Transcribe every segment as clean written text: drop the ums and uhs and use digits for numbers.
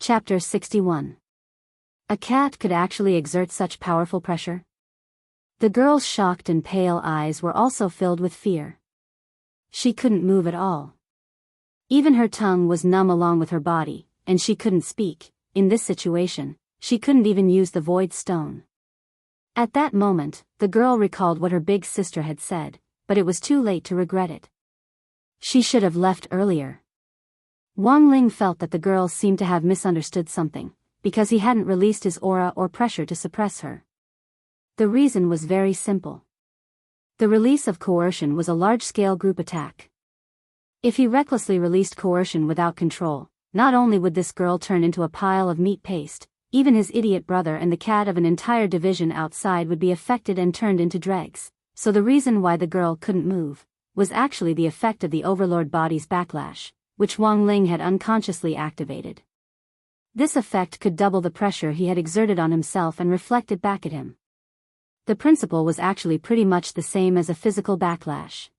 Chapter 61. A cat could actually exert such powerful pressure? The girl's shocked and pale eyes were also filled with fear. She couldn't move at all. Even her tongue was numb along with her body, and she couldn't speak. In this situation, she couldn't even use the void stone. At that moment, the girl recalled what her big sister had said, but it was too late to regret it. She should have left earlier. Wang Ling felt that the girl seemed to have misunderstood something, because he hadn't released his aura or pressure to suppress her. The reason was very simple. The release of coercion was a large-scale group attack. If he recklessly released coercion without control, not only would this girl turn into a pile of meat paste, even his idiot brother and the cat of an entire division outside would be affected and turned into dregs. So the reason why the girl couldn't move was actually the effect of the overlord body's backlash, which Wang Ling had unconsciously activated. This effect could double the pressure he had exerted on himself and reflect it back at him. The principle was actually pretty much the same as a physical backlash.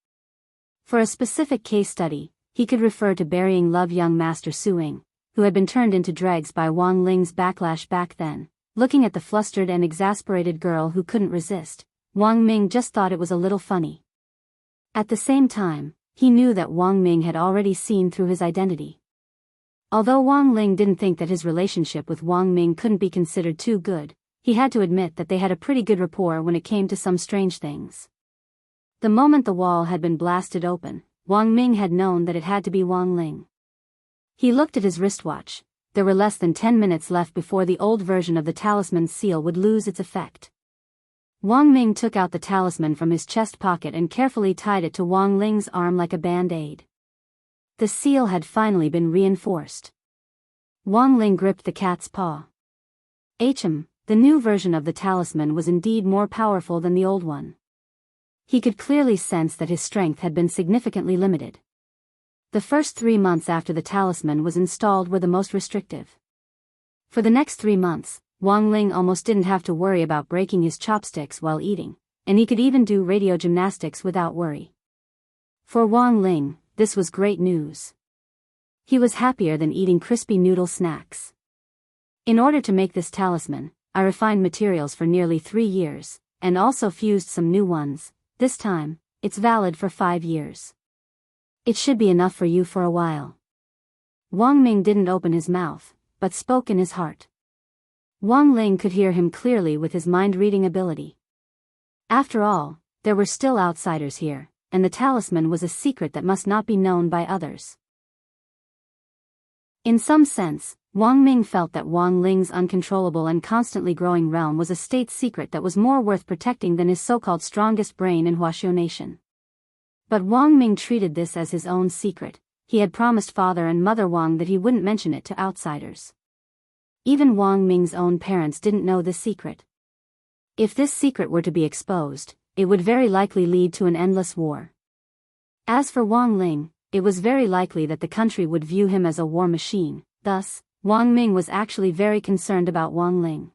For a specific case study, he could refer to burying Love Young Master Suing, who had been turned into dregs by Wang Ling's backlash back then. Looking at the flustered and exasperated girl who couldn't resist, Wang Ming just thought it was a little funny. At the same time, he knew that Wang Ming had already seen through his identity. Although Wang Ling didn't think that his relationship with Wang Ming couldn't be considered too good, he had to admit that they had a pretty good rapport when it came to some strange things. The moment the wall had been blasted open, Wang Ming had known that it had to be Wang Ling. He looked at his wristwatch. There were less than 10 minutes left before the old version of the talisman's seal would lose its effect. Wang Ming took out the talisman from his chest pocket and carefully tied it to Wang Ling's arm like a band-aid. The seal had finally been reinforced. Wang Ling gripped the cat's paw. The new version of the talisman was indeed more powerful than the old one. He could clearly sense that his strength had been significantly limited. The first 3 months after the talisman was installed were the most restrictive. For the next 3 months, Wang Ling almost didn't have to worry about breaking his chopsticks while eating, and he could even do radio gymnastics without worry. For Wang Ling, this was great news. He was happier than eating crispy noodle snacks. In order to make this talisman, I refined materials for nearly 3 years, and also fused some new ones. This time, it's valid for 5 years. It should be enough for you for a while. Wang Ming didn't open his mouth, but spoke in his heart. Wang Ling could hear him clearly with his mind-reading ability. After all, there were still outsiders here, and the talisman was a secret that must not be known by others. In some sense, Wang Ming felt that Wang Ling's uncontrollable and constantly growing realm was a state secret that was more worth protecting than his so-called strongest brain in Huaxiu Nation. But Wang Ming treated this as his own secret. He had promised Father and Mother Wang that he wouldn't mention it to outsiders. Even Wang Ming's own parents didn't know this secret. If this secret were to be exposed, it would very likely lead to an endless war. As for Wang Ling, it was very likely that the country would view him as a war machine. Thus, Wang Ming was actually very concerned about Wang Ling.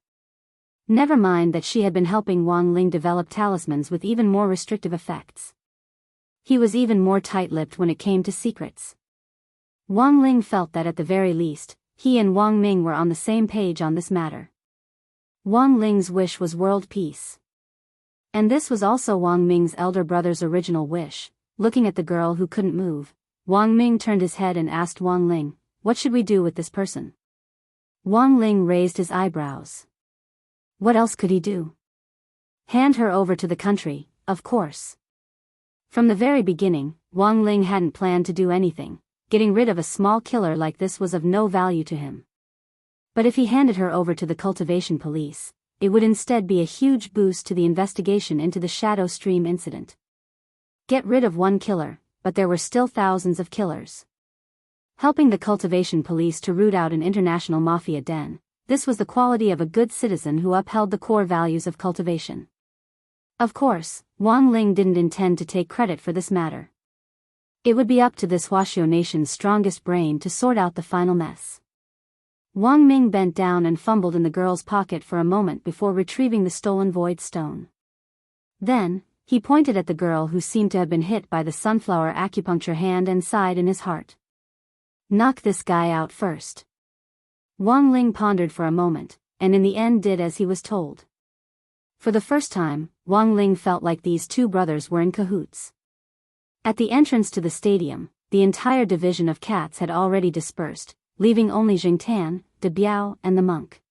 Never mind that she had been helping Wang Ling develop talismans with even more restrictive effects. He was even more tight-lipped when it came to secrets. Wang Ling felt that at the very least, he and Wang Ming were on the same page on this matter. Wang Ling's wish was world peace. And this was also Wang Ming's elder brother's original wish. Looking at the girl who couldn't move, Wang Ming turned his head and asked Wang Ling, "What should we do with this person?" Wang Ling raised his eyebrows. What else could he do? Hand her over to the country, of course. From the very beginning, Wang Ling hadn't planned to do anything. Getting rid of a small killer like this was of no value to him. But if he handed her over to the cultivation police, it would instead be a huge boost to the investigation into the Shadow Stream incident. Get rid of one killer, but there were still thousands of killers. Helping the cultivation police to root out an international mafia den, this was the quality of a good citizen who upheld the core values of cultivation. Of course, Wang Ling didn't intend to take credit for this matter. It would be up to this Huaxiu Nation's strongest brain to sort out the final mess. Wang Ming bent down and fumbled in the girl's pocket for a moment before retrieving the stolen void stone. Then, he pointed at the girl who seemed to have been hit by the sunflower acupuncture hand and sighed in his heart. Knock this guy out first. Wang Ling pondered for a moment, and in the end did as he was told. For the first time, Wang Ling felt like these two brothers were in cahoots. At the entrance to the stadium, the entire division of cats had already dispersed, leaving only Jingtan, De Biao, and the monk.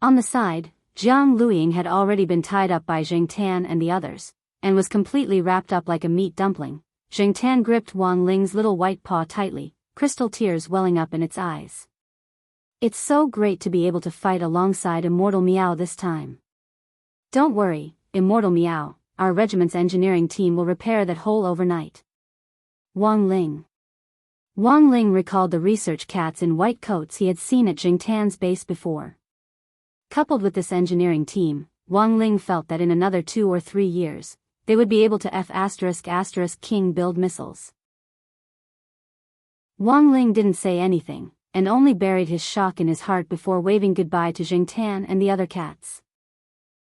On the side, Jiang Luiying had already been tied up by Jingtan and the others, and was completely wrapped up like a meat dumpling. Jingtan gripped Wang Ling's little white paw tightly, crystal tears welling up in its eyes. It's so great to be able to fight alongside Immortal Miao this time. Don't worry, Immortal Miao, our regiment's engineering team will repair that hole overnight. Wang Ling. Wang Ling recalled the research cats in white coats he had seen at Jingtan's base before. Coupled with this engineering team, Wang Ling felt that in another 2 or 3 years, they would be able to F***King build missiles. Wang Ling didn't say anything, and only buried his shock in his heart before waving goodbye to Jingtan and the other cats.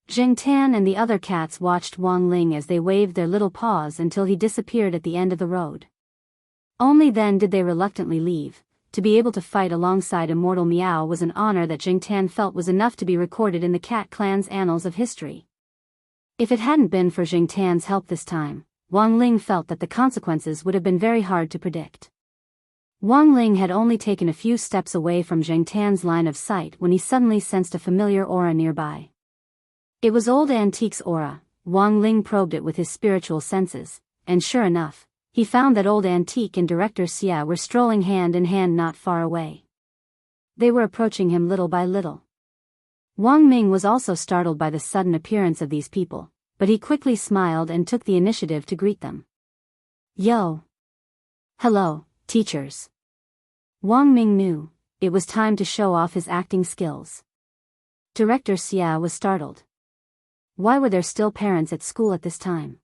Jingtan and the other cats watched Wang Ling as they waved their little paws until he disappeared at the end of the road. Only then did they reluctantly leave. To be able to fight alongside Immortal Miao was an honor that Jingtan felt was enough to be recorded in the cat clan's annals of history. If it hadn't been for Jingtan's help this time, Wang Ling felt that the consequences would have been very hard to predict. Wang Ling had only taken a few steps away from Jingtan's line of sight when he suddenly sensed a familiar aura nearby. It was Old Antique's aura. Wang Ling probed it with his spiritual senses, and sure enough, he found that Old Antique and Director Xia were strolling hand in hand not far away. They were approaching him little by little. Wang Ming was also startled by the sudden appearance of these people, but he quickly smiled and took the initiative to greet them. Yo! Hello, teachers. Wang Ming knew it was time to show off his acting skills. Director Xia was startled. Why were there still parents at school at this time?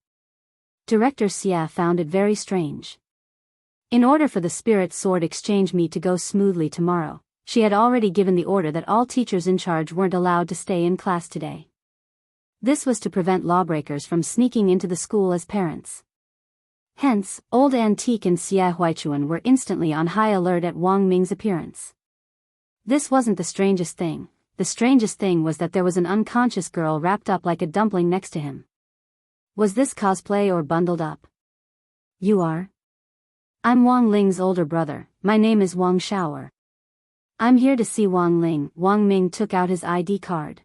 Director Xia found it very strange. In order for the Spirit Sword exchange meet to go smoothly tomorrow, she had already given the order that all teachers in charge weren't allowed to stay in class today. This was to prevent lawbreakers from sneaking into the school as parents. Hence, Old Antique and Xia Huichuan were instantly on high alert at Wang Ming's appearance. This wasn't the strangest thing. The strangest thing was that there was an unconscious girl wrapped up like a dumpling next to him. Was this cosplay or bundled up? You are? I'm Wang Ling's older brother. My name is Wang Shaoer. I'm here to see Wang Ling. Wang Ming took out his ID card.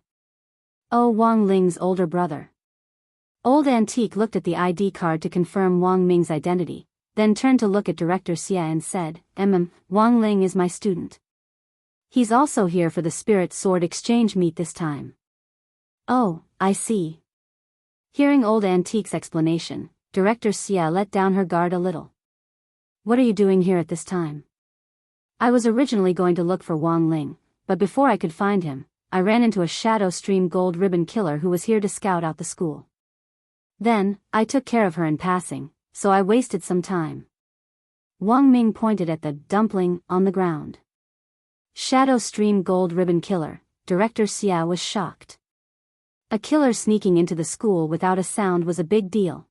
Oh, Wang Ling's older brother. Old Antique looked at the ID card to confirm Wang Ming's identity, then turned to look at Director Xia and said, Wang Ling is my student. He's also here for the Spirit Sword exchange meet this time. Oh, I see. Hearing Old Antique's explanation, Director Xia let down her guard a little. What are you doing here at this time? I was originally going to look for Wang Ling, but before I could find him, I ran into a Shadow Stream Gold Ribbon killer who was here to scout out the school. Then, I took care of her in passing, so I wasted some time. Wang Ming pointed at the dumpling on the ground. Shadow Stream Gold Ribbon killer. Director Xia was shocked. A killer sneaking into the school without a sound was a big deal.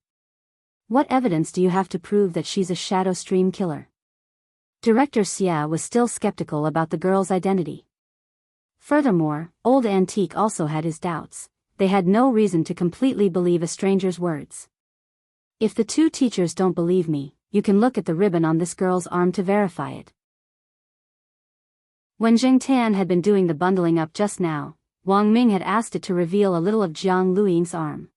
What evidence do you have to prove that she's a Shadow Stream killer? Director Xia was still skeptical about the girl's identity. Furthermore, Old Antique also had his doubts. They had no reason to completely believe a stranger's words. If the two teachers don't believe me, you can look at the ribbon on this girl's arm to verify it. When Jingtan had been doing the bundling up just now, Wang Ming had asked it to reveal a little of Jiang Luiying's arm.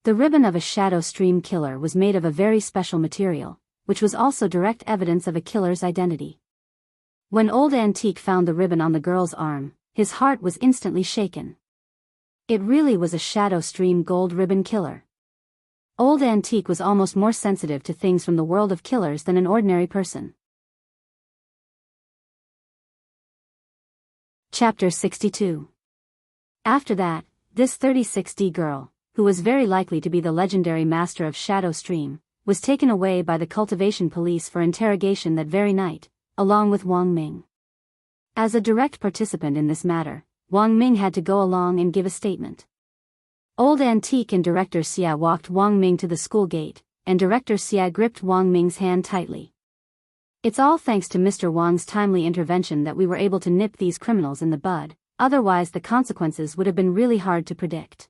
The ribbon of a Shadow Stream killer was made of a very special material, which was also direct evidence of a killer's identity. When Old Antique found the ribbon on the girl's arm, his heart was instantly shaken. It really was a Shadow Stream Gold Ribbon killer. Old Antique was almost more sensitive to things from the world of killers than an ordinary person. Chapter 62. After that, this 36D girl, who was very likely to be the legendary master of Shadow Stream, was taken away by the cultivation police for interrogation that very night, along with Wang Ming. As a direct participant in this matter, Wang Ming had to go along and give a statement. Old Antique and Director Xia walked Wang Ming to the school gate, and Director Xia gripped Wang Ming's hand tightly. It's all thanks to Mr. Wang's timely intervention that we were able to nip these criminals in the bud, otherwise the consequences would have been really hard to predict.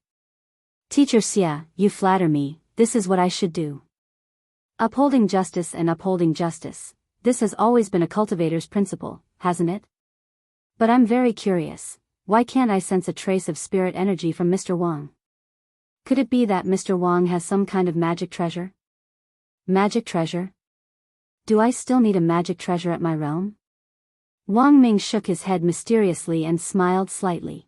Teacher Xia, you flatter me, this is what I should do. Upholding justice and upholding justice, this has always been a cultivator's principle, hasn't it? But I'm very curious, why can't I sense a trace of spirit energy from Mr. Wang? Could it be that Mr. Wang has some kind of magic treasure? Magic treasure? Do I still need a magic treasure at my realm? Wang Ming shook his head mysteriously and smiled slightly.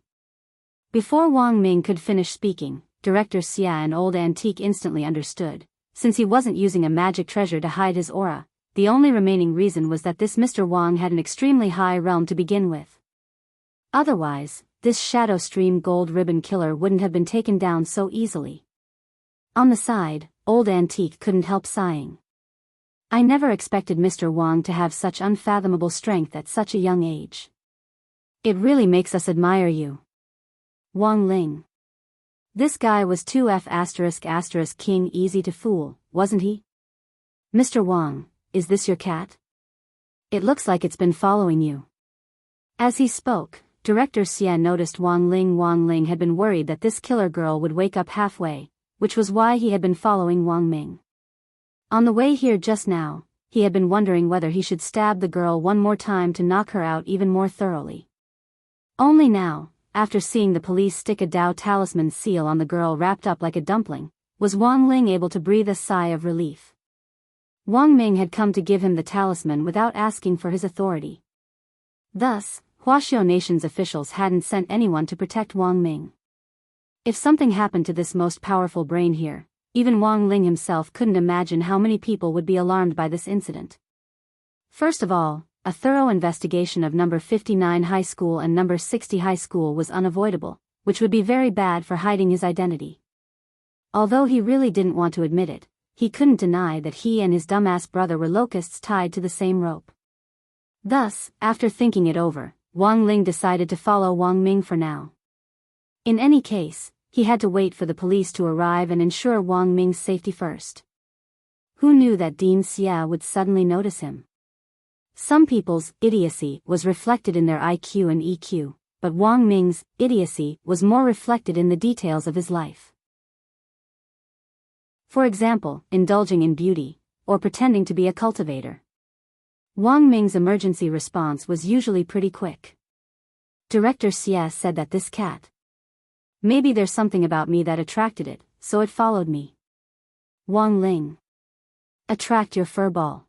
Before Wang Ming could finish speaking, Director Xia and Old Antique instantly understood. Since he wasn't using a magic treasure to hide his aura, the only remaining reason was that this Mr. Wang had an extremely high realm to begin with. Otherwise, this Shadow Stream Gold Ribbon Killer wouldn't have been taken down so easily. On the side, Old Antique couldn't help sighing. I never expected Mr. Wang to have such unfathomable strength at such a young age. It really makes us admire you. Wang Ling. This guy was 2F*** king easy to fool, wasn't he? Mr. Wang, is this your cat? It looks like it's been following you. As he spoke, Director Xia noticed Wang Ling. Wang Ling had been worried that this killer girl would wake up halfway, which was why he had been following Wang Ming. On the way here just now, he had been wondering whether he should stab the girl one more time to knock her out even more thoroughly. Only now, after seeing the police stick a Dao talisman seal on the girl wrapped up like a dumpling, was Wang Ling able to breathe a sigh of relief. Wang Ming had come to give him the talisman without asking for his authority. Thus, Huaxiao Nation's officials hadn't sent anyone to protect Wang Ming. If something happened to this most powerful brain here, even Wang Ling himself couldn't imagine how many people would be alarmed by this incident. First of all, a thorough investigation of number 59 High School and number 60 High School was unavoidable, which would be very bad for hiding his identity. Although he really didn't want to admit it, he couldn't deny that he and his dumbass brother were locusts tied to the same rope. Thus, after thinking it over, Wang Ling decided to follow Wang Ming for now. In any case, he had to wait for the police to arrive and ensure Wang Ming's safety first. Who knew that Dean Xia would suddenly notice him? Some people's idiocy was reflected in their IQ and EQ, but Wang Ming's idiocy was more reflected in the details of his life. For example, indulging in beauty, or pretending to be a cultivator. Wang Ming's emergency response was usually pretty quick. Director Xia said that this cat. Maybe there's something about me that attracted it, so it followed me. Wang Ling. Attract your furball.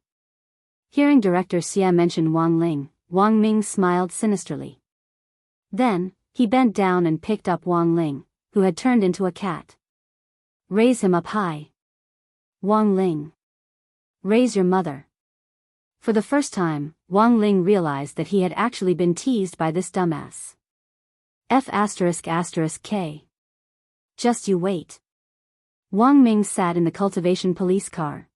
Hearing Director Xia mention Wang Ling, Wang Ming smiled sinisterly. Then, he bent down and picked up Wang Ling, who had turned into a cat. Raise him up high. Wang Ling. Raise your mother. For the first time, Wang Ling realized that he had actually been teased by this dumbass. F***K. Just you wait. Wang Ming sat in the cultivation police car.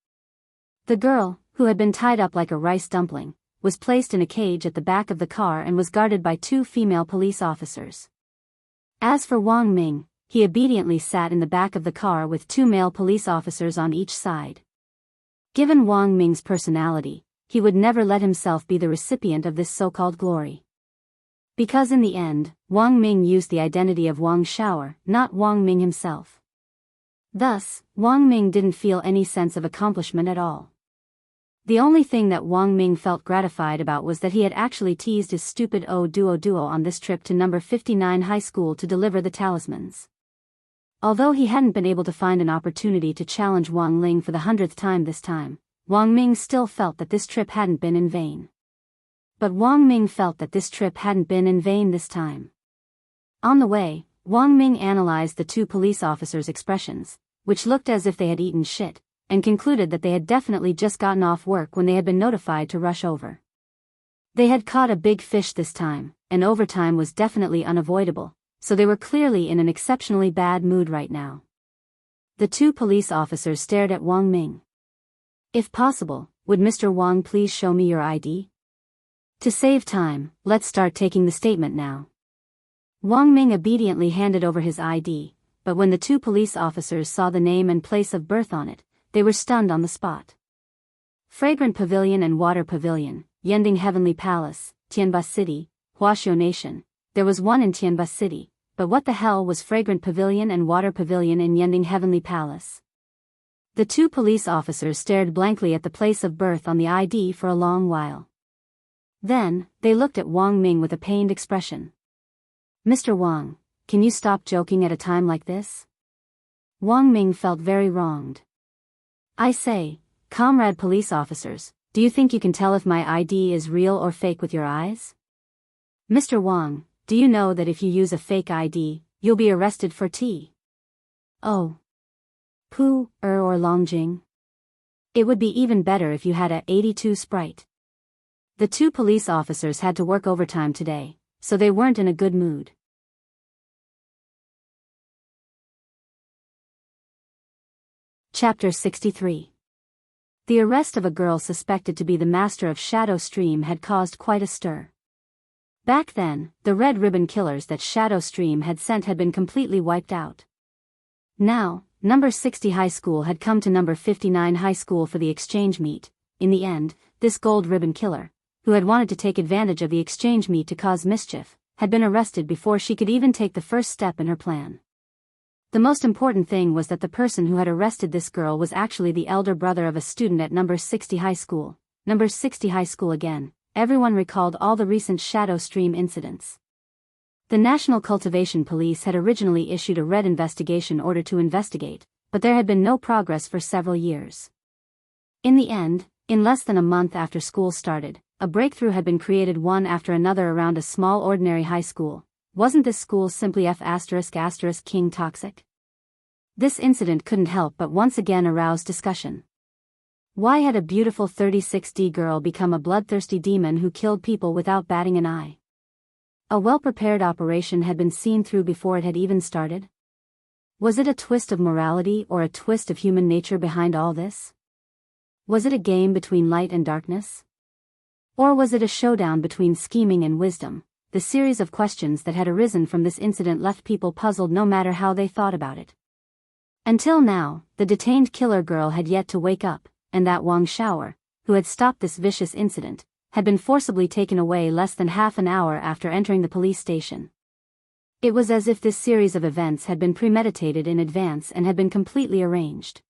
The girl, who had been tied up like a rice dumpling, was placed in a cage at the back of the car and was guarded by 2 female police officers. As for Wang Ming, he obediently sat in the back of the car with 2 male police officers on each side. Given Wang Ming's personality, he would never let himself be the recipient of this so-called glory. Because in the end, Wang Ming used the identity of Wang Shower, not Wang Ming himself. Thus, Wang Ming didn't feel any sense of accomplishment at all. The only thing that Wang Ming felt gratified about was that he had actually teased his stupid duo on this trip to number 59 High School to deliver the talismans. Although he hadn't been able to find an opportunity to challenge Wang Ling for the 100th time this time, Wang Ming still felt that this trip hadn't been in vain. But Wang Ming felt that this trip hadn't been in vain this time. On the way, Wang Ming analyzed the 2 police officers' expressions, which looked as if they had eaten shit, and concluded that they had definitely just gotten off work when they had been notified to rush over. They had caught a big fish this time, and overtime was definitely unavoidable, so they were clearly in an exceptionally bad mood right now. The 2 police officers stared at Wang Ming. If possible, would Mr. Wang please show me your ID? To save time, let's start taking the statement now. Wang Ming obediently handed over his ID, but when the 2 police officers saw the name and place of birth on it, they were stunned on the spot. Fragrant Pavilion and Water Pavilion, Yending Heavenly Palace, Tianba City, Huaxiu Nation. There was one in Tianba City, but what the hell was Fragrant Pavilion and Water Pavilion in Yending Heavenly Palace? The two police officers stared blankly at the place of birth on the ID for a long while. Then, they looked at Wang Ming with a pained expression. Mr. Wang, can you stop joking at a time like this? Wang Ming felt very wronged. I say, comrade police officers, do you think you can tell if my ID is real or fake with your eyes? Mr. Wang, do you know that if you use a fake ID, you'll be arrested for Oh. Pu, or Longjing? It would be even better if you had a 82 Sprite. The two police officers had to work overtime today, so they weren't in a good mood. Chapter 63. The arrest of a girl suspected to be the master of Shadow Stream had caused quite a stir. Back then, the red ribbon killers that Shadow Stream had sent had been completely wiped out. Now, number 60 high school had come to number 59 high school for the exchange meet. In the end, this gold ribbon killer, who had wanted to take advantage of the exchange meet to cause mischief, had been arrested before she could even take the first step in her plan. The most important thing was that the person who had arrested this girl was actually the elder brother of a student at number 60 high school. Number 60 high school again. Everyone recalled all the recent Shadow Stream incidents. The National Cultivation Police had originally issued a red investigation order to investigate, but there had been no progress for several years. In the end, in less than a month after school started, a breakthrough had been created one after another around a small ordinary high school. Wasn't this school simply King toxic? This incident couldn't help but once again arouse discussion. Why had a beautiful 36D girl become a bloodthirsty demon who killed people without batting an eye? A well-prepared operation had been seen through before it had even started? Was it a twist of morality or a twist of human nature behind all this? Was it a game between light and darkness? Or was it a showdown between scheming and wisdom? The series of questions that had arisen from this incident left people puzzled no matter how they thought about it. Until now, the detained killer girl had yet to wake up, and that Wang Xiaoer, who had stopped this vicious incident, had been forcibly taken away less than half an hour after entering the police station. It was as if this series of events had been premeditated in advance and had been completely arranged.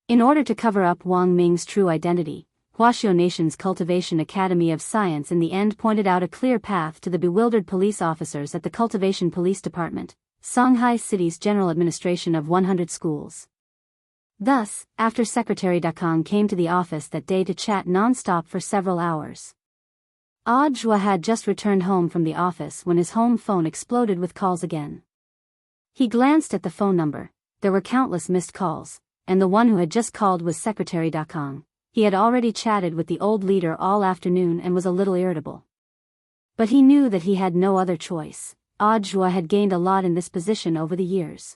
In order to cover up Wang Ming's true identity, Huaxiu Nation's Cultivation Academy of Science in the end pointed out a clear path to the bewildered police officers at the Cultivation Police Department, Songhai City's General Administration of 100 schools. Thus, after Secretary Dakong came to the office that day to chat non-stop for several hours. Audiobook had just returned home from the office when his home phone exploded with calls again. He glanced at the phone number. There were countless missed calls, and the one who had just called was Secretary Dakong. He had already chatted with the old leader all afternoon and was a little irritable. But he knew that he had no other choice. Audiobook had gained a lot in this position over the years.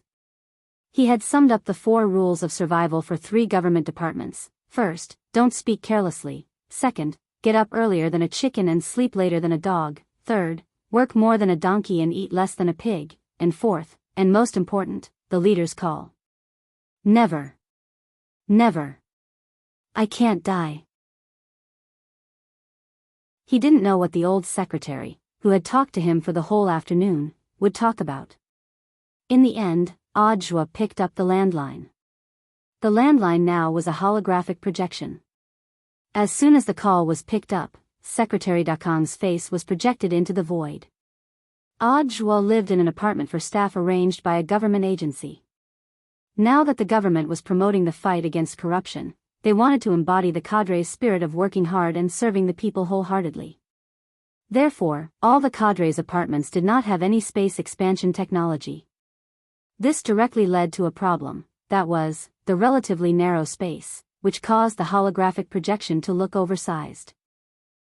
He had summed up the 4 rules of survival for 3 government departments. First, don't speak carelessly. Second, get up earlier than a chicken and sleep later than a dog. Third, work more than a donkey and eat less than a pig. And fourth, and most important, the leader's call. Never. Never. I can't die. He didn't know what the old secretary, who had talked to him for the whole afternoon, would talk about. In the end, Audiobook picked up the landline. The landline now was a holographic projection. As soon as the call was picked up, Secretary Dakong's face was projected into the void. Audiobook lived in an apartment for staff arranged by a government agency. Now that the government was promoting the fight against corruption, they wanted to embody the cadre's spirit of working hard and serving the people wholeheartedly. Therefore, all the cadre's apartments did not have any space expansion technology. This directly led to a problem, that was, the relatively narrow space, which caused the holographic projection to look oversized.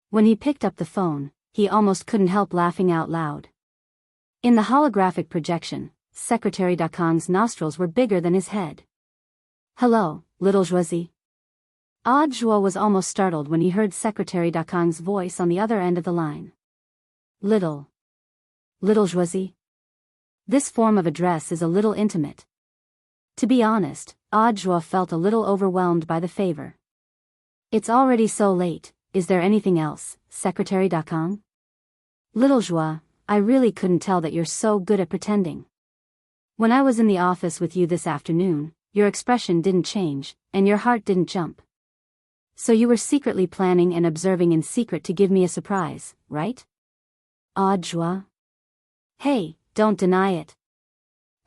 When he picked up the phone, he almost couldn't help laughing out loud. In the holographic projection, Secretary Dakong's nostrils were bigger than his head. Hello, little Josie. Audiobook was almost startled when he heard Secretary Dakong's voice on the other end of the line. Little Josie. This form of address is a little intimate. To be honest, Audiobook felt a little overwhelmed by the favor. It's already so late, is there anything else, Secretary Dakang? Little Joie, I really couldn't tell that you're so good at pretending. When I was in the office with you this afternoon, your expression didn't change, and your heart didn't jump. So you were secretly planning and observing in secret to give me a surprise, right? Joie. Hey, don't deny it.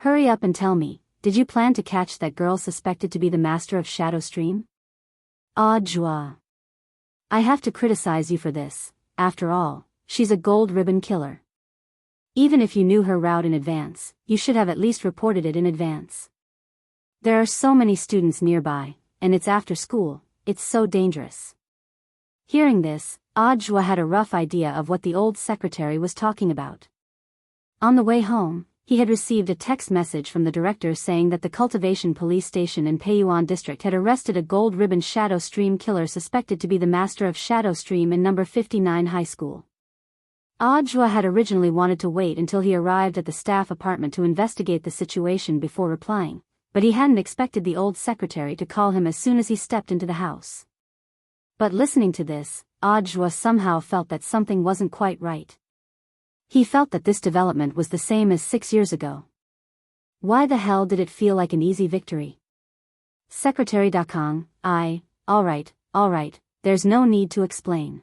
Hurry up and tell me, did you plan to catch that girl suspected to be the master of Shadow Stream? Joie. I have to criticize you for this. After all, she's a gold ribbon killer. Even if you knew her route in advance, you should have at least reported it in advance. There are so many students nearby, and it's after school, it's so dangerous. Hearing this, Joie had a rough idea of what the old secretary was talking about. On the way home, he had received a text message from the director saying that the Cultivation Police Station in Peiyuan District had arrested a gold ribbon Shadow Stream killer suspected to be the master of Shadow Stream in number 59 high school. Joie had originally wanted to wait until he arrived at the staff apartment to investigate the situation before replying, but he hadn't expected the old secretary to call him as soon as he stepped into the house. But listening to this, Joie somehow felt that something wasn't quite right. He felt that this development was the same as 6 years ago. Why the hell did it feel like an easy victory? Secretary Dakang, all right, there's no need to explain.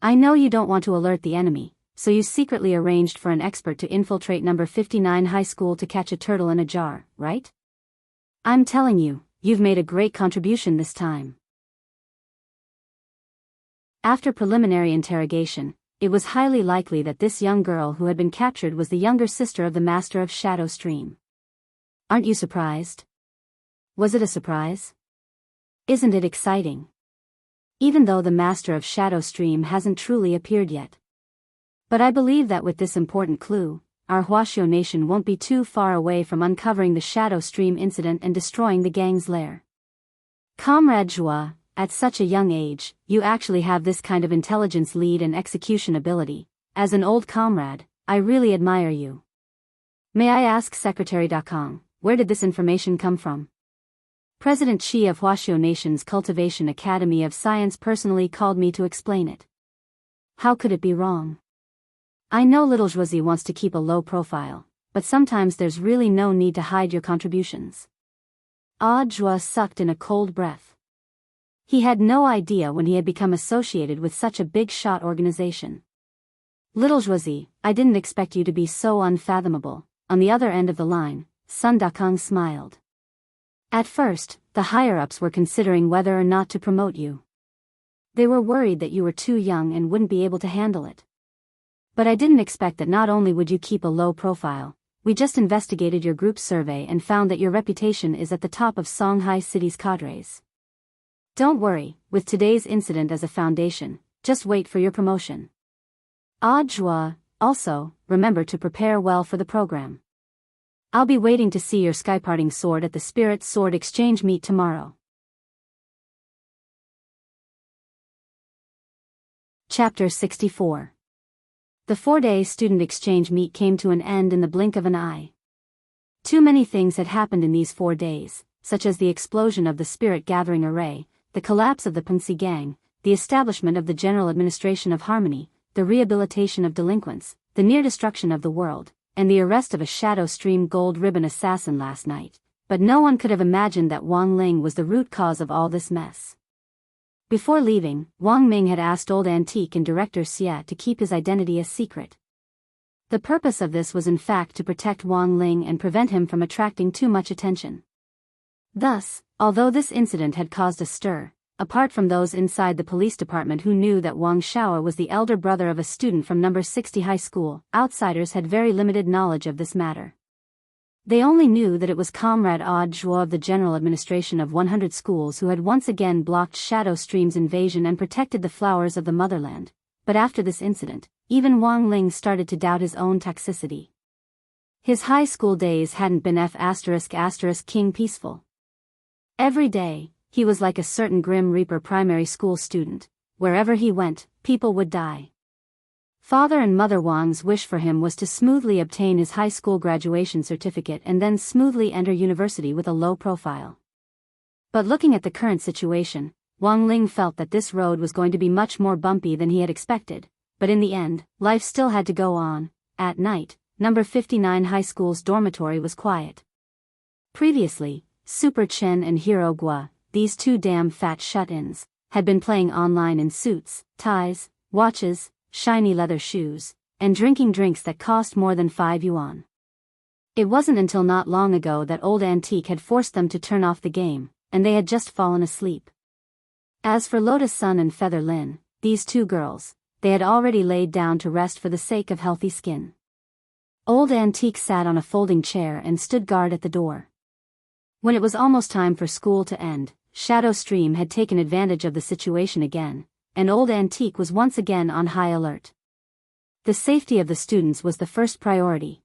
I know you don't want to alert the enemy, so you secretly arranged for an expert to infiltrate number 59 high school to catch a turtle in a jar, right? I'm telling you, you've made a great contribution this time. After preliminary interrogation, it was highly likely that this young girl who had been captured was the younger sister of the master of Shadow Stream. Aren't you surprised? Was it a surprise? Isn't it exciting? Even though the master of Shadow Stream hasn't truly appeared yet. But I believe that with this important clue, our Huaxiao nation won't be too far away from uncovering the Shadow Stream incident and destroying the gang's lair. Comrade Joie, at such a young age, you actually have this kind of intelligence, lead and execution ability. As an old comrade, I really admire you. May I ask Secretary Dakang, where did this information come from? President Chi of Huaxiao Nation's Cultivation Academy of Science personally called me to explain it. How could it be wrong? I know little Josie wants to keep a low profile, but sometimes there's really no need to hide your contributions. Joie sucked in a cold breath. He had no idea when he had become associated with such a big-shot organization. Little Josie, I didn't expect you to be so unfathomable. On the other end of the line, Sun Dakang smiled. At first, the higher-ups were considering whether or not to promote you. They were worried that you were too young and wouldn't be able to handle it. But I didn't expect that not only would you keep a low profile, we just investigated your group survey and found that your reputation is at the top of Songhai City's cadres. Don't worry, with today's incident as a foundation, just wait for your promotion. Joie, also, remember to prepare well for the program. I'll be waiting to see your skyparting sword at the Spirit Sword Exchange meet tomorrow. Chapter 64. The 4-day student exchange meet came to an end in the blink of an eye. Too many things had happened in these 4 days, such as the explosion of the Spirit Gathering Array, the collapse of the Punxi Gang, the establishment of the General Administration of Harmony, the rehabilitation of delinquents, the near destruction of the world, and the arrest of a Shadow Stream gold ribbon assassin last night, but no one could have imagined that Wang Ling was the root cause of all this mess. Before leaving, Wang Ming had asked Old Antique and Director Xia to keep his identity a secret. The purpose of this was in fact to protect Wang Ling and prevent him from attracting too much attention. Thus, although this incident had caused a stir, apart from those inside the police department who knew that Wang Xiao was the elder brother of a student from number 60 high school, outsiders had very limited knowledge of this matter. They only knew that it was Comrade Joie of the General Administration of 100 schools who had once again blocked Shadow Stream's invasion and protected the flowers of the motherland, but after this incident, even Wang Ling started to doubt his own toxicity. His high school days hadn't been King peaceful. Every day, he was like a certain Grim Reaper primary school student. Wherever he went, people would die. Father and Mother Wang's wish for him was to smoothly obtain his high school graduation certificate and then smoothly enter university with a low profile. But looking at the current situation, Wang Ling felt that this road was going to be much more bumpy than he had expected, but in the end, life still had to go on. At night, number 59 high school's dormitory was quiet. Previously, Super Chen and Hero Gua, these two damn fat shut-ins, had been playing online in suits, ties, watches, shiny leather shoes, and drinking drinks that cost more than 5 yuan. It wasn't until not long ago that old Antique had forced them to turn off the game, and they had just fallen asleep. As for Lotus Sun and Feather Lin, these two girls, they had already laid down to rest for the sake of healthy skin. Old Antique sat on a folding chair and stood guard at the door. When it was almost time for school to end, Shadow Stream had taken advantage of the situation again, and Old Antique was once again on high alert. The safety of the students was the first priority.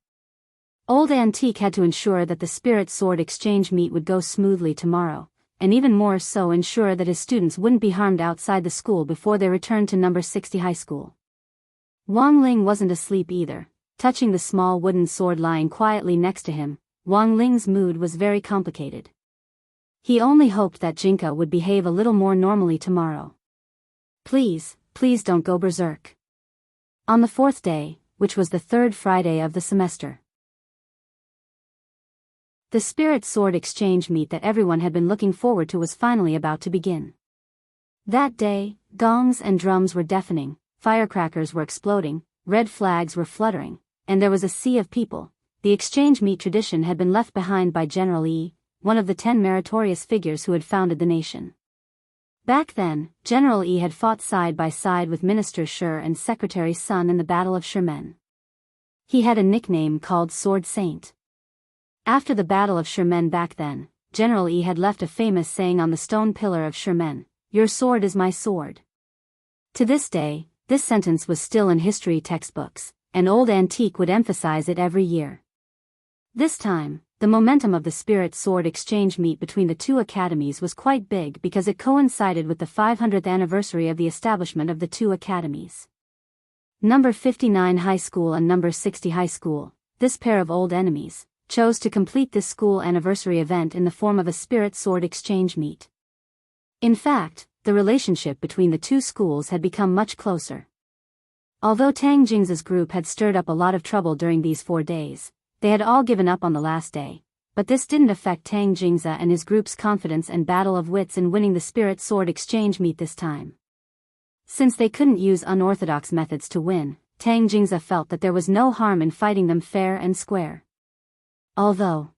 Old Antique had to ensure that the Spirit Sword exchange meet would go smoothly tomorrow, and even more so ensure that his students wouldn't be harmed outside the school before they returned to number 60 high school. Wang Ling wasn't asleep either. Touching the small wooden sword lying quietly next to him, Wang Ling's mood was very complicated. He only hoped that Jinka would behave a little more normally tomorrow. Please don't go berserk. On the 4th day, which was the 3rd Friday of the semester, the Spirit Sword exchange meet that everyone had been looking forward to was finally about to begin. That day, gongs and drums were deafening, firecrackers were exploding, red flags were fluttering, and there was a sea of people. The exchange meet tradition had been left behind by General Yi, one of the 10 meritorious figures who had founded the nation. Back then, General Yi had fought side by side with Minister Shi and Secretary Sun in the Battle of Shimen. He had a nickname called Sword Saint. After the Battle of Shimen back then, General Yi had left a famous saying on the stone pillar of Shimen, "Your sword is my sword." To this day, this sentence was still in history textbooks, and Old Antique would emphasize it every year. This time, the momentum of the Spirit Sword exchange meet between the two academies was quite big because it coincided with the 500th anniversary of the establishment of the two academies. Number 59 High School and Number 60 High School, this pair of old enemies, chose to complete this school anniversary event in the form of a Spirit Sword exchange meet. In fact, the relationship between the two schools had become much closer. Although Tang Jing's group had stirred up a lot of trouble during these 4 days, they had all given up on the last day, but this didn't affect Tang Jing's and his group's confidence and battle of wits in winning the Spirit Sword exchange meet this time. Since they couldn't use unorthodox methods to win, Tang Jing's felt that there was no harm in fighting them fair and square. Although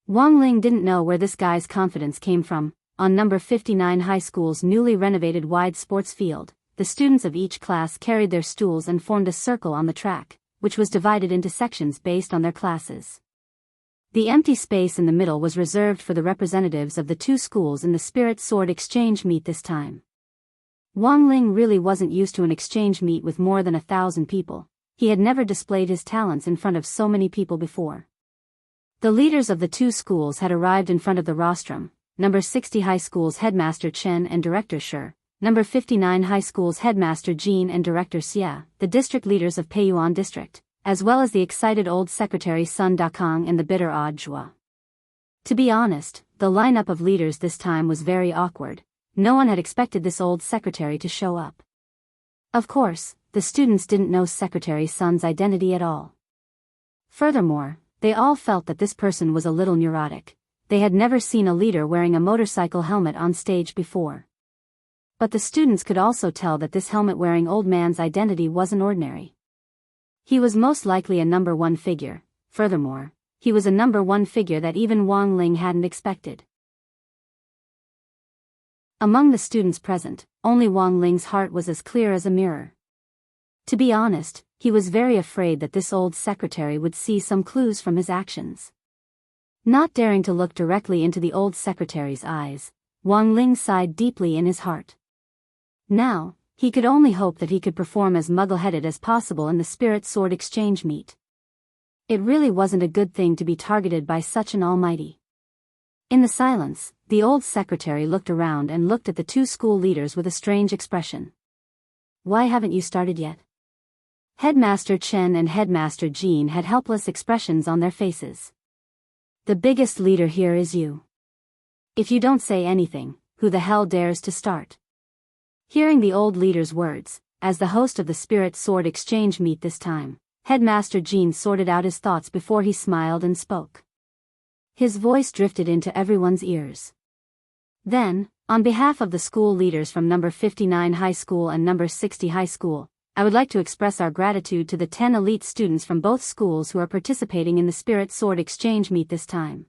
Wang Ling didn't know where this guy's confidence came from, on number 59 high school's newly renovated wide sports field, the students of each class carried their stools and formed a circle on the track, which was divided into sections based on their classes. The empty space in the middle was reserved for the representatives of the two schools in the Spirit Sword exchange meet this time. Wang Ling really wasn't used to an exchange meet with more than 1,000 people. He had never displayed his talents in front of so many people before. The leaders of the two schools had arrived in front of the rostrum, number 60 high school's headmaster Chen and director Shi, number 59 high school's headmaster Jean and director Xia, the district leaders of Peiyuan district, as well as the excited old secretary Sun Dakong and the bitter odd Zhua. To be honest, the lineup of leaders this time was very awkward. No one had expected this old secretary to show up. Of course, the students didn't know Secretary Sun's identity at all. Furthermore, they all felt that this person was a little neurotic. They had never seen a leader wearing a motorcycle helmet on stage before. But the students could also tell that this helmet-wearing old man's identity wasn't ordinary. He was most likely a number 1 figure. Furthermore, he was a number 1 figure that even Wang Ling hadn't expected. Among the students present, only Wang Ling's heart was as clear as a mirror. To be honest, he was very afraid that this old secretary would see some clues from his actions. Not daring to look directly into the old secretary's eyes, Wang Ling sighed deeply in his heart. Now, he could only hope that he could perform as muggle-headed as possible in the Spirit Sword exchange meet. It really wasn't a good thing to be targeted by such an almighty. In the silence, the old secretary looked around and looked at the two school leaders with a strange expression. "Why haven't you started yet?" Headmaster Chen and Headmaster Jean had helpless expressions on their faces. "The biggest leader here is you. If you don't say anything, who the hell dares to start? Hearing the old leader's words, as the host of the Spirit Sword Exchange meet this time, Headmaster Jean sorted out his thoughts before he smiled and spoke. His voice drifted into everyone's ears. Then, on behalf of the school leaders from number 59 High School and number 60 High School, I would like to express our gratitude to the 10 elite students from both schools who are participating in the Spirit Sword Exchange meet this time.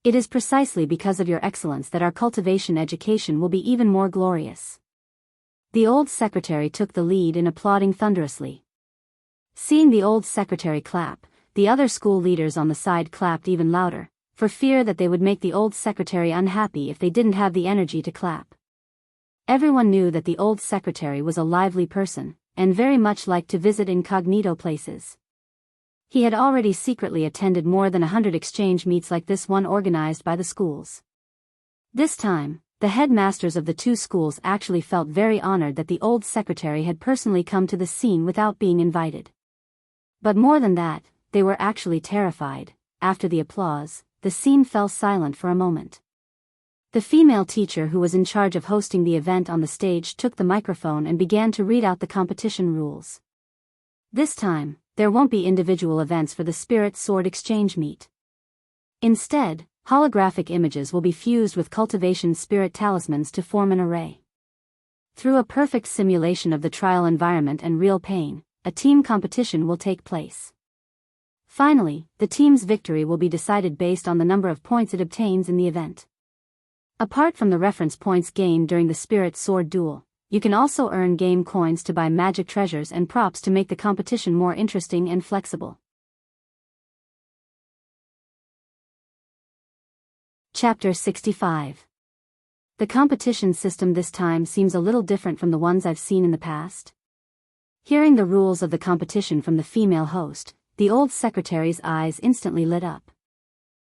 It is precisely because of your excellence that our cultivation education will be even more glorious. The old secretary took the lead in applauding thunderously. Seeing the old secretary clap, the other school leaders on the side clapped even louder, for fear that they would make the old secretary unhappy if they didn't have the energy to clap. Everyone knew that the old secretary was a lively person, and very much liked to visit incognito places. He had already secretly attended more than 100 exchange meets like this one organized by the schools. This time, the headmasters of the two schools actually felt very honored that the old secretary had personally come to the scene without being invited. But more than that, they were actually terrified. After the applause, the scene fell silent for a moment. The female teacher who was in charge of hosting the event on the stage took the microphone and began to read out the competition rules. This time, there won't be individual events for the Spirit Sword Exchange meet. Instead, holographic images will be fused with cultivation spirit talismans to form an array. Through a perfect simulation of the trial environment and real pain, a team competition will take place. Finally, the team's victory will be decided based on the number of points it obtains in the event. Apart from the reference points gained during the Spirit Sword duel, you can also earn game coins to buy magic treasures and props to make the competition more interesting and flexible. Chapter 65. The competition system this time seems a little different from the ones I've seen in the past. Hearing the rules of the competition from the female host, the old secretary's eyes instantly lit up.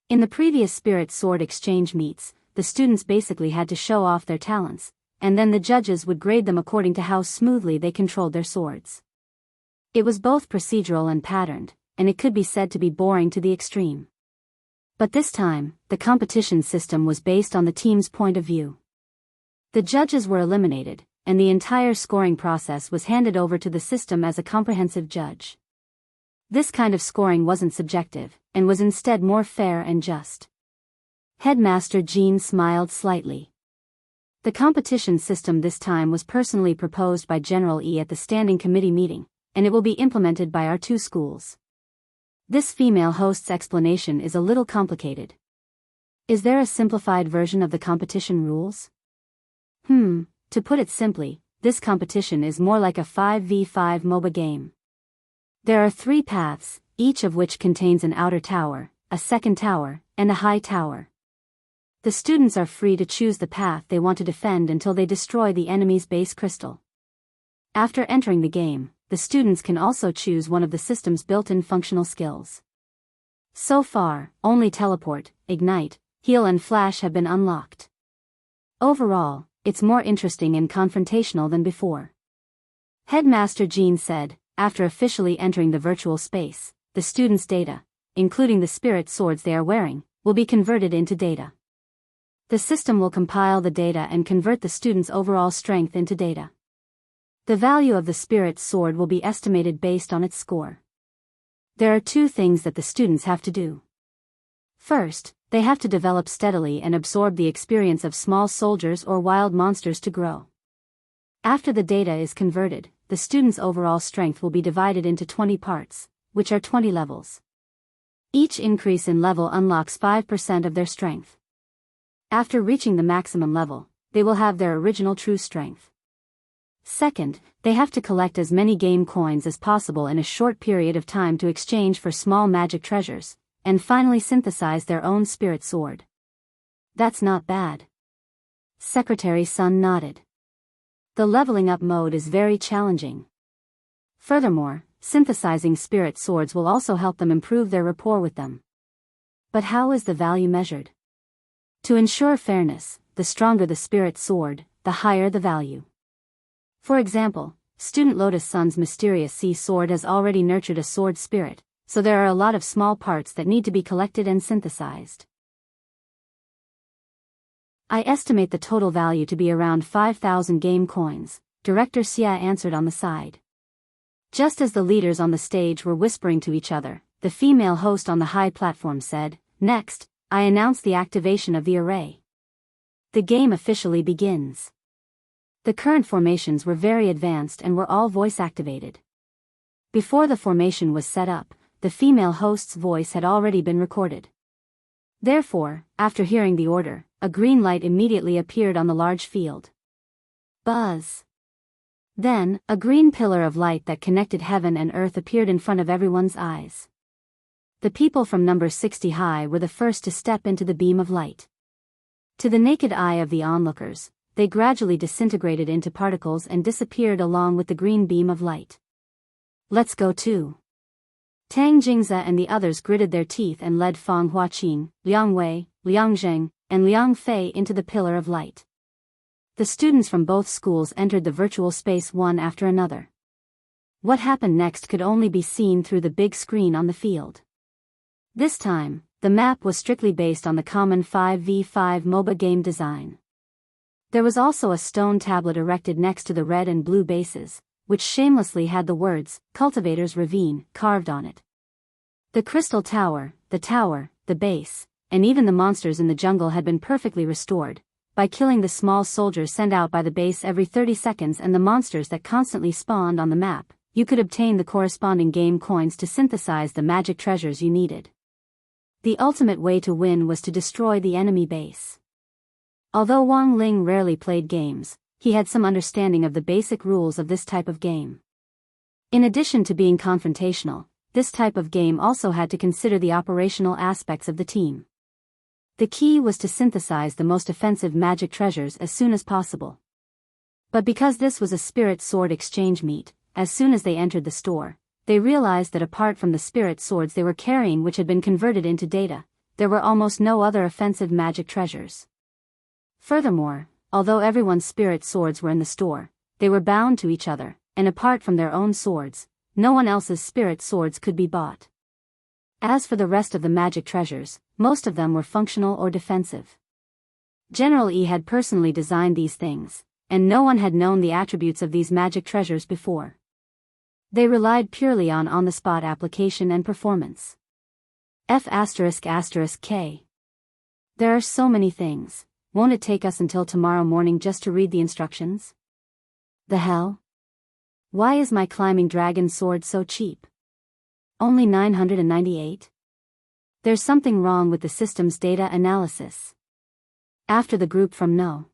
In the previous Spirit Sword Exchange meets, the students basically had to show off their talents, and then the judges would grade them according to how smoothly they controlled their swords. It was both procedural and patterned, and it could be said to be boring to the extreme. But this time, the competition system was based on the team's point of view. The judges were eliminated, and the entire scoring process was handed over to the system as a comprehensive judge. This kind of scoring wasn't subjective, and was instead more fair and just. Headmaster Jean smiled slightly. The competition system this time was personally proposed by General E at the standing committee meeting, and it will be implemented by our two schools. This female host's explanation is a little complicated. Is there a simplified version of the competition rules? To put it simply, this competition is more like a 5v5 MOBA game. There are 3 paths, each of which contains an outer tower, a second tower, and a high tower. The students are free to choose the path they want to defend until they destroy the enemy's base crystal. After entering the game, the students can also choose one of the system's built-in functional skills. So far, only Teleport, Ignite, Heal and Flash have been unlocked. Overall, it's more interesting and confrontational than before. Headmaster Jean said, after officially entering the virtual space, the students' data, including the spirit swords they are wearing, will be converted into data. The system will compile the data and convert the students' overall strength into data. The value of the spirit sword will be estimated based on its score. There are 2 things that the students have to do. First, they have to develop steadily and absorb the experience of small soldiers or wild monsters to grow. After the data is converted, the students' overall strength will be divided into 20 parts, which are 20 levels. Each increase in level unlocks 5% of their strength. After reaching the maximum level, they will have their original true strength. Second, they have to collect as many game coins as possible in a short period of time to exchange for small magic treasures, and finally synthesize their own spirit sword. That's not bad. Secretary Sun nodded. The leveling up mode is very challenging. Furthermore, synthesizing spirit swords will also help them improve their rapport with them. But how is the value measured? To ensure fairness, the stronger the spirit sword, the higher the value. For example, student Lotus Sun's mysterious sea sword has already nurtured a sword spirit, so there are a lot of small parts that need to be collected and synthesized. I estimate the total value to be around 5,000 game coins, Director Xia answered on the side. Just as the leaders on the stage were whispering to each other, the female host on the high platform said, "Next, I announce the activation of the array. The game officially begins." The current formations were very advanced and were all voice-activated. Before the formation was set up, the female host's voice had already been recorded. Therefore, after hearing the order, a green light immediately appeared on the large field. Buzz! Then, a green pillar of light that connected heaven and earth appeared in front of everyone's eyes. The people from number 60 high were the first to step into the beam of light. To the naked eye of the onlookers, they gradually disintegrated into particles and disappeared along with the green beam of light. "Let's go too." Tang Jingze and the others gritted their teeth and led Fang Huaqing, Liang Wei, Liang Zheng, and Liang Fei into the pillar of light. The students from both schools entered the virtual space one after another. What happened next could only be seen through the big screen on the field. This time, the map was strictly based on the common 5v5 MOBA game design. There was also a stone tablet erected next to the red and blue bases, which shamelessly had the words, "Cultivator's Ravine," carved on it. The crystal tower, the base, and even the monsters in the jungle had been perfectly restored, by killing the small soldiers sent out by the base every 30 seconds and the monsters that constantly spawned on the map. You could obtain the corresponding game coins to synthesize the magic treasures you needed. The ultimate way to win was to destroy the enemy base. Although Wang Ling rarely played games, he had some understanding of the basic rules of this type of game. In addition to being confrontational, this type of game also had to consider the operational aspects of the team. The key was to synthesize the most offensive magic treasures as soon as possible. But because this was a spirit sword exchange meet, as soon as they entered the store, they realized that apart from the spirit swords they were carrying which had been converted into data, there were almost no other offensive magic treasures. Furthermore, although everyone's spirit swords were in the store, they were bound to each other, and apart from their own swords, no one else's spirit swords could be bought. As for the rest of the magic treasures, most of them were functional or defensive. General E had personally designed these things, and no one had known the attributes of these magic treasures before. They relied purely on on-the-spot application and performance. F***K. There are so many things, won't it take us until tomorrow morning just to read the instructions? The hell? Why is my climbing dragon sword so cheap? Only 998? There's something wrong with the system's data analysis. After the group from No.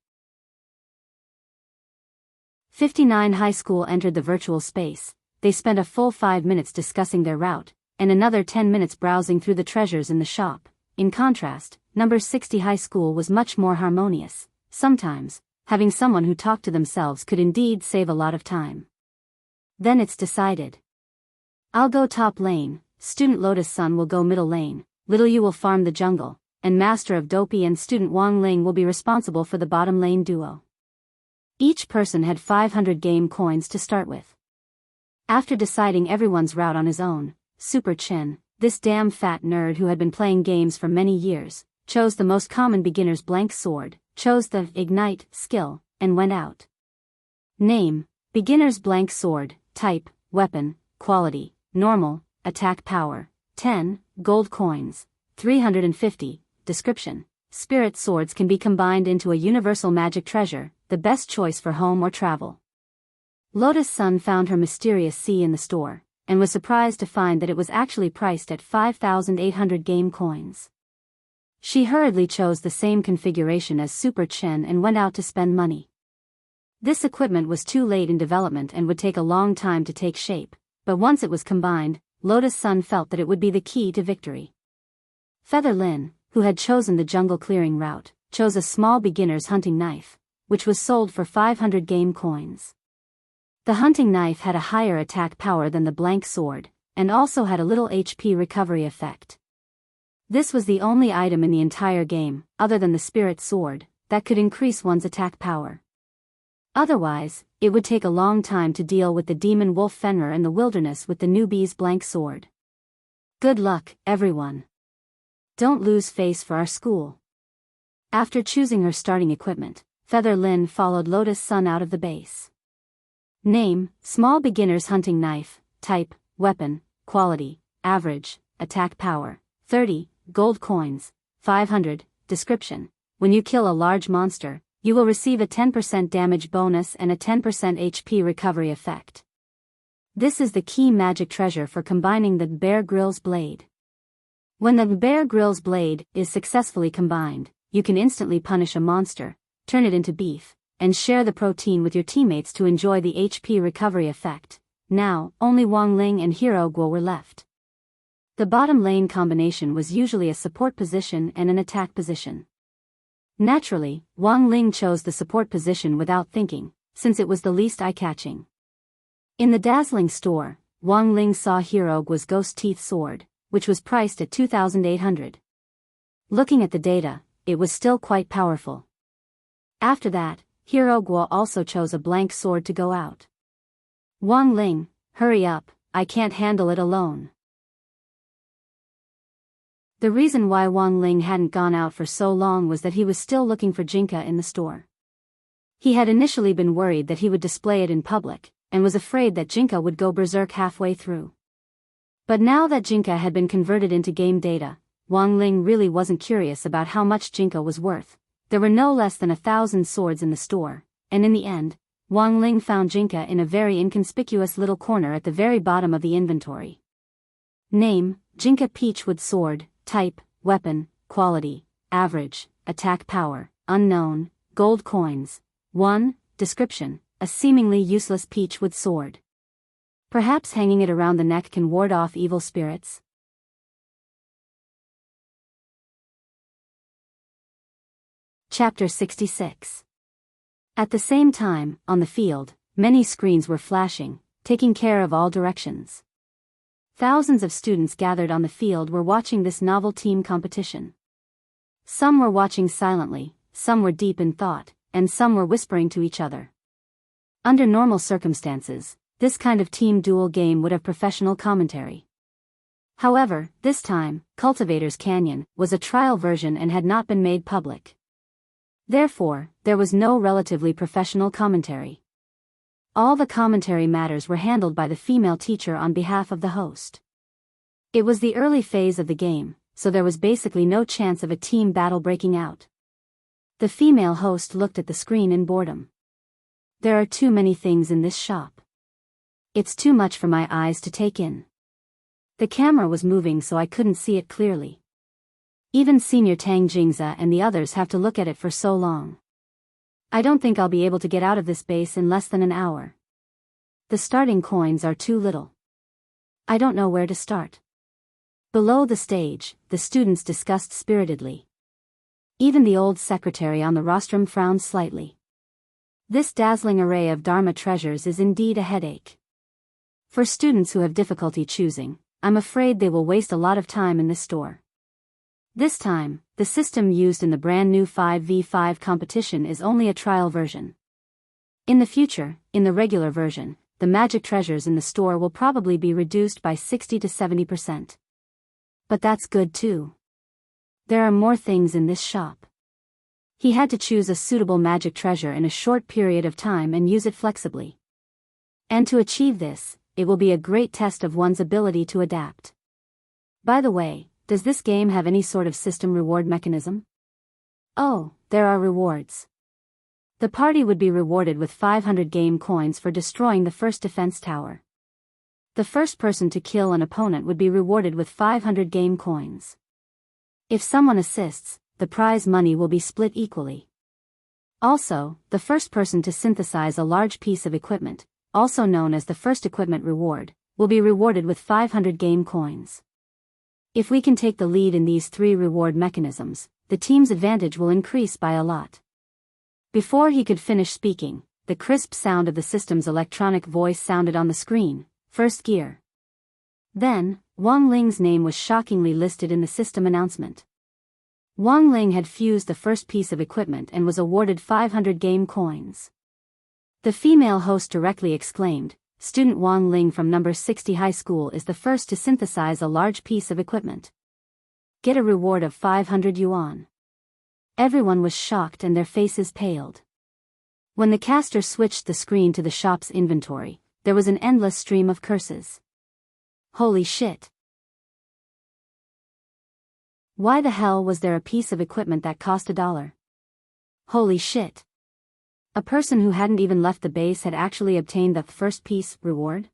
59 High School entered the virtual space, they spent a full 5 minutes discussing their route, and another 10 minutes browsing through the treasures in the shop. In contrast, number 60 High School was much more harmonious. Sometimes, having someone who talked to themselves could indeed save a lot of time. Then it's decided. I'll go top lane, student Lotus Sun will go middle lane, little Yu will farm the jungle, and Master of Dopey and student Wang Ling will be responsible for the bottom lane duo. Each person had 500 game coins to start with. After deciding everyone's route on his own, Super Chin, this damn fat nerd who had been playing games for many years, chose the most common beginner's blank sword, chose the Ignite skill, and went out. Name, beginner's blank sword, type, weapon, quality, normal, attack power, 10, gold coins, 350, description, spirit swords can be combined into a universal magic treasure, the best choice for home or travel. Lotus Sun found her mysterious C in the store, and was surprised to find that it was actually priced at 5,800 game coins. She hurriedly chose the same configuration as Super Chen and went out to spend money. This equipment was too late in development and would take a long time to take shape, but once it was combined, Lotus Sun felt that it would be the key to victory. Feather Lin, who had chosen the jungle clearing route, chose a small beginner's hunting knife, which was sold for 500 game coins. The hunting knife had a higher attack power than the blank sword, and also had a little HP recovery effect. This was the only item in the entire game, other than the spirit sword, that could increase one's attack power. Otherwise, it would take a long time to deal with the demon wolf Fenrir in the wilderness with the newbie's blank sword. Good luck, everyone. Don't lose face for our school. After choosing her starting equipment, Feather Lin followed Lotus Sun out of the base. Name, small beginner's hunting knife, type, weapon, quality, average, attack power, 30, gold coins, 500, description. When you kill a large monster, you will receive a 10% damage bonus and a 10% HP recovery effect. This is the key magic treasure for combining the Bear Grylls blade. When the Bear Grylls blade is successfully combined, you can instantly punish a monster, turn it into beef, and share the protein with your teammates to enjoy the HP recovery effect. Now, only Wang Ling and Hero Guo were left. The bottom lane combination was usually a support position and an attack position. Naturally, Wang Ling chose the support position without thinking, since it was the least eye-catching. In the dazzling store, Wang Ling saw Hero Guo's Ghost Teeth sword, which was priced at 2,800. Looking at the data, it was still quite powerful. After that, Hero Guo also chose a blank sword to go out. Wang Ling, hurry up, I can't handle it alone. The reason why Wang Ling hadn't gone out for so long was that he was still looking for Jinka in the store. He had initially been worried that he would display it in public, and was afraid that Jinka would go berserk halfway through. But now that Jinka had been converted into game data, Wang Ling really wasn't curious about how much Jinka was worth. There were no less than 1,000 swords in the store, and in the end, Wang Ling found Jinka in a very inconspicuous little corner at the very bottom of the inventory. Name, Jinka Peachwood Sword, type, weapon, quality, average, attack power, unknown, gold coins, 1, description, a seemingly useless peachwood sword. Perhaps hanging it around the neck can ward off evil spirits? Chapter 66. At the same time, on the field, many screens were flashing, taking care of all directions. Thousands of students gathered on the field were watching this novel team competition. Some were watching silently, some were deep in thought, and some were whispering to each other. Under normal circumstances, this kind of team duel game would have professional commentary. However, this time, Cultivator's Canyon was a trial version and had not been made public. Therefore, there was no relatively professional commentary. All the commentary matters were handled by the female teacher on behalf of the host. It was the early phase of the game, so there was basically no chance of a team battle breaking out. The female host looked at the screen in boredom. There are too many things in this shop. It's too much for my eyes to take in. The camera was moving so I couldn't see it clearly. Even Senior Tang Jingza and the others have to look at it for so long. I don't think I'll be able to get out of this base in less than an hour. The starting coins are too little. I don't know where to start. Below the stage, the students discussed spiritedly. Even the old secretary on the rostrum frowned slightly. This dazzling array of Dharma treasures is indeed a headache. For students who have difficulty choosing, I'm afraid they will waste a lot of time in this store. This time, the system used in the brand new 5v5 competition is only a trial version. In the future, in the regular version, the magic treasures in the store will probably be reduced by 60 to 70%. But that's good too. There are more things in this shop. He had to choose a suitable magic treasure in a short period of time and use it flexibly. And to achieve this, it will be a great test of one's ability to adapt. By the way, does this game have any sort of system reward mechanism? Oh, there are rewards. The party would be rewarded with 500 game coins for destroying the first defense tower. The first person to kill an opponent would be rewarded with 500 game coins. If someone assists, the prize money will be split equally. Also, the first person to synthesize a large piece of equipment, also known as the first equipment reward, will be rewarded with 500 game coins. If we can take the lead in these three reward mechanisms, the team's advantage will increase by a lot. Before he could finish speaking, the crisp sound of the system's electronic voice sounded on the screen, first gear. Then, Wang Ling's name was shockingly listed in the system announcement. Wang Ling had fused the first piece of equipment and was awarded 500 game coins. The female host directly exclaimed, "Student Wang Ling from number 60 high school is the first to synthesize a large piece of equipment. Get a reward of 500 yuan." Everyone was shocked and their faces paled. When the caster switched the screen to the shop's inventory, there was an endless stream of curses. Holy shit. Why the hell was there a piece of equipment that cost $1? Holy shit. A person who hadn't even left the base had actually obtained the first piece reward?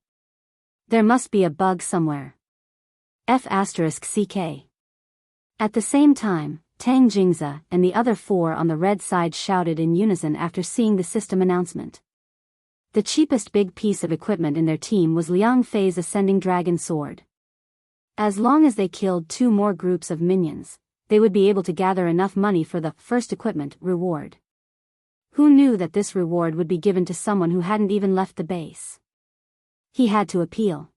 There must be a bug somewhere. F***CK. At the same time, Tang Jingze and the other 4 on the red side shouted in unison after seeing the system announcement. The cheapest big piece of equipment in their team was Liang Fei's ascending dragon sword. As long as they killed 2 more groups of minions, they would be able to gather enough money for the first equipment reward. Who knew that this reward would be given to someone who hadn't even left the base? He had to appeal.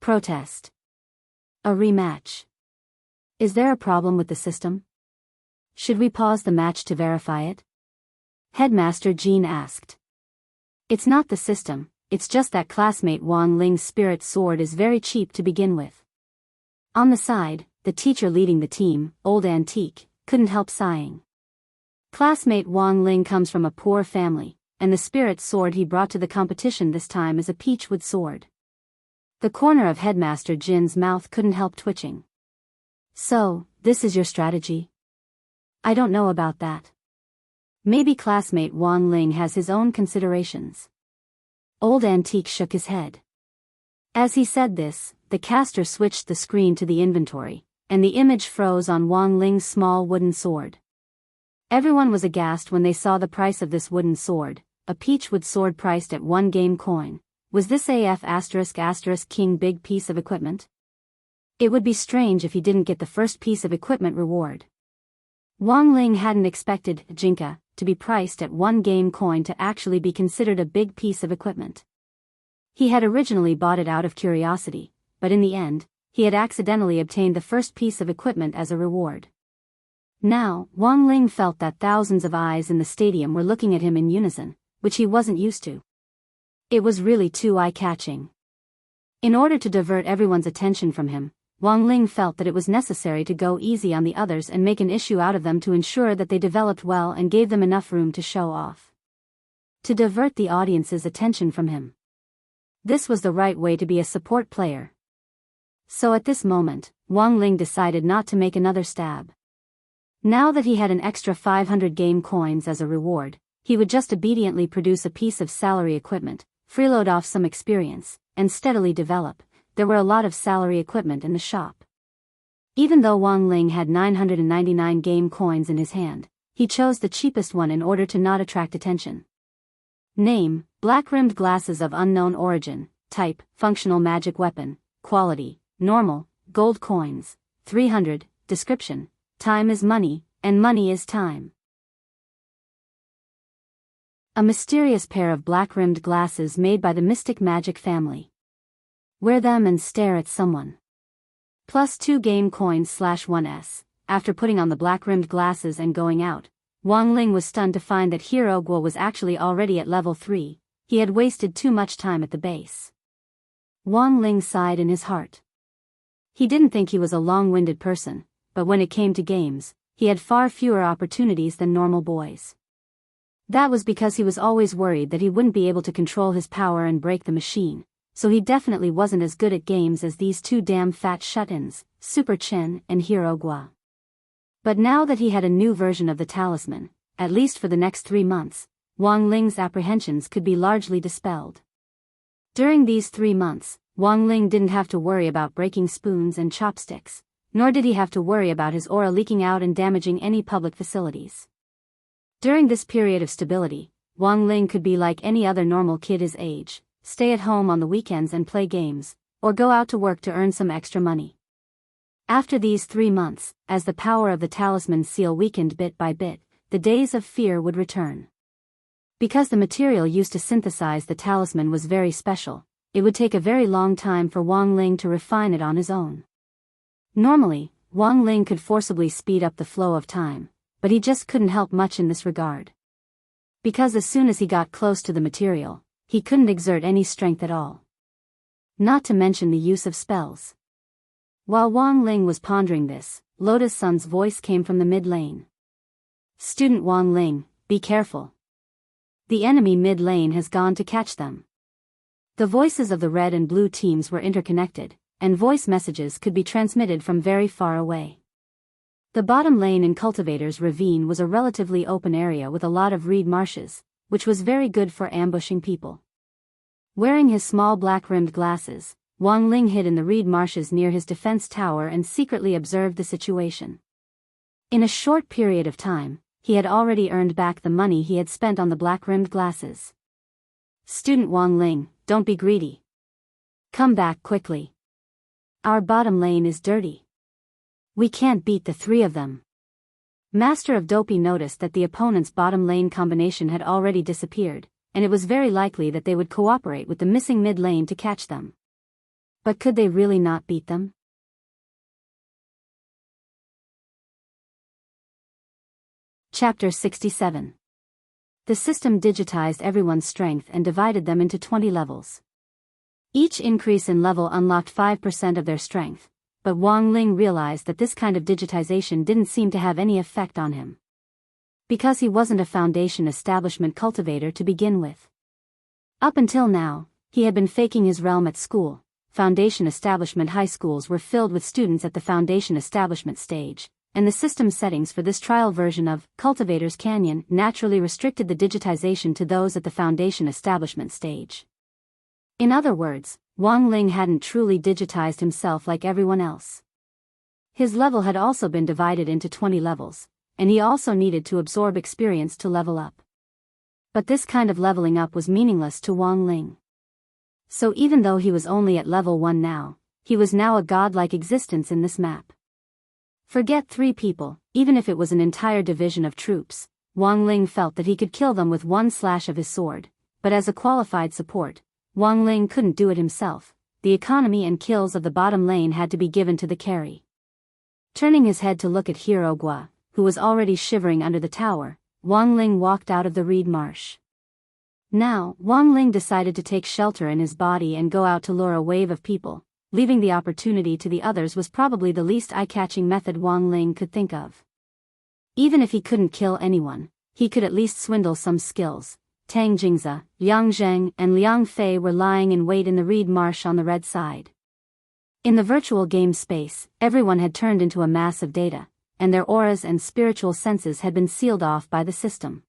Protest. A rematch. Is there a problem with the system? Should we pause the match to verify it? Headmaster Jean asked. It's not the system, it's just that classmate Wang Ling's spirit sword is very cheap to begin with. On the side, the teacher leading the team, Old Antique, couldn't help sighing. Classmate Wang Ling comes from a poor family, and the spirit sword he brought to the competition this time is a peachwood sword. The corner of Headmaster Jin's mouth couldn't help twitching. So, this is your strategy? I don't know about that. Maybe classmate Wang Ling has his own considerations. Old Antique shook his head. As he said this, the caster switched the screen to the inventory, and the image froze on Wang Ling's small wooden sword. Everyone was aghast when they saw the price of this wooden sword, a peachwood sword priced at 1 game coin. Was this King big piece of equipment? It would be strange if he didn't get the first piece of equipment reward. Wang Ling hadn't expected Jinka to be priced at 1 game coin to actually be considered a big piece of equipment. He had originally bought it out of curiosity, but in the end, he had accidentally obtained the first piece of equipment as a reward. Now, Wang Ling felt that thousands of eyes in the stadium were looking at him in unison, which he wasn't used to. It was really too eye-catching. In order to divert everyone's attention from him, Wang Ling felt that it was necessary to go easy on the others and make an issue out of them to ensure that they developed well and gave them enough room to show off. To divert the audience's attention from him. This was the right way to be a support player. So at this moment, Wang Ling decided not to make another stab. Now that he had an extra 500 game coins as a reward, he would just obediently produce a piece of salary equipment, freeload off some experience, and steadily develop. There were a lot of salary equipment in the shop. Even though Wang Ling had 999 game coins in his hand, he chose the cheapest one in order to not attract attention. Name, black-rimmed glasses of unknown origin. Type, functional magic weapon. Quality, normal, gold coins. 300, description. Time is money, and money is time. A mysterious pair of black-rimmed glasses made by the mystic magic family. Wear them and stare at someone. Plus 2 game coins /1s. After putting on the black-rimmed glasses and going out, Wang Ling was stunned to find that Hero Guo was actually already at level 3, he had wasted too much time at the base. Wang Ling sighed in his heart. He didn't think he was a long-winded person, but when it came to games, he had far fewer opportunities than normal boys. That was because he was always worried that he wouldn't be able to control his power and break the machine, so he definitely wasn't as good at games as these 2 damn fat shut-ins, Super Chen and Hero Guo. But now that he had a new version of the talisman, at least for the next 3 months, Wang Ling's apprehensions could be largely dispelled. During these 3 months, Wang Ling didn't have to worry about breaking spoons and chopsticks, nor did he have to worry about his aura leaking out and damaging any public facilities. During this period of stability, Wang Ling could be like any other normal kid his age, stay at home on the weekends and play games, or go out to work to earn some extra money. After these 3 months, as the power of the talisman seal weakened bit by bit, the days of fear would return. Because the material used to synthesize the talisman was very special, it would take a very long time for Wang Ling to refine it on his own. Normally, Wang Ling could forcibly speed up the flow of time, but he just couldn't help much in this regard. Because as soon as he got close to the material, he couldn't exert any strength at all. Not to mention the use of spells. While Wang Ling was pondering this, Lotus Sun's voice came from the mid lane. Student Wang Ling, be careful. The enemy mid-lane has gone to catch them. The voices of the red and blue teams were interconnected, and voice messages could be transmitted from very far away. The bottom lane in Cultivator's Ravine was a relatively open area with a lot of reed marshes, which was very good for ambushing people. Wearing his small black-rimmed glasses, Wang Ling hid in the reed marshes near his defense tower and secretly observed the situation. In a short period of time, he had already earned back the money he had spent on the black-rimmed glasses. Student Wang Ling, don't be greedy. Come back quickly. Our bottom lane is dirty. We can't beat the three of them. Master of Dopey noticed that the opponent's bottom lane combination had already disappeared, and it was very likely that they would cooperate with the missing mid lane to catch them. But could they really not beat them? Chapter 67. The system digitized everyone's strength and divided them into 20 levels. Each increase in level unlocked 5% of their strength, but Wang Ling realized that this kind of digitization didn't seem to have any effect on him. Because he wasn't a Foundation Establishment cultivator to begin with. Up until now, he had been faking his realm at school. Foundation Establishment high schools were filled with students at the Foundation Establishment stage, and the system settings for this trial version of Cultivator's Canyon naturally restricted the digitization to those at the Foundation Establishment stage. In other words, Wang Ling hadn't truly digitized himself like everyone else. His level had also been divided into 20 levels, and he also needed to absorb experience to level up. But this kind of leveling up was meaningless to Wang Ling. So even though he was only at level 1 now, he was now a godlike existence in this map. Forget 3 people, even if it was an entire division of troops, Wang Ling felt that he could kill them with one slash of his sword, but as a qualified support, Wang Ling couldn't do it himself. The economy and kills of the bottom lane had to be given to the carry. Turning his head to look at Hirogua, who was already shivering under the tower, Wang Ling walked out of the reed marsh. Now, Wang Ling decided to take shelter in his body and go out to lure a wave of people. Leaving the opportunity to the others was probably the least eye-catching method Wang Ling could think of. Even if he couldn't kill anyone, he could at least swindle some skills. Tang Jingze, Liang Zheng, and Liang Fei were lying in wait in the reed marsh on the red side. In the virtual game space, everyone had turned into a mass of data, and their auras and spiritual senses had been sealed off by the system.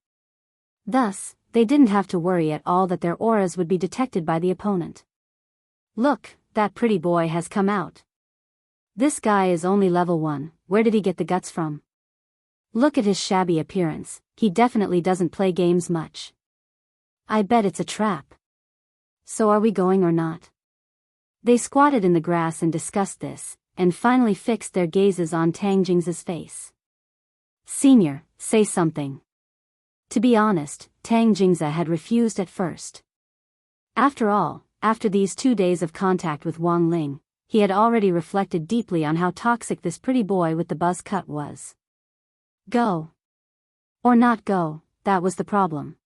Thus, they didn't have to worry at all that their auras would be detected by the opponent. Look, that pretty boy has come out. This guy is only level 1, where did he get the guts from? Look at his shabby appearance, he definitely doesn't play games much. I bet it's a trap. So are we going or not? They squatted in the grass and discussed this, and finally fixed their gazes on Tang Jingze's face. Senior, say something. To be honest, Tang Jingze had refused at first. After all, after these 2 days of contact with Wang Ling, he had already reflected deeply on how toxic this pretty boy with the buzz cut was. Go. Or not go, that was the problem.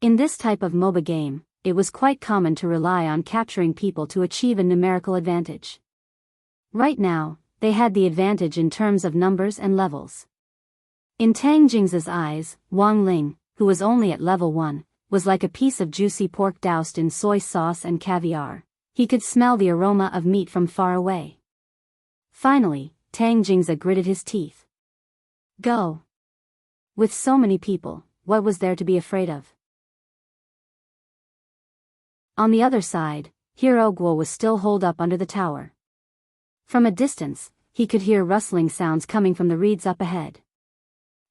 In this type of MOBA game, it was quite common to rely on capturing people to achieve a numerical advantage. Right now, they had the advantage in terms of numbers and levels. In Tang Jingze's eyes, Wang Ling, who was only at level 1, was like a piece of juicy pork doused in soy sauce and caviar. He could smell the aroma of meat from far away. Finally, Tang Jingze gritted his teeth. Go. With so many people, what was there to be afraid of? On the other side, Hirogua was still holed up under the tower. From a distance, he could hear rustling sounds coming from the reeds up ahead.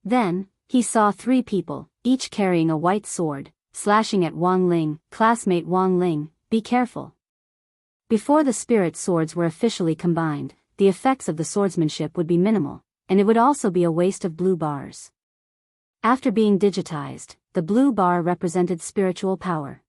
Then, he saw 3 people, each carrying a white sword, slashing at Wang Ling. Classmate Wang Ling, be careful. Before the spirit swords were officially combined, the effects of the swordsmanship would be minimal, and it would also be a waste of blue bars. After being digitized, the blue bar represented spiritual power.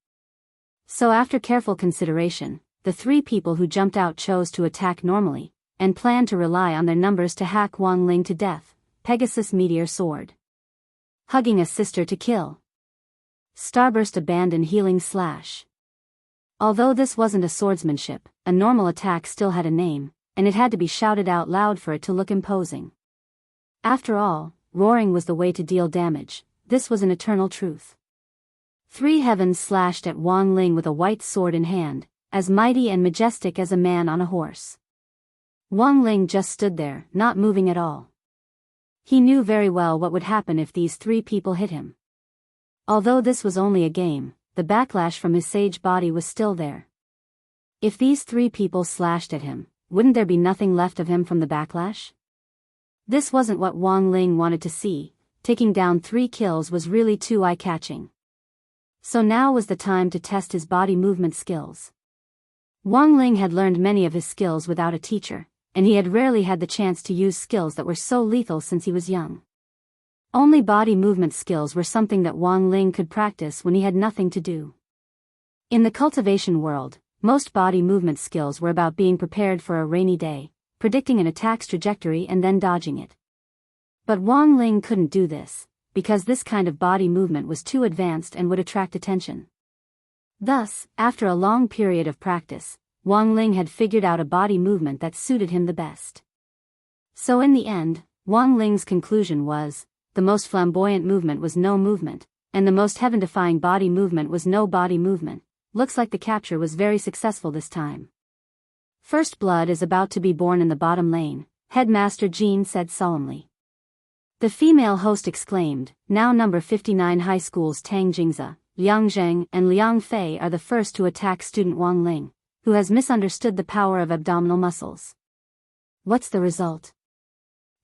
So after careful consideration, the 3 people who jumped out chose to attack normally, and planned to rely on their numbers to hack Wang Ling to death. Pegasus Meteor Sword. Hugging a sister to kill. Starburst Abandon Healing Slash. Although this wasn't a swordsmanship, a normal attack still had a name, and it had to be shouted out loud for it to look imposing. After all, roaring was the way to deal damage. This was an eternal truth. 3 heavens slashed at Wang Ling with a white sword in hand, as mighty and majestic as a man on a horse. Wang Ling just stood there, not moving at all. He knew very well what would happen if these 3 people hit him. Although this was only a game, the backlash from his sage body was still there. If these 3 people slashed at him, wouldn't there be nothing left of him from the backlash? This wasn't what Wang Ling wanted to see. Taking down 3 kills was really too eye-catching. So now was the time to test his body movement skills. Wang Ling had learned many of his skills without a teacher, and he had rarely had the chance to use skills that were so lethal since he was young. Only body movement skills were something that Wang Ling could practice when he had nothing to do. In the cultivation world, most body movement skills were about being prepared for a rainy day, predicting an attack's trajectory and then dodging it. But Wang Ling couldn't do this, because this kind of body movement was too advanced and would attract attention. Thus, after a long period of practice, Wang Ling had figured out a body movement that suited him the best. So in the end, Wang Ling's conclusion was, the most flamboyant movement was no movement, and the most heaven-defying body movement was no body movement. Looks like the capture was very successful this time. First blood is about to be born in the bottom lane, Headmaster Jean said solemnly. The female host exclaimed, now number 59 high school's Tang Jingze, Liang Zheng and Liang Fei are the first to attack student Wang Ling, who has misunderstood the power of abdominal muscles. What's the result?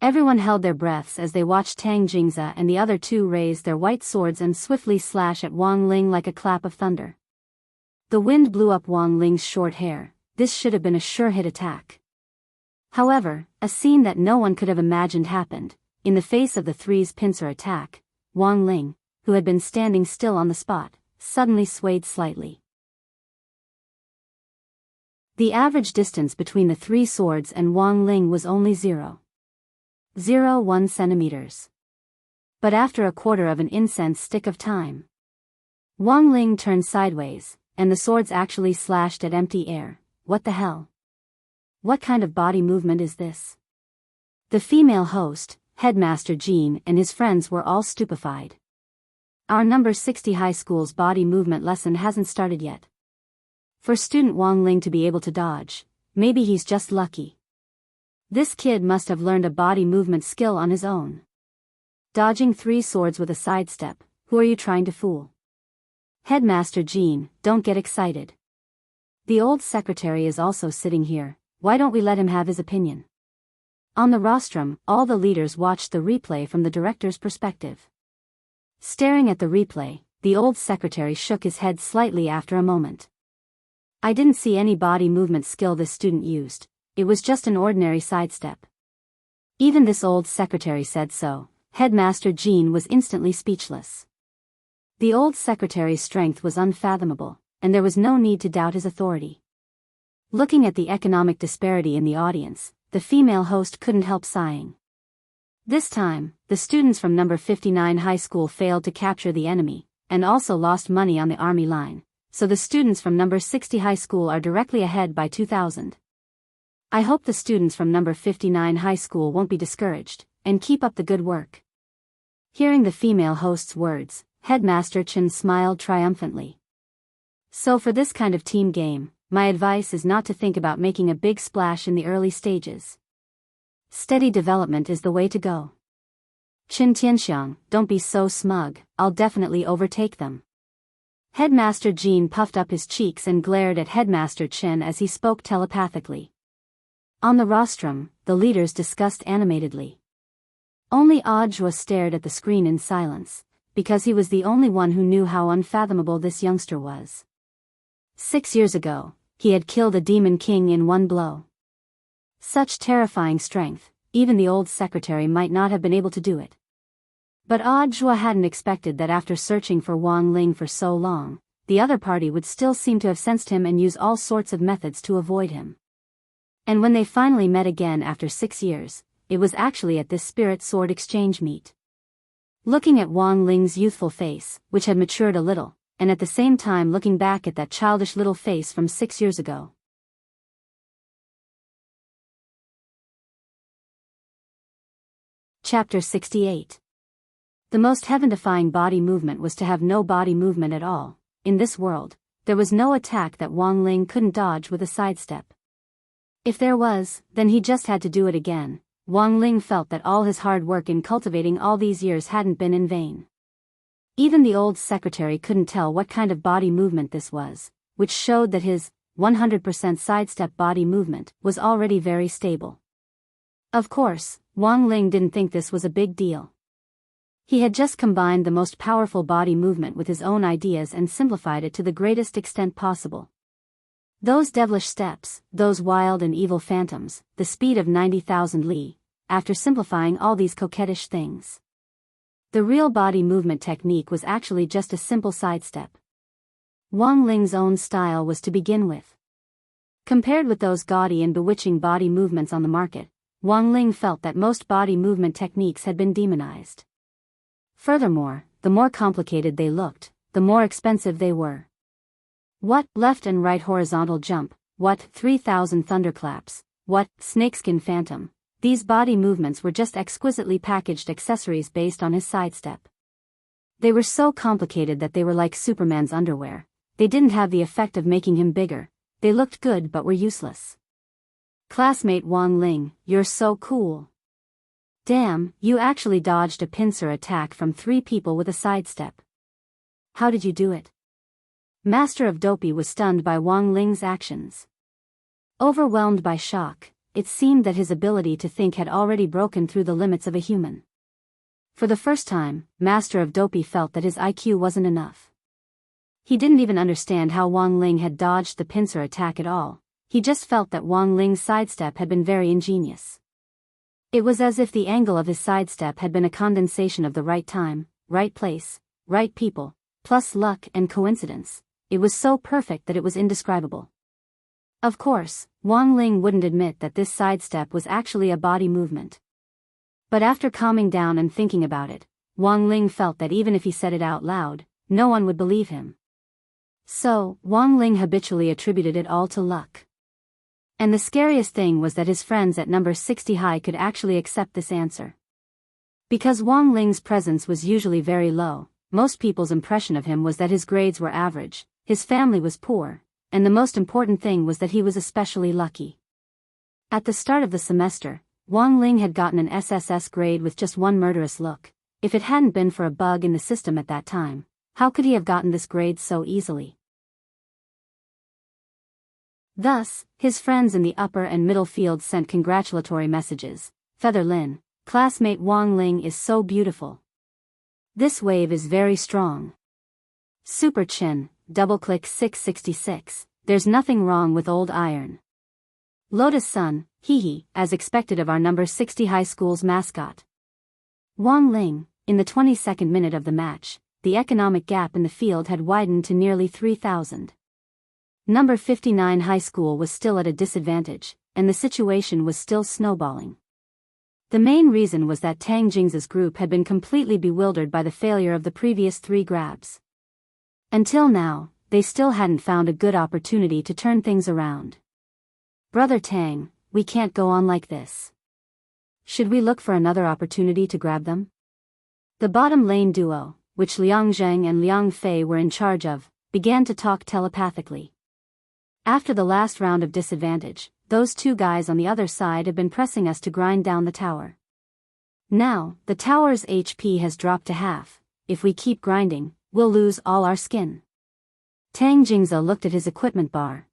Everyone held their breaths as they watched Tang Jingze and the other 2 raise their white swords and swiftly slash at Wang Ling like a clap of thunder. The wind blew up Wang Ling's short hair. This should have been a sure-hit attack. However, a scene that no one could have imagined happened. In the face of the 3's pincer attack, Wang Ling, who had been standing still on the spot, suddenly swayed slightly. The average distance between the 3 swords and Wang Ling was only 0.01 centimeters. But after a quarter of an incense stick of time, Wang Ling turned sideways, and the swords actually slashed at empty air. What the hell? What kind of body movement is this? The female host, Headmaster Jean and his friends were all stupefied. Our number 60 high school's body movement lesson hasn't started yet. For student Wang Ling to be able to dodge, maybe he's just lucky. This kid must have learned a body movement skill on his own. Dodging 3 swords with a sidestep, who are you trying to fool? Headmaster Jean, don't get excited. The old secretary is also sitting here, why don't we let him have his opinion? On the rostrum, all the leaders watched the replay from the director's perspective. Staring at the replay, the old secretary shook his head slightly after a moment. I didn't see any body movement skill this student used, it was just an ordinary sidestep. Even this old secretary said so. Headmaster Jean was instantly speechless. The old secretary's strength was unfathomable, and there was no need to doubt his authority. Looking at the economic disparity in the audience, the female host couldn't help sighing. This time, the students from number 59 high school failed to capture the enemy, and also lost money on the army line, so the students from number 60 high school are directly ahead by 2,000. I hope the students from number 59 high school won't be discouraged, and keep up the good work. Hearing the female host's words, Headmaster Chen smiled triumphantly. So for this kind of team game, my advice is not to think about making a big splash in the early stages. Steady development is the way to go. Qin Tianxiang, don't be so smug, I'll definitely overtake them. Headmaster Jean puffed up his cheeks and glared at Headmaster Chen as he spoke telepathically. On the rostrum, the leaders discussed animatedly. Only Audiobook stared at the screen in silence, because he was the only one who knew how unfathomable this youngster was. 6 years ago, he had killed a demon king in one blow. Such terrifying strength, even the old secretary might not have been able to do it. But Audiobook hadn't expected that after searching for Wang Ling for so long, the other party would still seem to have sensed him and use all sorts of methods to avoid him. And when they finally met again after 6 years, it was actually at this spirit sword exchange meet. Looking at Wang Ling's youthful face, which had matured a little, and at the same time looking back at that childish little face from 6 years ago. Chapter 68. The most heaven-defying body movement was to have no body movement at all. In this world, there was no attack that Wang Ling couldn't dodge with a sidestep. If there was, then he just had to do it again. Wang Ling felt that all his hard work in cultivating all these years hadn't been in vain. Even the old secretary couldn't tell what kind of body movement this was, which showed that his 100% sidestep body movement was already very stable. Of course, Wang Ling didn't think this was a big deal. He had just combined the most powerful body movement with his own ideas and simplified it to the greatest extent possible. Those devilish steps, those wild and evil phantoms, the speed of 90,000 li, after simplifying all these coquettish things. The real body movement technique was actually just a simple sidestep. Wang Ling's own style was to begin with. Compared with those gaudy and bewitching body movements on the market, Wang Ling felt that most body movement techniques had been demonized. Furthermore, the more complicated they looked, the more expensive they were. What left and right horizontal jump, what 3,000 thunderclaps, what snakeskin phantom, these body movements were just exquisitely packaged accessories based on his sidestep. They were so complicated that they were like Superman's underwear. They didn't have the effect of making him bigger, they looked good but were useless. Classmate Wang Ling, you're so cool. Damn, you actually dodged a pincer attack from 3 people with a sidestep. How did you do it? Master of Dopey was stunned by Wang Ling's actions. Overwhelmed by shock, it seemed that his ability to think had already broken through the limits of a human. For the first time, Master of Dopey felt that his IQ wasn't enough. He didn't even understand how Wang Ling had dodged the pincer attack at all. He just felt that Wang Ling's sidestep had been very ingenious. It was as if the angle of his sidestep had been a condensation of the right time, right place, right people, plus luck and coincidence. It was so perfect that it was indescribable. Of course, Wang Ling wouldn't admit that this sidestep was actually a body movement. But after calming down and thinking about it, Wang Ling felt that even if he said it out loud, no one would believe him. So, Wang Ling habitually attributed it all to luck. And the scariest thing was that his friends at number 60 high could actually accept this answer. Because Wang Ling's presence was usually very low, most people's impression of him was that his grades were average, his family was poor, and the most important thing was that he was especially lucky. At the start of the semester, Wang Ling had gotten an SSS grade with just one murderous look. If it hadn't been for a bug in the system at that time, how could he have gotten this grade so easily? Thus, his friends in the upper and middle fields sent congratulatory messages. Feather Lin, classmate Wang Ling is so beautiful. This wave is very strong. Super Chin, double-click 666, there's nothing wrong with old iron. Lotus Sun, hee as expected of our number 60 high school's mascot. Wang Ling, in the 22nd minute of the match, the economic gap in the field had widened to nearly 3,000. Number 59 high school was still at a disadvantage, and the situation was still snowballing. The main reason was that Tang Jing's group had been completely bewildered by the failure of the previous 3 grabs. Until now, they still hadn't found a good opportunity to turn things around. Brother Tang, we can't go on like this. Should we look for another opportunity to grab them? The bottom lane duo, which Liang Zheng and Liang Fei were in charge of, began to talk telepathically. After the last round of disadvantage, those 2 guys on the other side have been pressing us to grind down the tower. Now, the tower's HP has dropped to half. If we keep grinding, we'll lose all our skin. Tang Jingze looked at his equipment bar.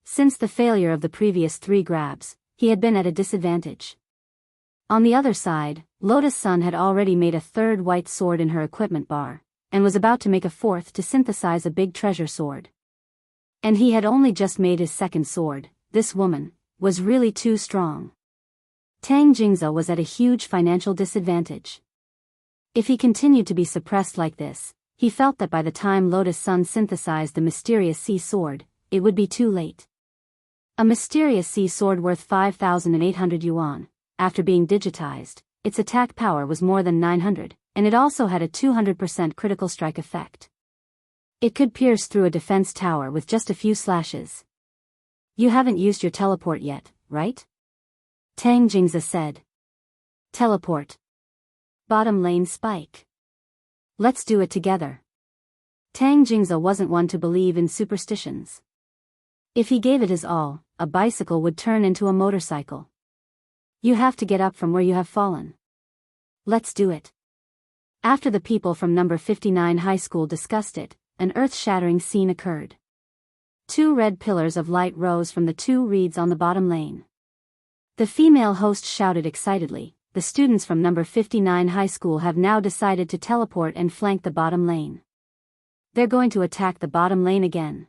Since the failure of the previous 3 grabs, he had been at a disadvantage. On the other side, Lotus Sun had already made a 3rd white sword in her equipment bar, and was about to make a 4th to synthesize a big treasure sword. And he had only just made his 2nd sword. This woman was really too strong. Tang Jingze was at a huge financial disadvantage. If he continued to be suppressed like this, he felt that by the time Lotus Sun synthesized the mysterious sea sword, it would be too late. A mysterious sea sword worth 5,800 yuan, after being digitized, its attack power was more than 900, and it also had a 200% critical strike effect. It could pierce through a defense tower with just a few slashes. You haven't used your teleport yet, right? Tang Jingze said. Teleport. Bottom lane spike. Let's do it together. Tang Jingza wasn't one to believe in superstitions. If he gave it his all, a bicycle would turn into a motorcycle. You have to get up from where you have fallen. Let's do it. After the people from number 59 high school discussed it, an earth-shattering scene occurred. 2 red pillars of light rose from the 2 reeds on the bottom lane. The female host shouted excitedly, "The students from number 59 high school have now decided to teleport and flank the bottom lane. They're going to attack the bottom lane again."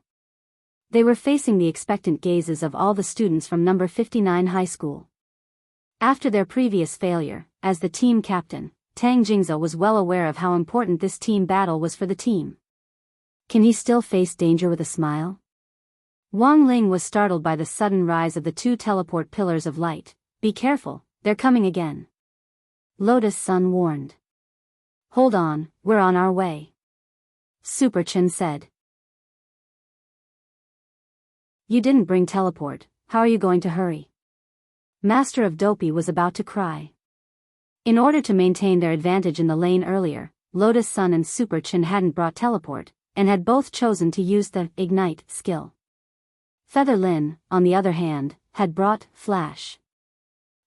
They were facing the expectant gazes of all the students from number 59 high school. After their previous failure, as the team captain, Tang Jingza was well aware of how important this team battle was for the team. Can he still face danger with a smile? Wang Ling was startled by the sudden rise of the 2 teleport pillars of light. "Be careful, they're coming again." Lotus Sun warned. "Hold on, we're on our way," Super Chen said. "You didn't bring teleport, how are you going to hurry?" Master of Dopey was about to cry. In order to maintain their advantage in the lane earlier, Lotus Sun and Super Chen hadn't brought teleport, and had both chosen to use the Ignite skill. Feather Lin, on the other hand, had brought Flash.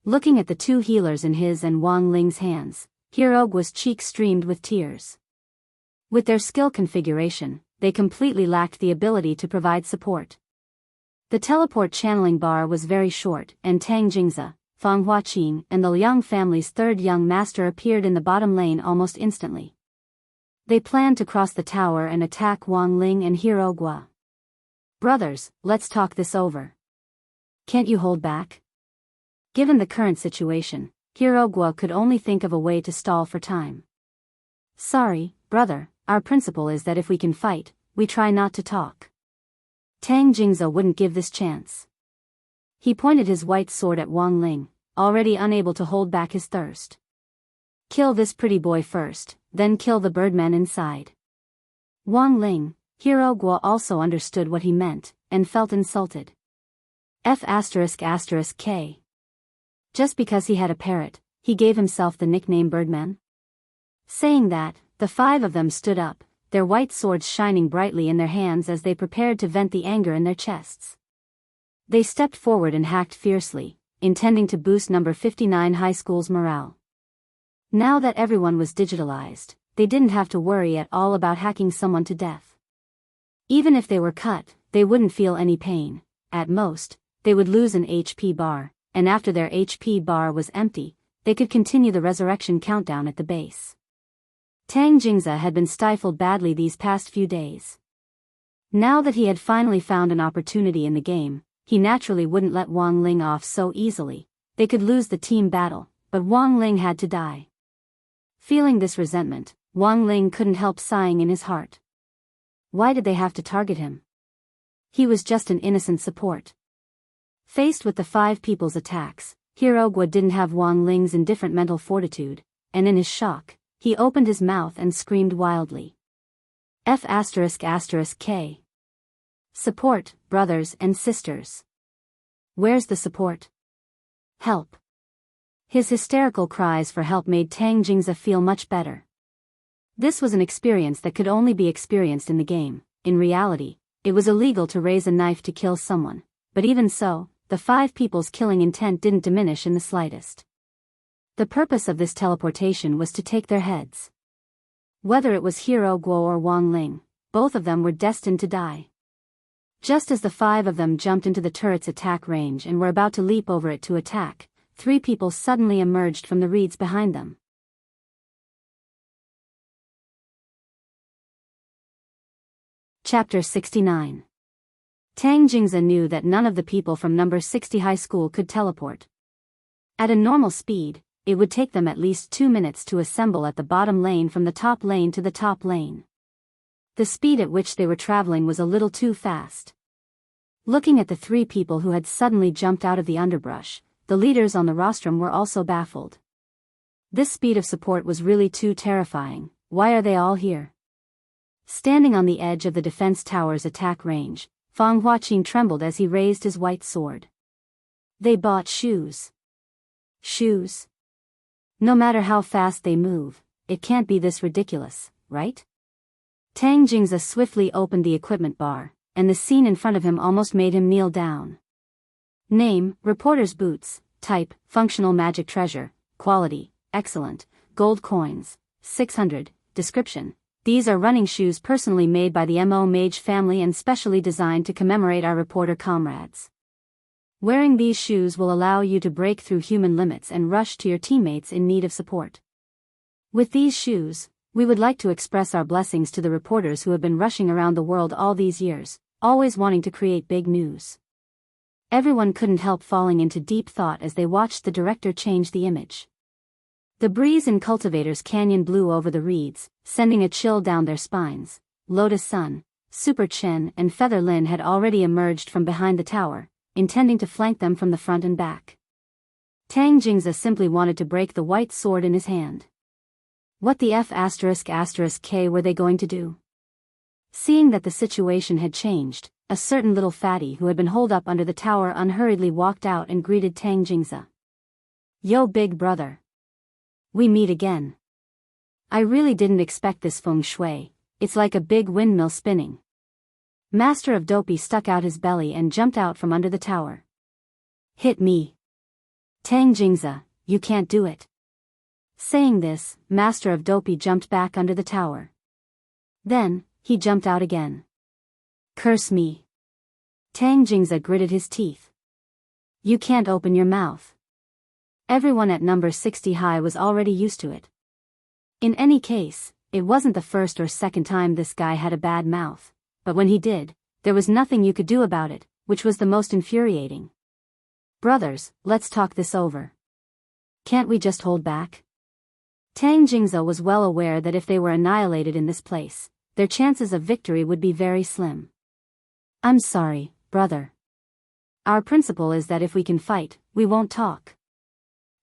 Looking at the 2 healers in his and Wang Ling's hands, Hirogua's cheek streamed with tears. With their skill configuration, they completely lacked the ability to provide support. The teleport channeling bar was very short, and Tang Jingza, Fang Huaqing and the Liang family's 3rd young master appeared in the bottom lane almost instantly. They planned to cross the tower and attack Wang Ling and Hirogua. "Brothers, let's talk this over. Can't you hold back?" Given the current situation, Hirogua could only think of a way to stall for time. "Sorry, brother, our principle is that if we can fight, we try not to talk." Tang Jingza wouldn't give this chance. He pointed his white sword at Wang Ling, already unable to hold back his thirst. "Kill this pretty boy first, then kill the birdman inside." Wang Ling, Hirogua also understood what he meant, and felt insulted. F***K. Just because he had a parrot, he gave himself the nickname Birdman? Saying that, the 5 of them stood up, their white swords shining brightly in their hands as they prepared to vent the anger in their chests. They stepped forward and hacked fiercely, intending to boost number 59 high school's morale. Now that everyone was digitalized, they didn't have to worry at all about hacking someone to death. Even if they were cut, they wouldn't feel any pain. At most, they would lose an HP bar, and after their HP bar was empty, they could continue the resurrection countdown at the base. Tang Jingza had been stifled badly these past few days. Now that he had finally found an opportunity in the game, he naturally wouldn't let Wang Ling off so easily. They could lose the team battle, but Wang Ling had to die. Feeling this resentment, Wang Ling couldn't help sighing in his heart. Why did they have to target him? He was just an innocent support. Faced with the 5 people's attacks, Hirogua didn't have Wang Ling's indifferent mental fortitude, and in his shock, he opened his mouth and screamed wildly. F***K. Support, brothers and sisters. Where's the support? Help. His hysterical cries for help made Tang Jingza feel much better. This was an experience that could only be experienced in the game. In reality, it was illegal to raise a knife to kill someone, but even so, the 5 people's killing intent didn't diminish in the slightest. The purpose of this teleportation was to take their heads. Whether it was Hirogua or Wang Ling, both of them were destined to die. Just as the 5 of them jumped into the turret's attack range and were about to leap over it to attack, 3 people suddenly emerged from the reeds behind them. Chapter 69. Tang Jingza knew that none of the people from number 60 high school could teleport. At a normal speed, it would take them at least 2 minutes to assemble at the bottom lane from the top lane to the top lane. The speed at which they were traveling was a little too fast. Looking at the 3 people who had suddenly jumped out of the underbrush, the leaders on the rostrum were also baffled. This speed of support was really too terrifying. Why are they all here? Standing on the edge of the defense tower's attack range, Fang Huaqing trembled as he raised his white sword. They bought shoes. Shoes? No matter how fast they move, it can't be this ridiculous, right? Tang Jingza swiftly opened the equipment bar, and the scene in front of him almost made him kneel down. Name, reporter's boots. Type, functional magic treasure. Quality, excellent. Gold coins, 600. Description: these are running shoes personally made by the Mo Mage family and specially designed to commemorate our reporter comrades. Wearing these shoes will allow you to break through human limits and rush to your teammates in need of support. With these shoes, we would like to express our blessings to the reporters who have been rushing around the world all these years, always wanting to create big news. Everyone couldn't help falling into deep thought as they watched the director change the image. The breeze in Cultivator's Canyon blew over the reeds, sending a chill down their spines. Lotus Sun, Super Chen and Feather Lin had already emerged from behind the tower, intending to flank them from the front and back. Tang Jingza simply wanted to break the white sword in his hand. What the F***K were they going to do? Seeing that the situation had changed, a certain little fatty who had been holed up under the tower unhurriedly walked out and greeted Tang Jingza. Yo big brother. We meet again. I really didn't expect this feng shui, it's like a big windmill spinning. Master of Dopey stuck out his belly and jumped out from under the tower. Hit me. Tang Jingza, you can't do it. Saying this, Master of Dopey jumped back under the tower. Then, he jumped out again. Curse me. Tang Jingza gritted his teeth. You can't open your mouth. Everyone at number 60 high was already used to it. In any case, it wasn't the first or second time this guy had a bad mouth, but when he did, there was nothing you could do about it, which was the most infuriating. Brothers, let's talk this over. Can't we just hold back? Tang Jingza was well aware that if they were annihilated in this place, their chances of victory would be very slim. I'm sorry, brother. Our principle is that if we can fight, we won't talk.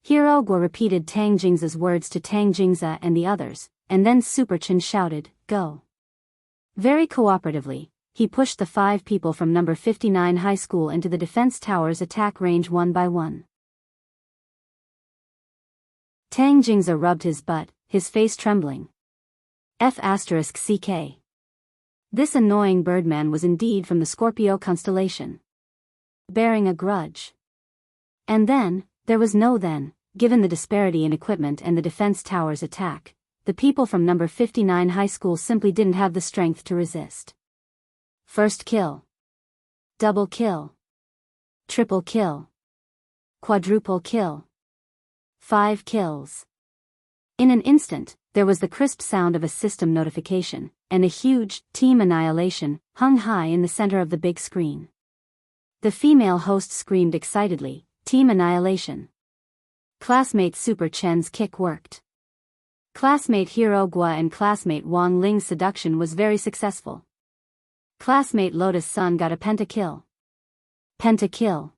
Hero Guo repeated Tang Jingza's words to Tang Jingza and the others, and then Super Chen shouted, Go. Very cooperatively, he pushed the 5 people from number 59 high school into the defense tower's attack range one by one. Tang Jingza rubbed his butt, his face trembling. F***CK. This annoying birdman was indeed from the Scorpio constellation. Bearing a grudge. And then, there was no then, given the disparity in equipment and the defense tower's attack, the people from number 59 high school simply didn't have the strength to resist. First kill. Double kill. Triple kill. Quadruple kill. 5 kills. In an instant, there was the crisp sound of a system notification, and a huge team annihilation hung high in the center of the big screen. The female host screamed excitedly, Team annihilation. Classmate Super Chen's kick worked. Classmate Hero Guo and classmate Wang Ling's seduction was very successful. Classmate Lotus Sun got a pentakill. Pentakill.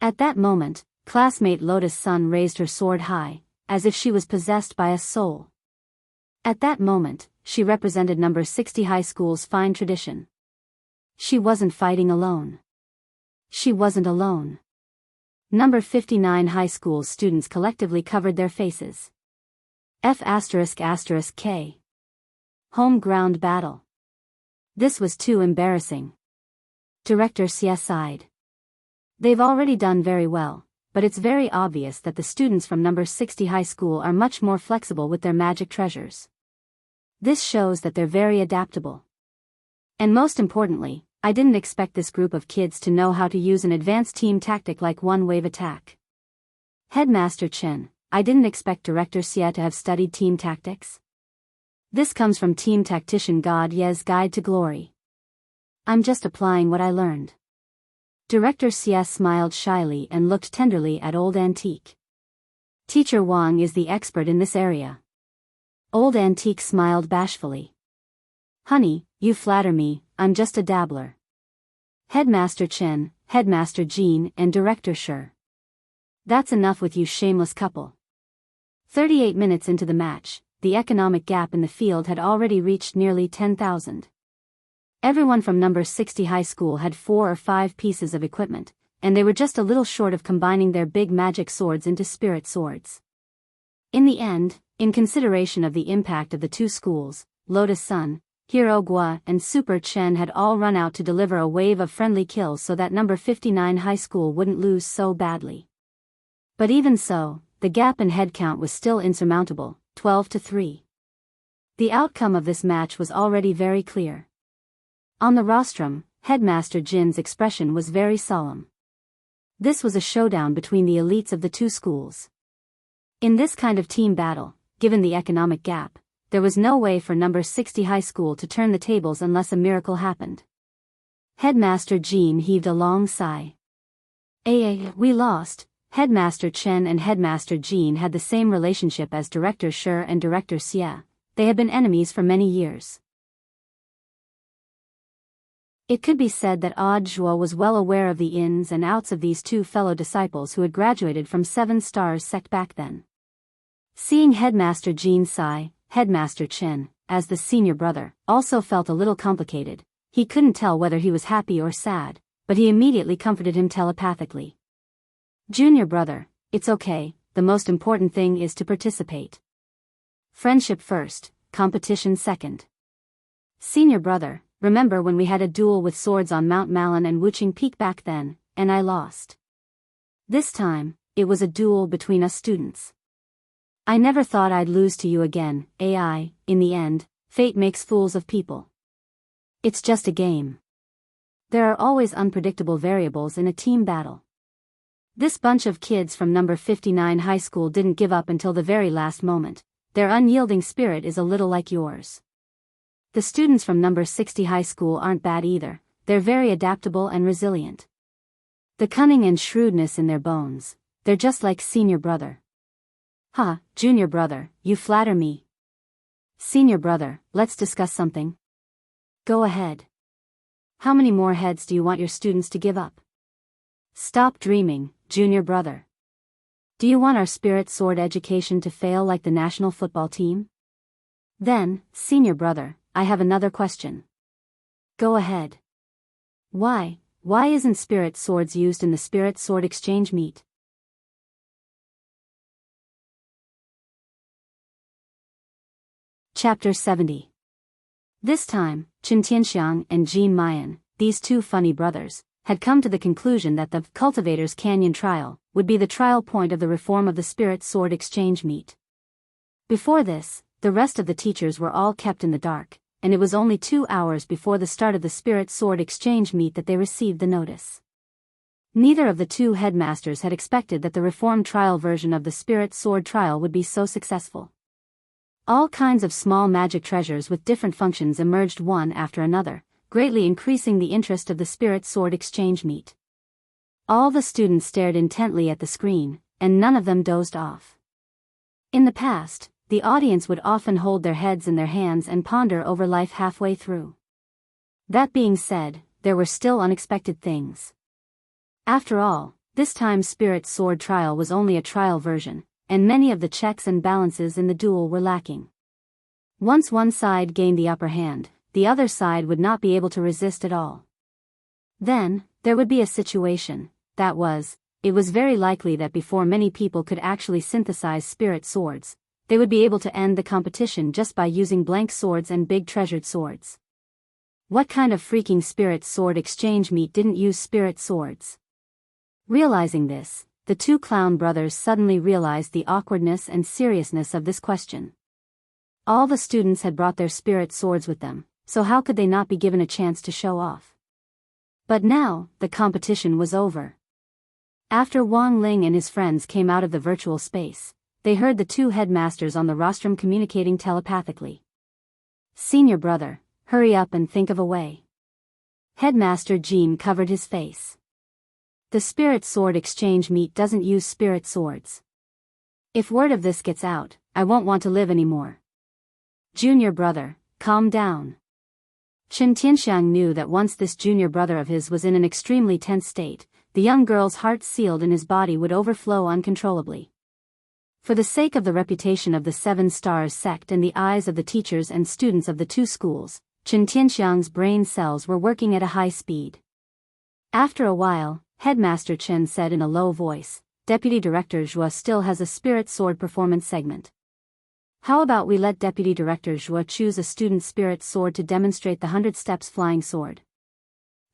At that moment, classmate Lotus Sun raised her sword high, as if she was possessed by a soul. At that moment, she represented number 60 high school's fine tradition. She wasn't fighting alone. She wasn't alone. Number 59 high school students collectively covered their faces. F***K. Home ground battle. This was too embarrassing. Director Xie sighed. They've already done very well, but it's very obvious that the students from number 60 high school are much more flexible with their magic treasures. This shows that they're very adaptable. And most importantly, I didn't expect this group of kids to know how to use an advanced team tactic like one-wave attack. Headmaster Chen, I didn't expect Director Xie to have studied team tactics. This comes from Team Tactician God Ye's Guide to Glory. I'm just applying what I learned. Director Xie smiled shyly and looked tenderly at Old Antique. Teacher Wang is the expert in this area. Old Antique smiled bashfully. Honey, you flatter me, I'm just a dabbler. Headmaster Chen, Headmaster Jean and Director Shi. That's enough with you shameless couple. 38 minutes into the match, the economic gap in the field had already reached nearly 10,000. Everyone from number 60 high school had 4 or 5 pieces of equipment, and they were just a little short of combining their big magic swords into spirit swords. In the end, in consideration of the impact of the two schools, Lotus Sun, Hero Gua and Super Chen had all run out to deliver a wave of friendly kills so that number 59 high school wouldn't lose so badly. But even so, the gap in headcount was still insurmountable, 12-3. The outcome of this match was already very clear. On the rostrum, Headmaster Jin's expression was very solemn. This was a showdown between the elites of the two schools. In this kind of team battle, given the economic gap, there was no way for number 60 high school to turn the tables unless a miracle happened. Headmaster Jin heaved a long sigh. We lost. Headmaster Chen and Headmaster Jin had the same relationship as Director Shi and Director Xie. They had been enemies for many years. It could be said that Odd Zhuo was well aware of the ins and outs of these two fellow disciples who had graduated from 7 Stars sect back then. Seeing Headmaster Jin sigh, Headmaster Chen, as the senior brother, also felt a little complicated. He couldn't tell whether he was happy or sad, but he immediately comforted him telepathically. Junior brother, it's okay, the most important thing is to participate. Friendship first, competition second. Senior brother, remember when we had a duel with swords on Mount Malin and Wuching Peak back then, and I lost? This time, it was a duel between us students. I never thought I'd lose to you again, AI, in the end, fate makes fools of people. It's just a game. There are always unpredictable variables in a team battle. This bunch of kids from number 59 high school didn't give up until the very last moment. Their unyielding spirit is a little like yours. The students from number 60 high school aren't bad either, they're very adaptable and resilient. The cunning and shrewdness in their bones, they're just like senior brother. Junior brother, you flatter me. Senior brother, let's discuss something. Go ahead. How many more heads do you want your students to give up? Stop dreaming, junior brother. Do you want our spirit sword education to fail like the national football team? Then, senior brother, I have another question. Go ahead. Why isn't spirit swords used in the spirit sword exchange meet? Chapter 70. This time, Chen Tianxiang and Jin Mayan, these two funny brothers, had come to the conclusion that the Cultivator's Canyon trial would be the trial point of the reform of the Spirit Sword Exchange meet. Before this, the rest of the teachers were all kept in the dark, and it was only 2 hours before the start of the Spirit Sword Exchange meet that they received the notice. Neither of the two headmasters had expected that the reformed trial version of the Spirit Sword trial would be so successful. All kinds of small magic treasures with different functions emerged one after another, greatly increasing the interest of the Spirit Sword Exchange meet. All the students stared intently at the screen, and none of them dozed off. In the past, the audience would often hold their heads in their hands and ponder over life halfway through. That being said, there were still unexpected things. After all, this time's Spirit Sword trial was only a trial version, and many of the checks and balances in the duel were lacking. Once one side gained the upper hand, the other side would not be able to resist at all. Then, there would be a situation, it was very likely that before many people could actually synthesize spirit swords, they would be able to end the competition just by using blank swords and big treasured swords. What kind of freaking spirit sword exchange meet didn't use spirit swords? Realizing this, the two clown brothers suddenly realized the awkwardness and seriousness of this question. All the students had brought their spirit swords with them, so how could they not be given a chance to show off? But now, the competition was over. After Wang Ling and his friends came out of the virtual space, they heard the two headmasters on the rostrum communicating telepathically. Senior brother, hurry up and think of a way. Headmaster Jin covered his face. The Spirit Sword Exchange meet doesn't use spirit swords. If word of this gets out, I won't want to live anymore. Junior brother, calm down. Chen Tianxiang knew that once this junior brother of his was in an extremely tense state, the young girl's heart sealed in his body would overflow uncontrollably. For the sake of the reputation of the 7 Stars sect and the eyes of the teachers and students of the two schools, Chen Tianxiang's brain cells were working at a high speed. After a while, Headmaster Chen said in a low voice, Deputy Director Zhua still has a spirit sword performance segment. How about we let Deputy Director Zhua choose a student spirit sword to demonstrate the 100 steps flying sword?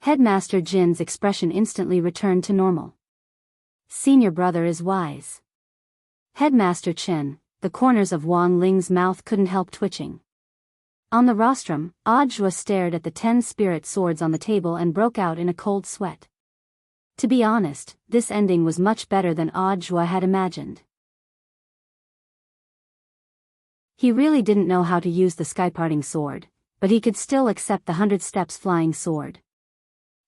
Headmaster Jin's expression instantly returned to normal. Senior brother is wise. Headmaster Chen, the corners of Wang Ling's mouth couldn't help twitching. On the rostrum, Zhua stared at the 10 spirit swords on the table and broke out in a cold sweat. To be honest, this ending was much better than Zhua had imagined. He really didn't know how to use the skyparting sword, but he could still accept the 100 steps flying sword.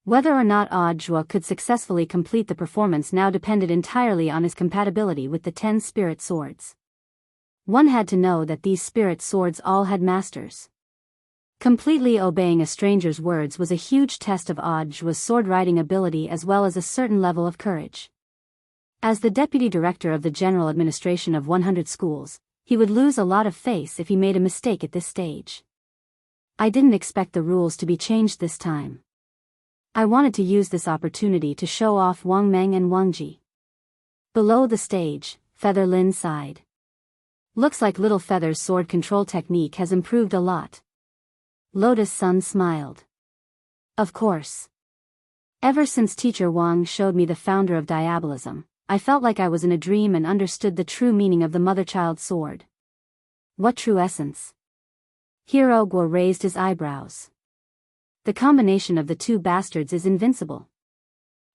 Whether or not Zhua could successfully complete the performance now depended entirely on his compatibility with the 10 spirit swords. One had to know that these spirit swords all had masters. Completely obeying a stranger's words was a huge test of Zhua's sword-riding ability as well as a certain level of courage. As the Deputy Director of the General Administration of 100 schools, he would lose a lot of face if he made a mistake at this stage. I didn't expect the rules to be changed this time. I wanted to use this opportunity to show off Wang Meng and Wang Ji. Below the stage, Feather Lin sighed. Looks like Little Feather's sword control technique has improved a lot. Lotus Sun smiled. Of course. Ever since Teacher Wang showed me the founder of Diabolism, I felt like I was in a dream and understood the true meaning of the mother-child sword. What true essence? Hero Guo raised his eyebrows. The combination of the two bastards is invincible.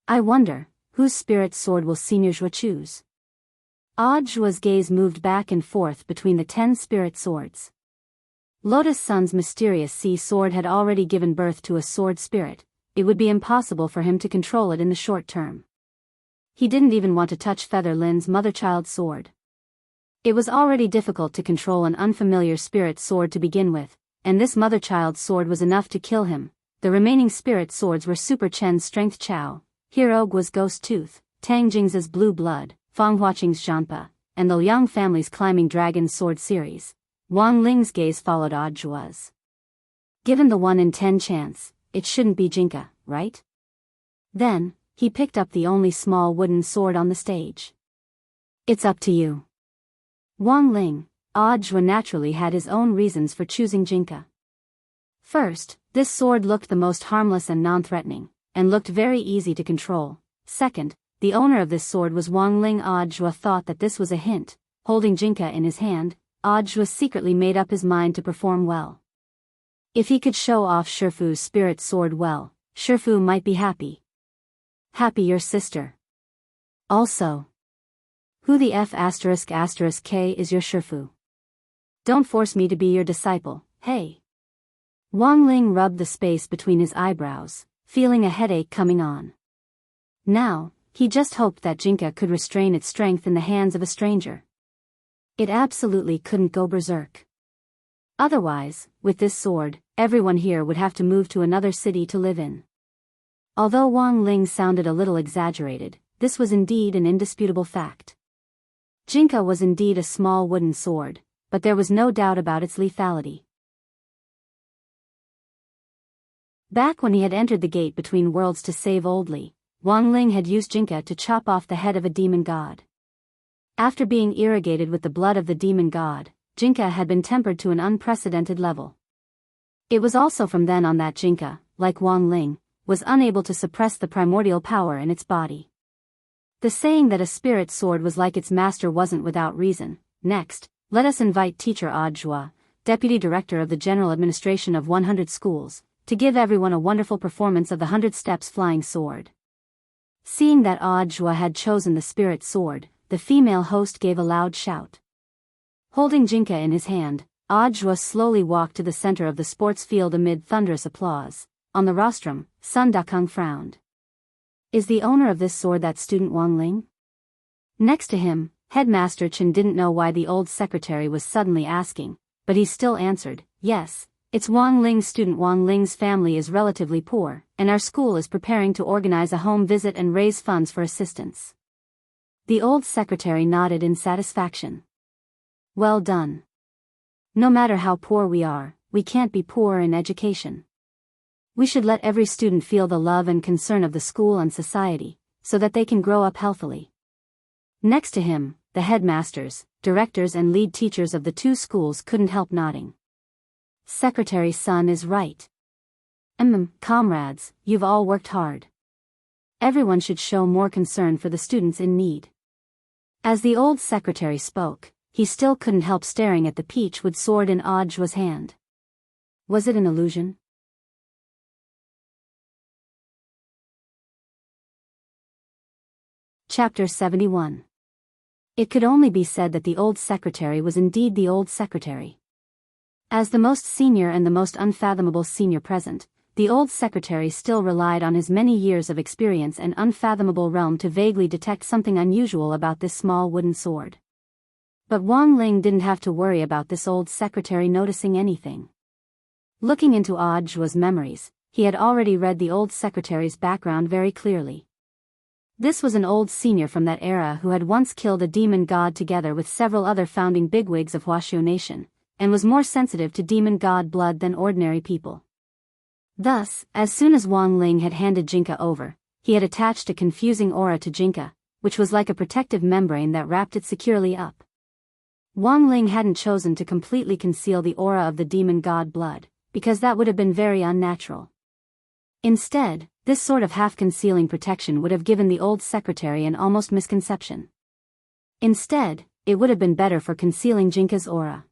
I wonder, whose spirit sword will Senior Zhua choose? Zhua's gaze moved back and forth between the 10 spirit swords. Lotus Sun's mysterious sea sword had already given birth to a sword spirit. It would be impossible for him to control it in the short term. He didn't even want to touch Feather Lin's mother-child sword. It was already difficult to control an unfamiliar spirit sword to begin with, and this mother-child sword was enough to kill him. The remaining spirit swords were Super Chen's Strength Chao, Hero Guo's Ghost Tooth, Tang Jing's Blue Blood, Fang Huaqing's Zhanpa, and the Liang family's Climbing Dragon Sword series. Wang Ling's gaze followed Zhua's. Given the 1 in 10 chance, it shouldn't be Jinka, right? Then, he picked up the only small wooden sword on the stage. It's up to you. Wang Ling, Zhua naturally had his own reasons for choosing Jinka. First, this sword looked the most harmless and non-threatening, and looked very easy to control. Second, the owner of this sword was Wang Ling. Zhua thought that this was a hint. Holding Jinka in his hand, Zhua secretly made up his mind to perform well. If he could show off Shifu's spirit sword well, Shifu might be happy. Happy your sister. Also, who the F*** K is your Shifu? Don't force me to be your disciple, hey. Wang Ling rubbed the space between his eyebrows, feeling a headache coming on. Now, he just hoped that Jinka could restrain its strength in the hands of a stranger. It absolutely couldn't go berserk. Otherwise, with this sword, everyone here would have to move to another city to live in. Although Wang Ling sounded a little exaggerated, this was indeed an indisputable fact. Jinka was indeed a small wooden sword, but there was no doubt about its lethality. Back when he had entered the gate between worlds to save Old Li, Wang Ling had used Jinka to chop off the head of a demon god. After being irrigated with the blood of the demon god, Jinka had been tempered to an unprecedented level. It was also from then on that Jinka, like Wang Ling, was unable to suppress the primordial power in its body. The saying that a spirit sword was like its master wasn't without reason. Next, let us invite Teacher Zhua, Deputy Director of the General Administration of 100 schools, to give everyone a wonderful performance of the 100 steps flying sword. Seeing that Zhua had chosen the spirit sword, the female host gave a loud shout. Holding Jinka in his hand, Zhua slowly walked to the center of the sports field amid thunderous applause. On the rostrum, Sun Dakeng frowned. Is the owner of this sword that student Wang Ling? Next to him, Headmaster Chen didn't know why the old secretary was suddenly asking, but he still answered, yes, it's Wang Ling's student. Wang Ling's family is relatively poor, and our school is preparing to organize a home visit and raise funds for assistance. The old secretary nodded in satisfaction. Well done. No matter how poor we are, we can't be poor in education. We should let every student feel the love and concern of the school and society, so that they can grow up healthily. Next to him, the headmasters, directors and lead teachers of the two schools couldn't help nodding. Secretary's son is right. Comrades, you've all worked hard. Everyone should show more concern for the students in need. As the old secretary spoke, he still couldn't help staring at the peach-wood sword in Audjua's hand. Was it an illusion? Chapter 71. It could only be said that the old secretary was indeed the old secretary. As the most senior and the most unfathomable senior present, the old secretary still relied on his many years of experience and unfathomable realm to vaguely detect something unusual about this small wooden sword. But Wang Ling didn't have to worry about this old secretary noticing anything. Looking into Audjua's memories, he had already read the old secretary's background very clearly. This was an old senior from that era who had once killed a demon god together with several other founding bigwigs of Huaxiu Nation, and was more sensitive to demon god blood than ordinary people. Thus, as soon as Wang Ling had handed Jinka over, he had attached a confusing aura to Jinka, which was like a protective membrane that wrapped it securely up. Wang Ling hadn't chosen to completely conceal the aura of the demon god blood, because that would have been very unnatural. Instead, this sort of half-concealing protection would have given the old secretary an almost misconception. Instead, it would have been better for concealing Jinka's aura.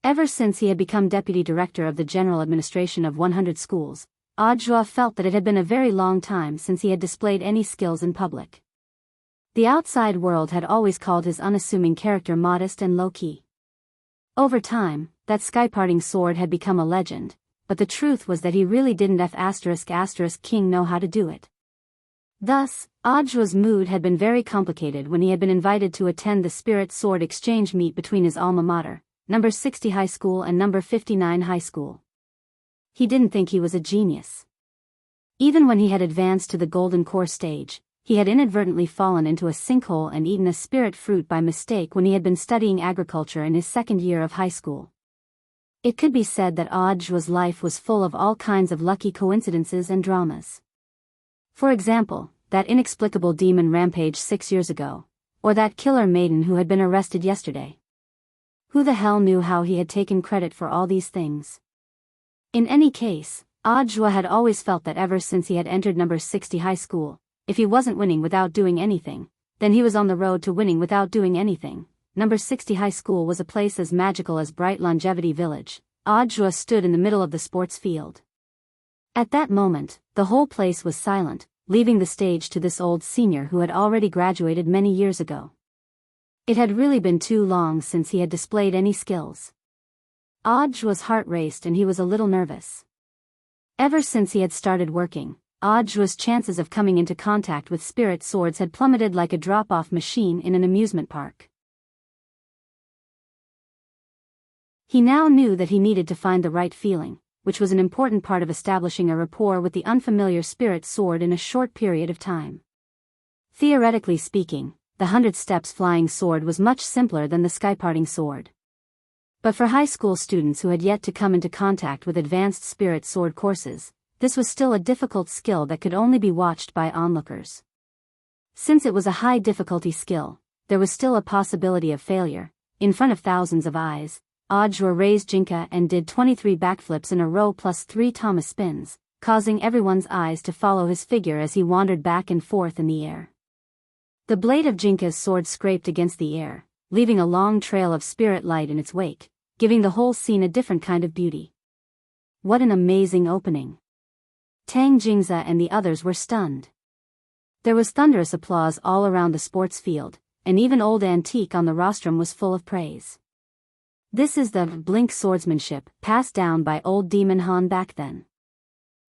Ever since he had become deputy director of the general administration of 100 schools, Audjua felt that it had been a very long time since he had displayed any skills in public. The outside world had always called his unassuming character modest and low-key. Over time, that sky-parting sword had become a legend, but the truth was that he really didn't ***king know how to do it. Thus, Audjua's mood had been very complicated when he had been invited to attend the Spirit Sword exchange meet between his alma mater, number 60 High School and number 59 High School. He didn't think he was a genius. Even when he had advanced to the Golden Core stage, he had inadvertently fallen into a sinkhole and eaten a spirit fruit by mistake when he had been studying agriculture in his second year of high school. It could be said that Audjua's life was full of all kinds of lucky coincidences and dramas. For example, that inexplicable demon rampage 6 years ago, or that killer maiden who had been arrested yesterday. Who the hell knew how he had taken credit for all these things? In any case, Audjua had always felt that ever since he had entered number 60 high school, if he wasn't winning without doing anything, then he was on the road to winning without doing anything. Number 60 high school was a place as magical as Bright Longevity Village. Audjua stood in the middle of the sports field. At that moment, the whole place was silent, leaving the stage to this old senior who had already graduated many years ago. It had really been too long since he had displayed any skills. Audjua's heart raced and he was a little nervous. Ever since he had started working, Audjua's chances of coming into contact with spirit swords had plummeted like a drop-off machine in an amusement park. He now knew that he needed to find the right feeling, which was an important part of establishing a rapport with the unfamiliar spirit sword in a short period of time. Theoretically speaking, the 100 Steps flying sword was much simpler than the skyparting sword. But for high school students who had yet to come into contact with advanced spirit sword courses, this was still a difficult skill that could only be watched by onlookers. Since it was a high difficulty skill, there was still a possibility of failure. In front of thousands of eyes, Audjua raised Jinka and did 23 backflips in a row plus 3 Thomas spins, causing everyone's eyes to follow his figure as he wandered back and forth in the air. The blade of Jinka's sword scraped against the air, leaving a long trail of spirit light in its wake, giving the whole scene a different kind of beauty. What an amazing opening! Tang Jingza and the others were stunned. There was thunderous applause all around the sports field, and even old Antique on the rostrum was full of praise. This is the blink swordsmanship passed down by old Demon Han back then.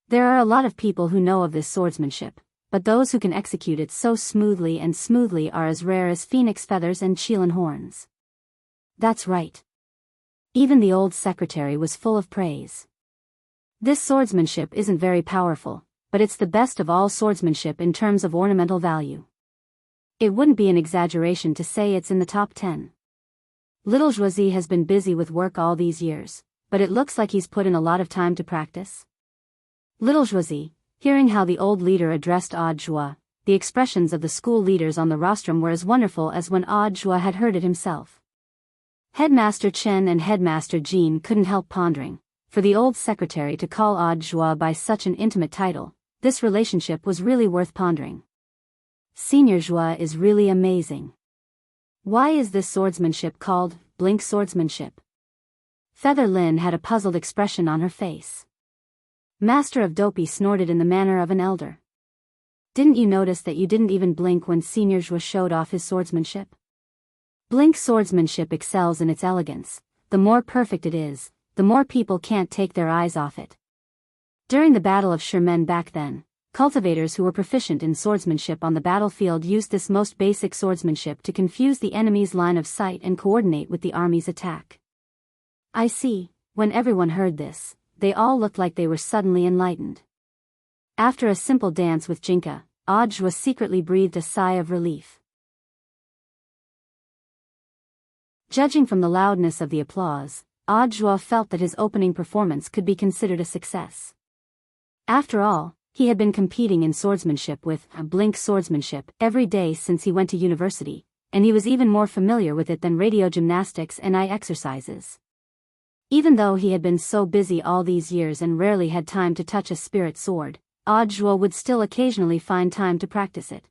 There are a lot of people who know of this swordsmanship, but those who can execute it so smoothly are as rare as phoenix feathers and Qilin horns. That's right. Even the old secretary was full of praise. This swordsmanship isn't very powerful, but it's the best of all swordsmanship in terms of ornamental value. It wouldn't be an exaggeration to say it's in the top 10. Little Joisy has been busy with work all these years, but it looks like he's put in a lot of time to practice. Little Joisy, hearing how the old leader addressed Audjua, the expressions of the school leaders on the rostrum were as wonderful as when Audra had heard it himself. Headmaster Chen and Headmaster Jean couldn't help pondering. For the old secretary to call Audra by such an intimate title, this relationship was really worth pondering. Senior Joie is really amazing. Why is this swordsmanship called blink swordsmanship? Feather Lin had a puzzled expression on her face. Master of Dopey snorted in the manner of an elder. Didn't you notice that you didn't even blink when Senior Joie showed off his swordsmanship? Blink swordsmanship excels in its elegance. The more perfect it is, the more people can't take their eyes off it. During the Battle of Sherman back then, cultivators who were proficient in swordsmanship on the battlefield used this most basic swordsmanship to confuse the enemy's line of sight and coordinate with the army's attack. I see. When everyone heard this, they all looked like they were suddenly enlightened. After a simple dance with Jinka, Audra secretly breathed a sigh of relief. Judging from the loudness of the applause, Audra felt that his opening performance could be considered a success. After all, he had been competing in swordsmanship with blink swordsmanship every day since he went to university, and he was even more familiar with it than radio gymnastics and eye exercises. Even though he had been so busy all these years and rarely had time to touch a spirit sword, Audra would still occasionally find time to practice it.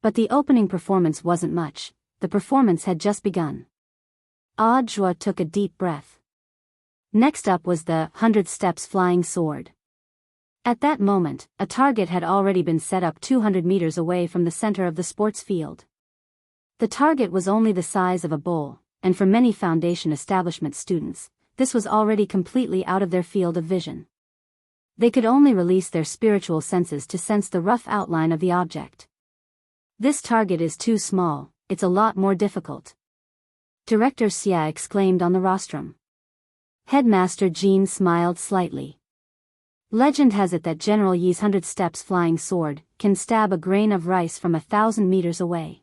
But the opening performance wasn't much. The performance had just begun. Audra took a deep breath. Next up was the 100 steps flying sword. At that moment, a target had already been set up 200 meters away from the center of the sports field. The target was only the size of a bowl, and for many foundation establishment students, this was already completely out of their field of vision. They could only release their spiritual senses to sense the rough outline of the object. This target is too small, it's a lot more difficult. Director Xia exclaimed on the rostrum. Headmaster Jean smiled slightly. Legend has it that General Yi's 100 steps flying sword can stab a grain of rice from 1,000 meters away.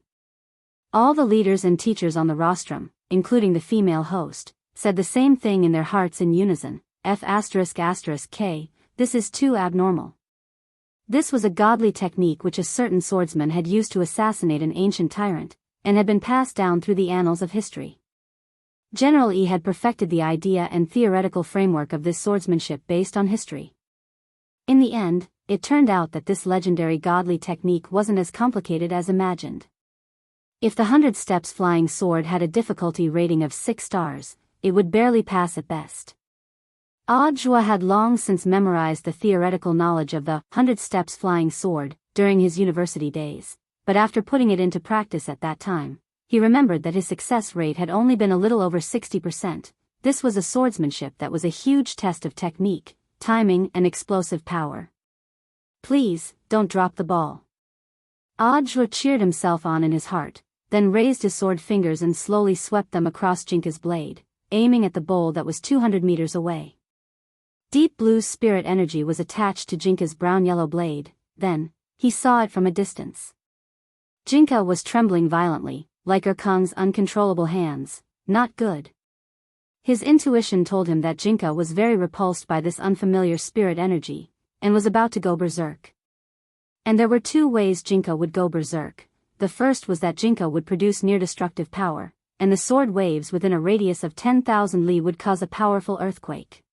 All the leaders and teachers on the rostrum, including the female host, said the same thing in their hearts in unison. F***K, this is too abnormal. This was a godly technique which a certain swordsman had used to assassinate an ancient tyrant, and had been passed down through the annals of history. General Yi had perfected the idea and theoretical framework of this swordsmanship based on history. In the end, it turned out that this legendary godly technique wasn't as complicated as imagined. If the 100 steps flying sword had a difficulty rating of 6 stars, it would barely pass at best. Audra had long since memorized the theoretical knowledge of the 100 steps flying sword during his university days, but after putting it into practice at that time, he remembered that his success rate had only been a little over 60%. This was a swordsmanship that was a huge test of technique, timing and explosive power. Please, don't drop the ball. Audra cheered himself on in his heart, then raised his sword fingers and slowly swept them across Jinka's blade, aiming at the bowl that was 200 meters away. Deep blue spirit energy was attached to Jinka's brown-yellow blade. Then, he saw it from a distance. Jinka was trembling violently, like Erkang's uncontrollable hands. Not good. His intuition told him that Jinka was very repulsed by this unfamiliar spirit energy, and was about to go berserk. And there were 2 ways Jinka would go berserk. The first was that Jinka would produce near-destructive power, and the sword waves within a radius of 10,000 li would cause a powerful earthquake.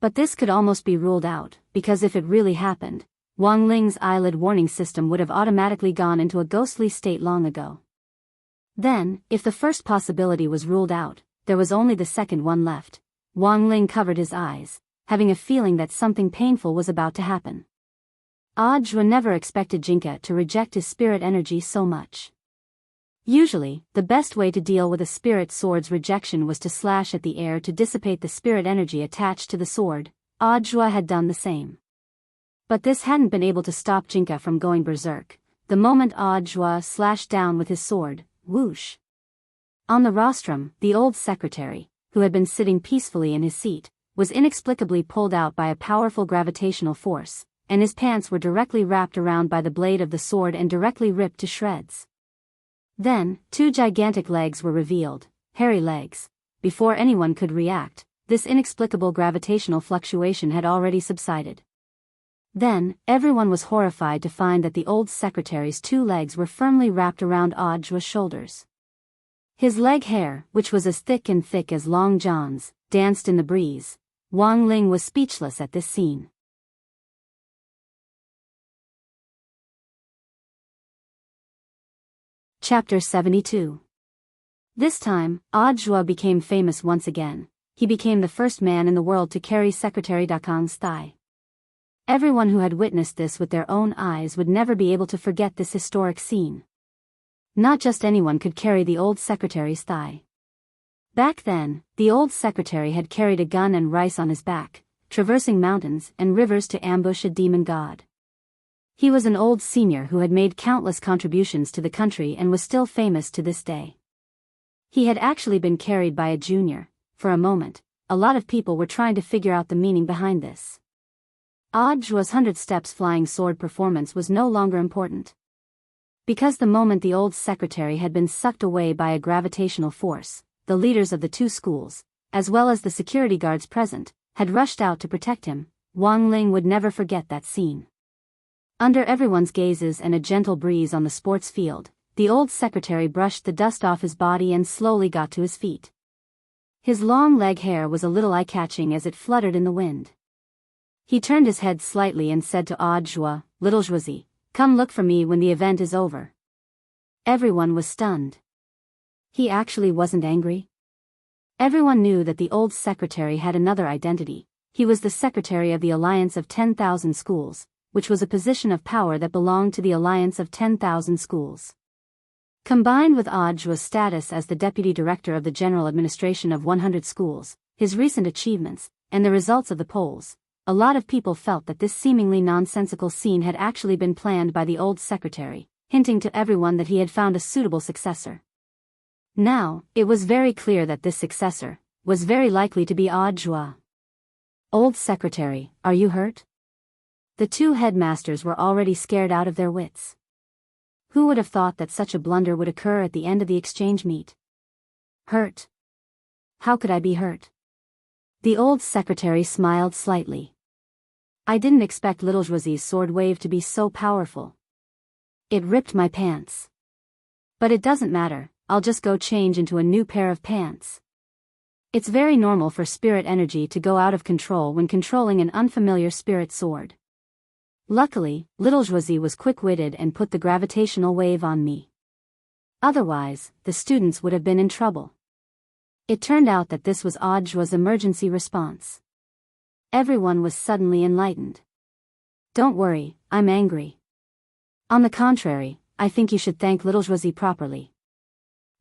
But this could almost be ruled out, because if it really happened, Wang Ling's eyelid warning system would have automatically gone into a ghostly state long ago. Then, if the first possibility was ruled out, there was only the second one left. Wang Ling covered his eyes, having a feeling that something painful was about to happen. Audra never expected Jinka to reject his spirit energy so much. Usually, the best way to deal with a spirit sword's rejection was to slash at the air to dissipate the spirit energy attached to the sword. Audra had done the same. But this hadn't been able to stop Jinka from going berserk. The moment Audra slashed down with his sword, whoosh. On the rostrum, the old secretary, who had been sitting peacefully in his seat, was inexplicably pulled out by a powerful gravitational force, and his pants were directly wrapped around by the blade of the sword and directly ripped to shreds. Then, 2 gigantic legs were revealed, hairy legs. Before anyone could react, this inexplicable gravitational fluctuation had already subsided. Then, everyone was horrified to find that the old secretary's 2 legs were firmly wrapped around Audio's shoulders. His leg hair, which was as thick as Long John's, danced in the breeze. Wang Ling was speechless at this scene. Chapter 72. This time, Audio's became famous once again. He became the first man in the world to carry Secretary Dakang's thigh. Everyone who had witnessed this with their own eyes would never be able to forget this historic scene. Not just anyone could carry the old secretary's thigh. Back then, the old secretary had carried a gun and rice on his back, traversing mountains and rivers to ambush a demon god. He was an old senior who had made countless contributions to the country and was still famous to this day. He had actually been carried by a junior. For a moment, a lot of people were trying to figure out the meaning behind this. Audio's 100 steps flying sword performance was no longer important. Because the moment the old secretary had been sucked away by a gravitational force, the leaders of the 2 schools, as well as the security guards present, had rushed out to protect him. Wang Ling would never forget that scene. Under everyone's gazes and a gentle breeze on the sports field, the old secretary brushed the dust off his body and slowly got to his feet. His long leg hair was a little eye-catching as it fluttered in the wind. He turned his head slightly and said to Audio, "Little Zhuzi, come look for me when the event is over." Everyone was stunned. He actually wasn't angry. Everyone knew that the old secretary had another identity. He was the secretary of the Alliance of 10,000 Schools, which was a position of power that belonged to the Alliance of 10,000 Schools. Combined with Audio's status as the deputy director of the general administration of 100 schools, his recent achievements, and the results of the polls, a lot of people felt that this seemingly nonsensical scene had actually been planned by the old secretary, hinting to everyone that he had found a suitable successor. Now, it was very clear that this successor was very likely to be Audio. "Old secretary, are you hurt?" The 2 headmasters were already scared out of their wits. Who would have thought that such a blunder would occur at the end of the exchange meet? "Hurt? How could I be hurt?" The old secretary smiled slightly. "I didn't expect little Zhuzi's sword wave to be so powerful. It ripped my pants. But it doesn't matter, I'll just go change into a new pair of pants." It's very normal for spirit energy to go out of control when controlling an unfamiliar spirit sword. Luckily, little Zhuzi was quick-witted and put the gravitational wave on me. Otherwise, the students would have been in trouble. It turned out that this was Audio's emergency response. Everyone was suddenly enlightened. "Don't worry, I'm angry. On the contrary, I think you should thank little Zhuzi properly."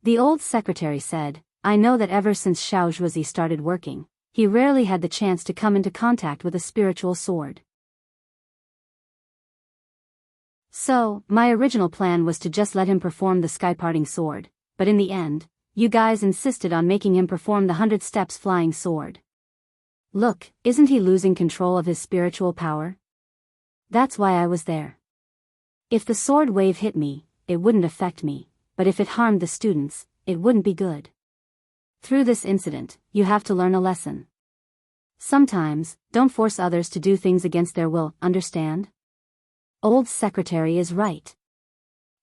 The old secretary said, "I know that ever since Xiao Zhuzi started working, he rarely had the chance to come into contact with a spiritual sword. So, my original plan was to just let him perform the sky-parting sword, but in the end, you guys insisted on making him perform the 100 steps flying sword. Look, isn't he losing control of his spiritual power? That's why I was there. If the sword wave hit me, it wouldn't affect me, but if it harmed the students, it wouldn't be good. Through this incident, you have to learn a lesson. Sometimes, don't force others to do things against their will, understand? Old secretary is right.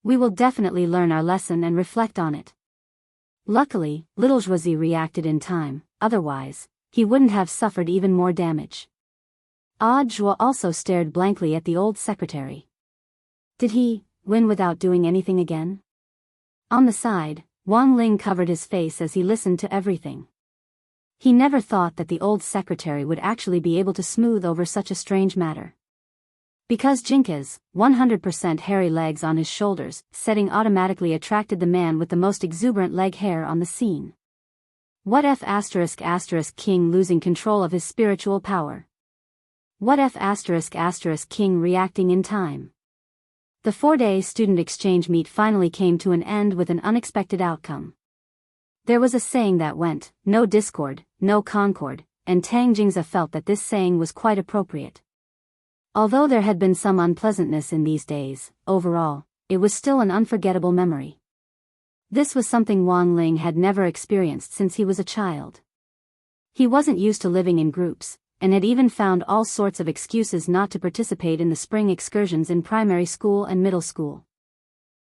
We will definitely learn our lesson and reflect on it." Luckily, little Zhuzi reacted in time, otherwise, he wouldn't have suffered even more damage. Audio's also stared blankly at the old secretary. Did he win without doing anything again? On the side, Wang Ling covered his face as he listened to everything. He never thought that the old secretary would actually be able to smooth over such a strange matter. Because Jinka's 100% hairy legs on his shoulders setting automatically attracted the man with the most exuberant leg hair on the scene. What if *** King losing control of his spiritual power? What if *** King reacting in time? The 4-day student exchange meet finally came to an end with an unexpected outcome. There was a saying that went, "No discord, no concord," and Tang Jingza felt that this saying was quite appropriate. Although there had been some unpleasantness in these days, overall, it was still an unforgettable memory. This was something Wang Ling had never experienced since he was a child. He wasn't used to living in groups, and had even found all sorts of excuses not to participate in the spring excursions in primary school and middle school.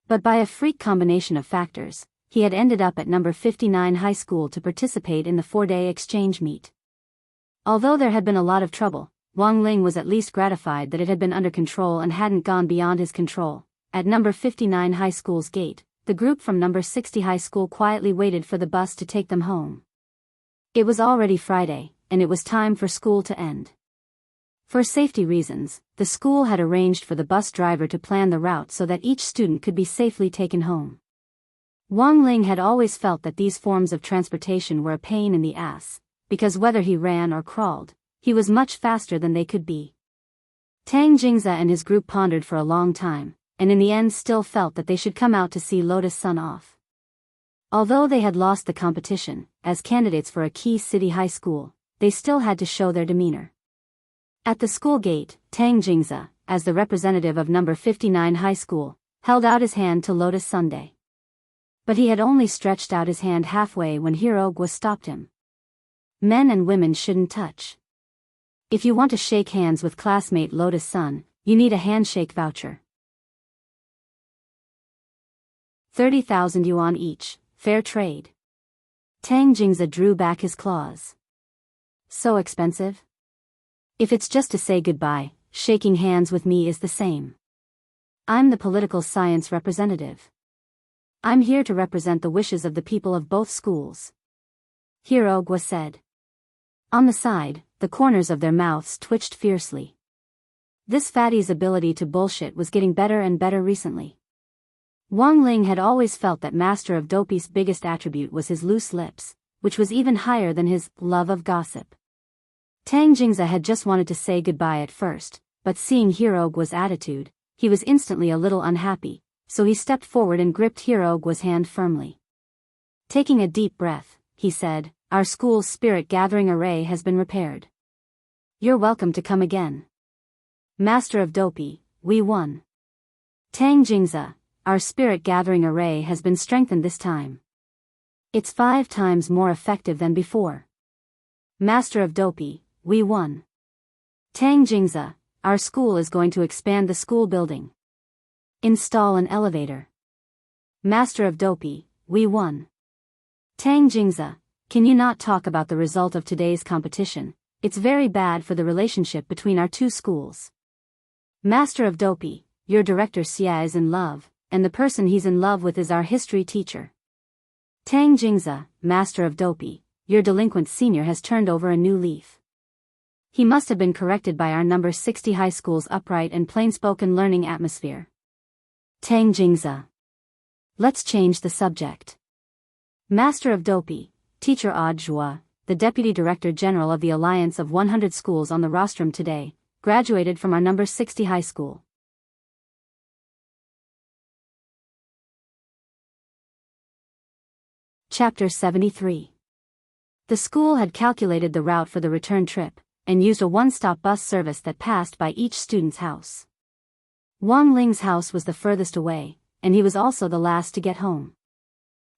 But by a freak combination of factors, he had ended up at number 59 high school to participate in the 4-day exchange meet. Although there had been a lot of trouble, Wang Ling was at least gratified that it had been under control and hadn't gone beyond his control. At number 59 high school's gate, the group from number 60 high school quietly waited for the bus to take them home. It was already Friday, and it was time for school to end. For safety reasons, the school had arranged for the bus driver to plan the route so that each student could be safely taken home. Wang Ling had always felt that these forms of transportation were a pain in the ass, because whether he ran or crawled, he was much faster than they could be. Tang Jingze and his group pondered for a long time, and in the end still felt that they should come out to see Lotus Sun off. Although they had lost the competition, as candidates for a key city high school, they still had to show their demeanor. At the school gate, Tang Jingze, as the representative of number 59 high school, held out his hand to Lotus Sunday. But he had only stretched out his hand halfway when Hirogwa stopped him. Men and women shouldn't touch. If you want to shake hands with classmate Lotus Sun, you need a handshake voucher. 30,000 yuan each, fair trade. Tang Jingze drew back his claws. So expensive? If it's just to say goodbye, shaking hands with me is the same. I'm the political science representative. I'm here to represent the wishes of the people of both schools. Hirogwa said. On the side, the corners of their mouths twitched fiercely. This fatty's ability to bullshit was getting better and better recently. Wang Ling had always felt that Master of Dopey's biggest attribute was his loose lips, which was even higher than his love of gossip. Tang Jingze had just wanted to say goodbye at first, but seeing Hirogwa's attitude, he was instantly a little unhappy, so he stepped forward and gripped Hirogwa's hand firmly. Taking a deep breath, he said, "Our school's spirit gathering array has been repaired. You're welcome to come again. Master of Dopey, we won. Tang Jingze, our spirit gathering array has been strengthened this time. It's 5 times more effective than before. Master of Dopey, we won. Tang Jingze, our school is going to expand the school building. Install an elevator. Master of Dopey, we won. Tang Jingze, can you not talk about the result of today's competition? It's very bad for the relationship between our two schools. Master of Dopey, your director Xia is in love, and the person he's in love with is our history teacher. Tang Jingze, Master of Dopey, your delinquent senior has turned over a new leaf. He must have been corrected by our number 60 high school's upright and plain-spoken learning atmosphere. Tang Jingze. Let's change the subject. Master of Dopey, Teacher Odd Zhua, the Deputy Director General of the Alliance of 100 Schools on the rostrum today, graduated from our number 60 high school. Chapter 73. The school had calculated the route for the return trip, and used a one-stop bus service that passed by each student's house. Wang Ling's house was the furthest away, and he was also the last to get home.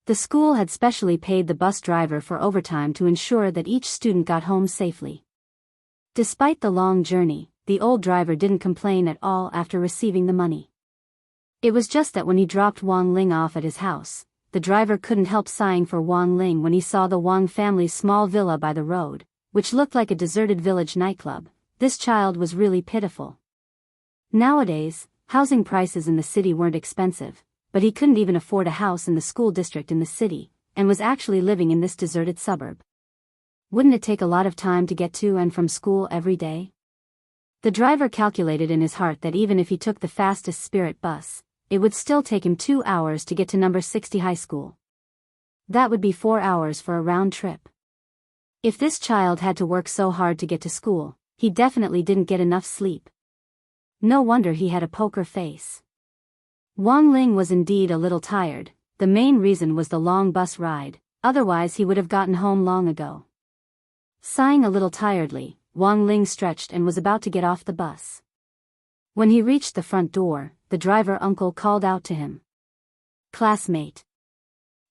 The school had specially paid the bus driver for overtime to ensure that each student got home safely. Despite the long journey, the old driver didn't complain at all after receiving the money. It was just that when he dropped Wang Ling off at his house, the driver couldn't help sighing for Wang Ling when he saw the Wang family's small villa by the road, which looked like a deserted village nightclub. This child was really pitiful. Nowadays, housing prices in the city weren't expensive, but he couldn't even afford a house in the school district in the city, and was actually living in this deserted suburb. Wouldn't it take a lot of time to get to and from school every day? The driver calculated in his heart that even if he took the fastest Spirit bus, it would still take him 2 hours to get to number 60 high school. That would be 4 hours for a round trip. If this child had to work so hard to get to school, he definitely didn't get enough sleep. No wonder he had a poker face. Wang Ling was indeed a little tired. The main reason was the long bus ride, otherwise he would have gotten home long ago. Sighing a little tiredly, Wang Ling stretched and was about to get off the bus. When he reached the front door, the driver uncle called out to him. "Classmate."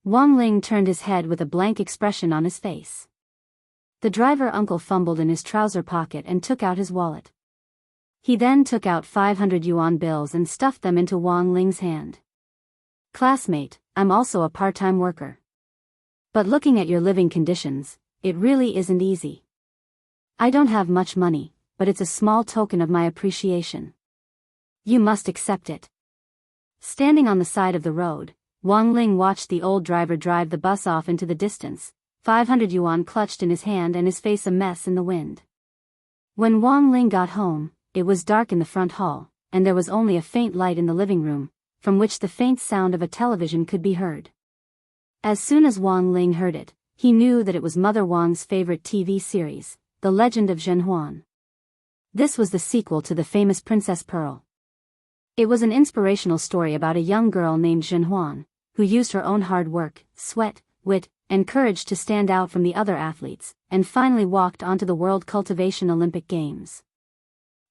Wang Ling turned his head with a blank expression on his face. The driver uncle fumbled in his trouser pocket and took out his wallet. He then took out 500 yuan bills and stuffed them into Wang Ling's hand. Classmate, I'm also a part-time worker. But looking at your living conditions, it really isn't easy. I don't have much money, but it's a small token of my appreciation. You must accept it. Standing on the side of the road, Wang Ling watched the old driver drive the bus off into the distance, 500 yuan clutched in his hand and his face a mess in the wind. When Wang Ling got home, it was dark in the front hall, and there was only a faint light in the living room, from which the faint sound of a television could be heard. As soon as Wang Ling heard it, he knew that it was Mother Wang's favorite TV series, The Legend of Zhenhuan. This was the sequel to the famous Princess Pearl. It was an inspirational story about a young girl named Zhenhuan, who used her own hard work, sweat, wit, and courage to stand out from the other athletes, and finally walked onto the World Cultivation Olympic Games.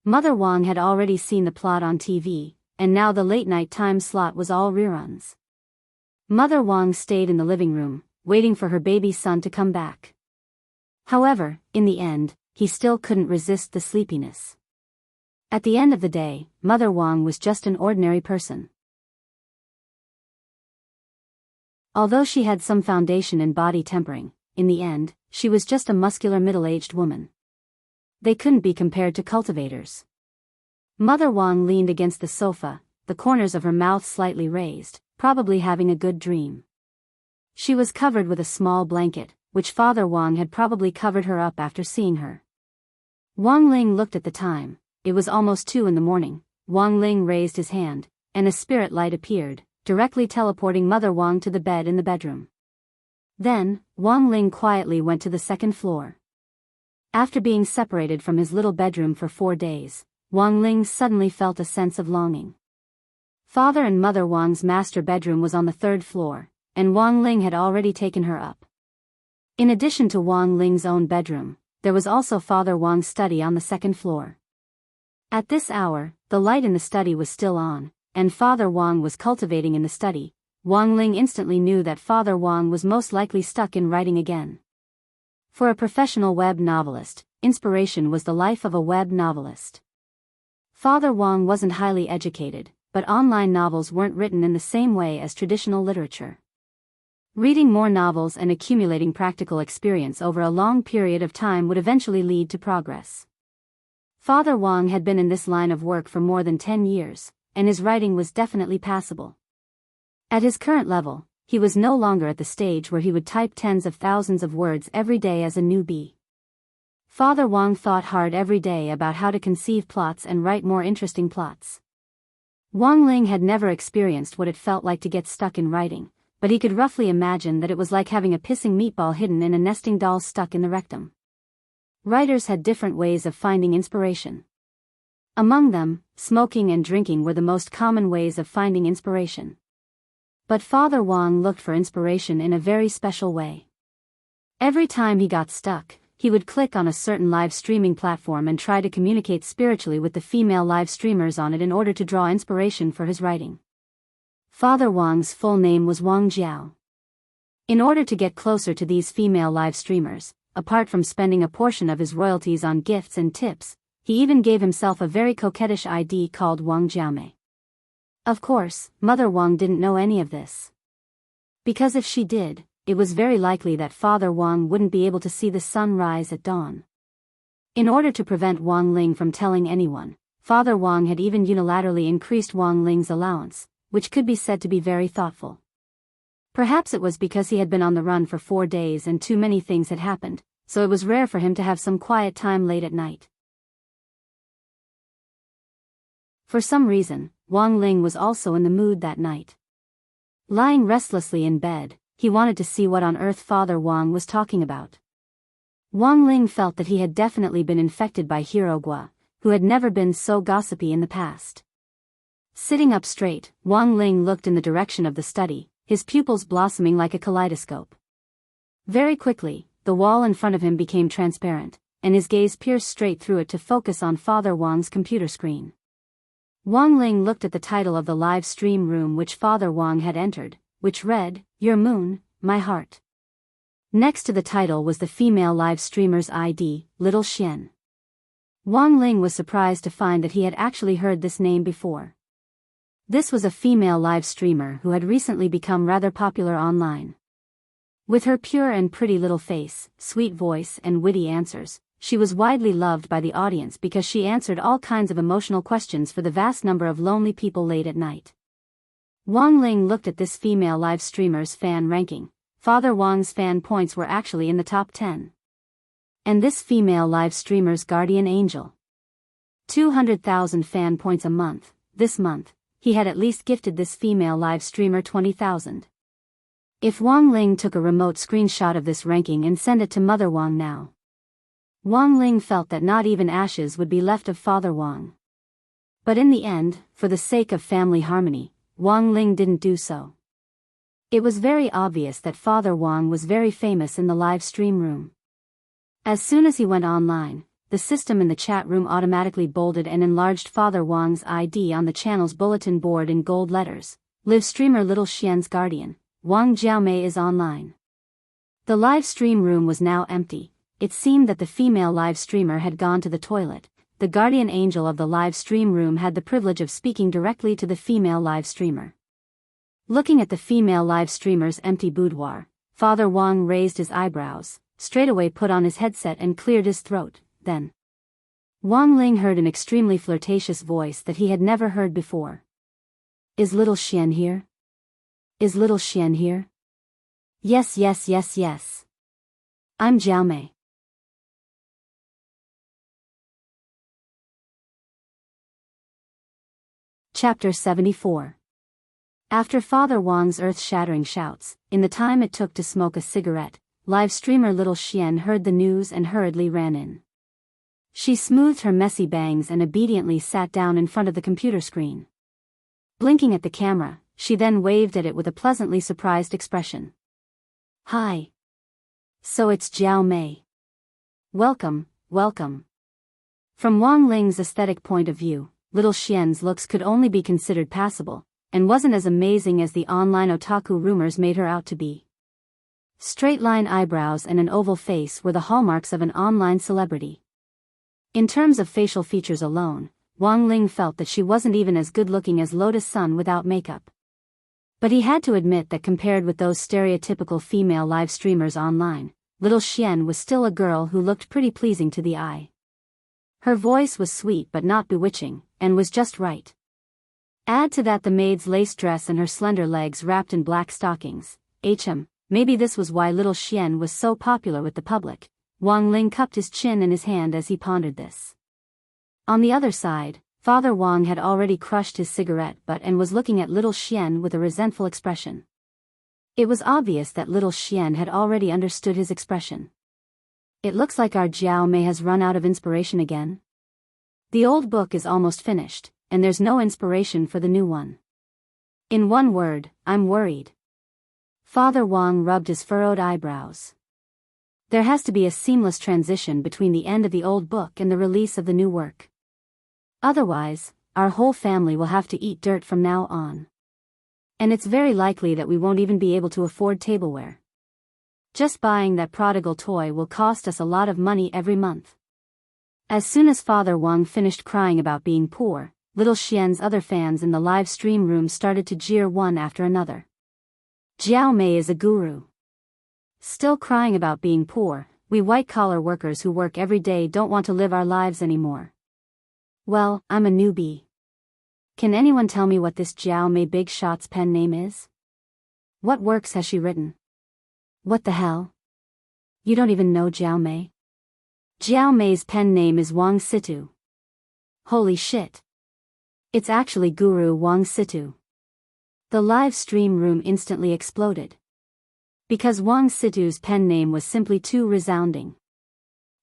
Mother Wang had already seen the plot on TV, and now the late-night time slot was all reruns. Mother Wang stayed in the living room, waiting for her baby son to come back. However, in the end, he still couldn't resist the sleepiness. At the end of the day, Mother Wang was just an ordinary person. Although she had some foundation in body tempering, in the end, she was just a muscular middle-aged woman. They couldn't be compared to cultivators. Mother Wang leaned against the sofa, the corners of her mouth slightly raised, probably having a good dream. She was covered with a small blanket, which Father Wang had probably covered her up after seeing her. Wang Ling looked at the time. It was almost 2 a.m. Wang Ling raised his hand, and a spirit light appeared, directly teleporting Mother Wang to the bed in the bedroom. Then, Wang Ling quietly went to the second floor. After being separated from his little bedroom for 4 days, Wang Ling suddenly felt a sense of longing. Father and Mother Wang's master bedroom was on the 3rd floor, and Wang Ling had already taken her up. In addition to Wang Ling's own bedroom, there was also Father Wang's study on the 2nd floor. At this hour, the light in the study was still on, and Father Wang was cultivating in the study. Wang Ling instantly knew that Father Wang was most likely stuck in writing again. For a professional web novelist, inspiration was the life of a web novelist. Father Wang wasn't highly educated, but online novels weren't written in the same way as traditional literature. Reading more novels and accumulating practical experience over a long period of time would eventually lead to progress. Father Wang had been in this line of work for more than 10 years, and his writing was definitely passable. At his current level, he was no longer at the stage where he would type tens of thousands of words every day as a newbie. Father Wang thought hard every day about how to conceive plots and write more interesting plots. Wang Ling had never experienced what it felt like to get stuck in writing, but he could roughly imagine that it was like having a pissing meatball hidden in a nesting doll stuck in the rectum. Writers had different ways of finding inspiration. Among them, smoking and drinking were the most common ways of finding inspiration. But Father Wang looked for inspiration in a very special way. Every time he got stuck, he would click on a certain live streaming platform and try to communicate spiritually with the female live streamers on it in order to draw inspiration for his writing. Father Wang's full name was Wang Jiao. In order to get closer to these female live streamers, apart from spending a portion of his royalties on gifts and tips, he even gave himself a very coquettish ID called Wang Jiaomei. Of course, Mother Wang didn't know any of this. Because if she did, it was very likely that Father Wang wouldn't be able to see the sun rise at dawn. In order to prevent Wang Ling from telling anyone, Father Wang had even unilaterally increased Wang Ling's allowance, which could be said to be very thoughtful. Perhaps it was because he had been on the run for 4 days and too many things had happened, so it was rare for him to have some quiet time late at night. For some reason, Wang Ling was also in the mood that night. Lying restlessly in bed, he wanted to see what on earth Father Wang was talking about. Wang Ling felt that he had definitely been infected by Hirogua, who had never been so gossipy in the past. Sitting up straight, Wang Ling looked in the direction of the study, his pupils blossoming like a kaleidoscope. Very quickly, the wall in front of him became transparent, and his gaze pierced straight through it to focus on Father Wang's computer screen. Wang Ling looked at the title of the live stream room which Father Wang had entered, which read, "Your moon, my heart." Next to the title was the female live streamer's ID, Little Xian. Wang Ling was surprised to find that he had actually heard this name before. This was a female live streamer who had recently become rather popular online. With her pure and pretty little face, sweet voice and witty answers, she was widely loved by the audience because she answered all kinds of emotional questions for the vast number of lonely people late at night. Wang Ling looked at this female live streamer's fan ranking. Father Wang's fan points were actually in the top 10. And this female live streamer's guardian angel. 200,000 fan points a month. This month, he had at least gifted this female live streamer 20,000. If Wang Ling took a remote screenshot of this ranking and sent it to Mother Wang now, Wang Ling felt that not even ashes would be left of Father Wang. But in the end, for the sake of family harmony, Wang Ling didn't do so. It was very obvious that Father Wang was very famous in the live stream room. As soon as he went online, the system in the chat room automatically bolded and enlarged Father Wang's ID on the channel's bulletin board in gold letters. Live streamer Little Xian's guardian, Wang Jiaomei is online. The live stream room was now empty. It seemed that the female live streamer had gone to the toilet. The guardian angel of the live stream room had the privilege of speaking directly to the female live streamer. Looking at the female live streamer's empty boudoir, Father Wang raised his eyebrows, straightaway put on his headset and cleared his throat. Then Wang Ling heard an extremely flirtatious voice that he had never heard before. Is Little Xian here? Is Little Xian here? Yes, yes, yes, yes. I'm Jiaomei. Chapter 74. After Father Wang's earth-shattering shouts, in the time it took to smoke a cigarette, live streamer Little Xian heard the news and hurriedly ran in. She smoothed her messy bangs and obediently sat down in front of the computer screen. Blinking at the camera, she then waved at it with a pleasantly surprised expression. Hi. So it's Jiaomei. Welcome, welcome. From Wang Ling's aesthetic point of view, Little Xian's looks could only be considered passable, and wasn't as amazing as the online otaku rumors made her out to be. Straight-line eyebrows and an oval face were the hallmarks of an online celebrity. In terms of facial features alone, Wang Ling felt that she wasn't even as good-looking as Lotus Sun without makeup. But he had to admit that compared with those stereotypical female live streamers online, Little Xian was still a girl who looked pretty pleasing to the eye. Her voice was sweet but not bewitching, and was just right. Add to that the maid's lace dress and her slender legs wrapped in black stockings. Maybe this was why Little Xian was so popular with the public. Wang Ling cupped his chin in his hand as he pondered this. On the other side, Father Wang had already crushed his cigarette butt and was looking at Little Xian with a resentful expression. It was obvious that Little Xian had already understood his expression. It looks like our Jiaomei has run out of inspiration again. The old book is almost finished, and there's no inspiration for the new one. In one word, I'm worried. Father Wang rubbed his furrowed eyebrows. There has to be a seamless transition between the end of the old book and the release of the new work. Otherwise, our whole family will have to eat dirt from now on. And it's very likely that we won't even be able to afford tableware. Just buying that prodigal toy will cost us a lot of money every month. As soon as Father Wang finished crying about being poor, Little Xian's other fans in the live stream room started to jeer one after another. Jiaomei is a guru. Still crying about being poor, we white-collar workers who work every day don't want to live our lives anymore. Well, I'm a newbie. Can anyone tell me what this Jiaomei Big Shot's pen name is? What works has she written? What the hell? You don't even know Jiaomei? Jiaomei's pen name is Wang Situ. Holy shit. It's actually Guru Wang Situ. The live stream room instantly exploded. Because Wang Situ's pen name was simply too resounding.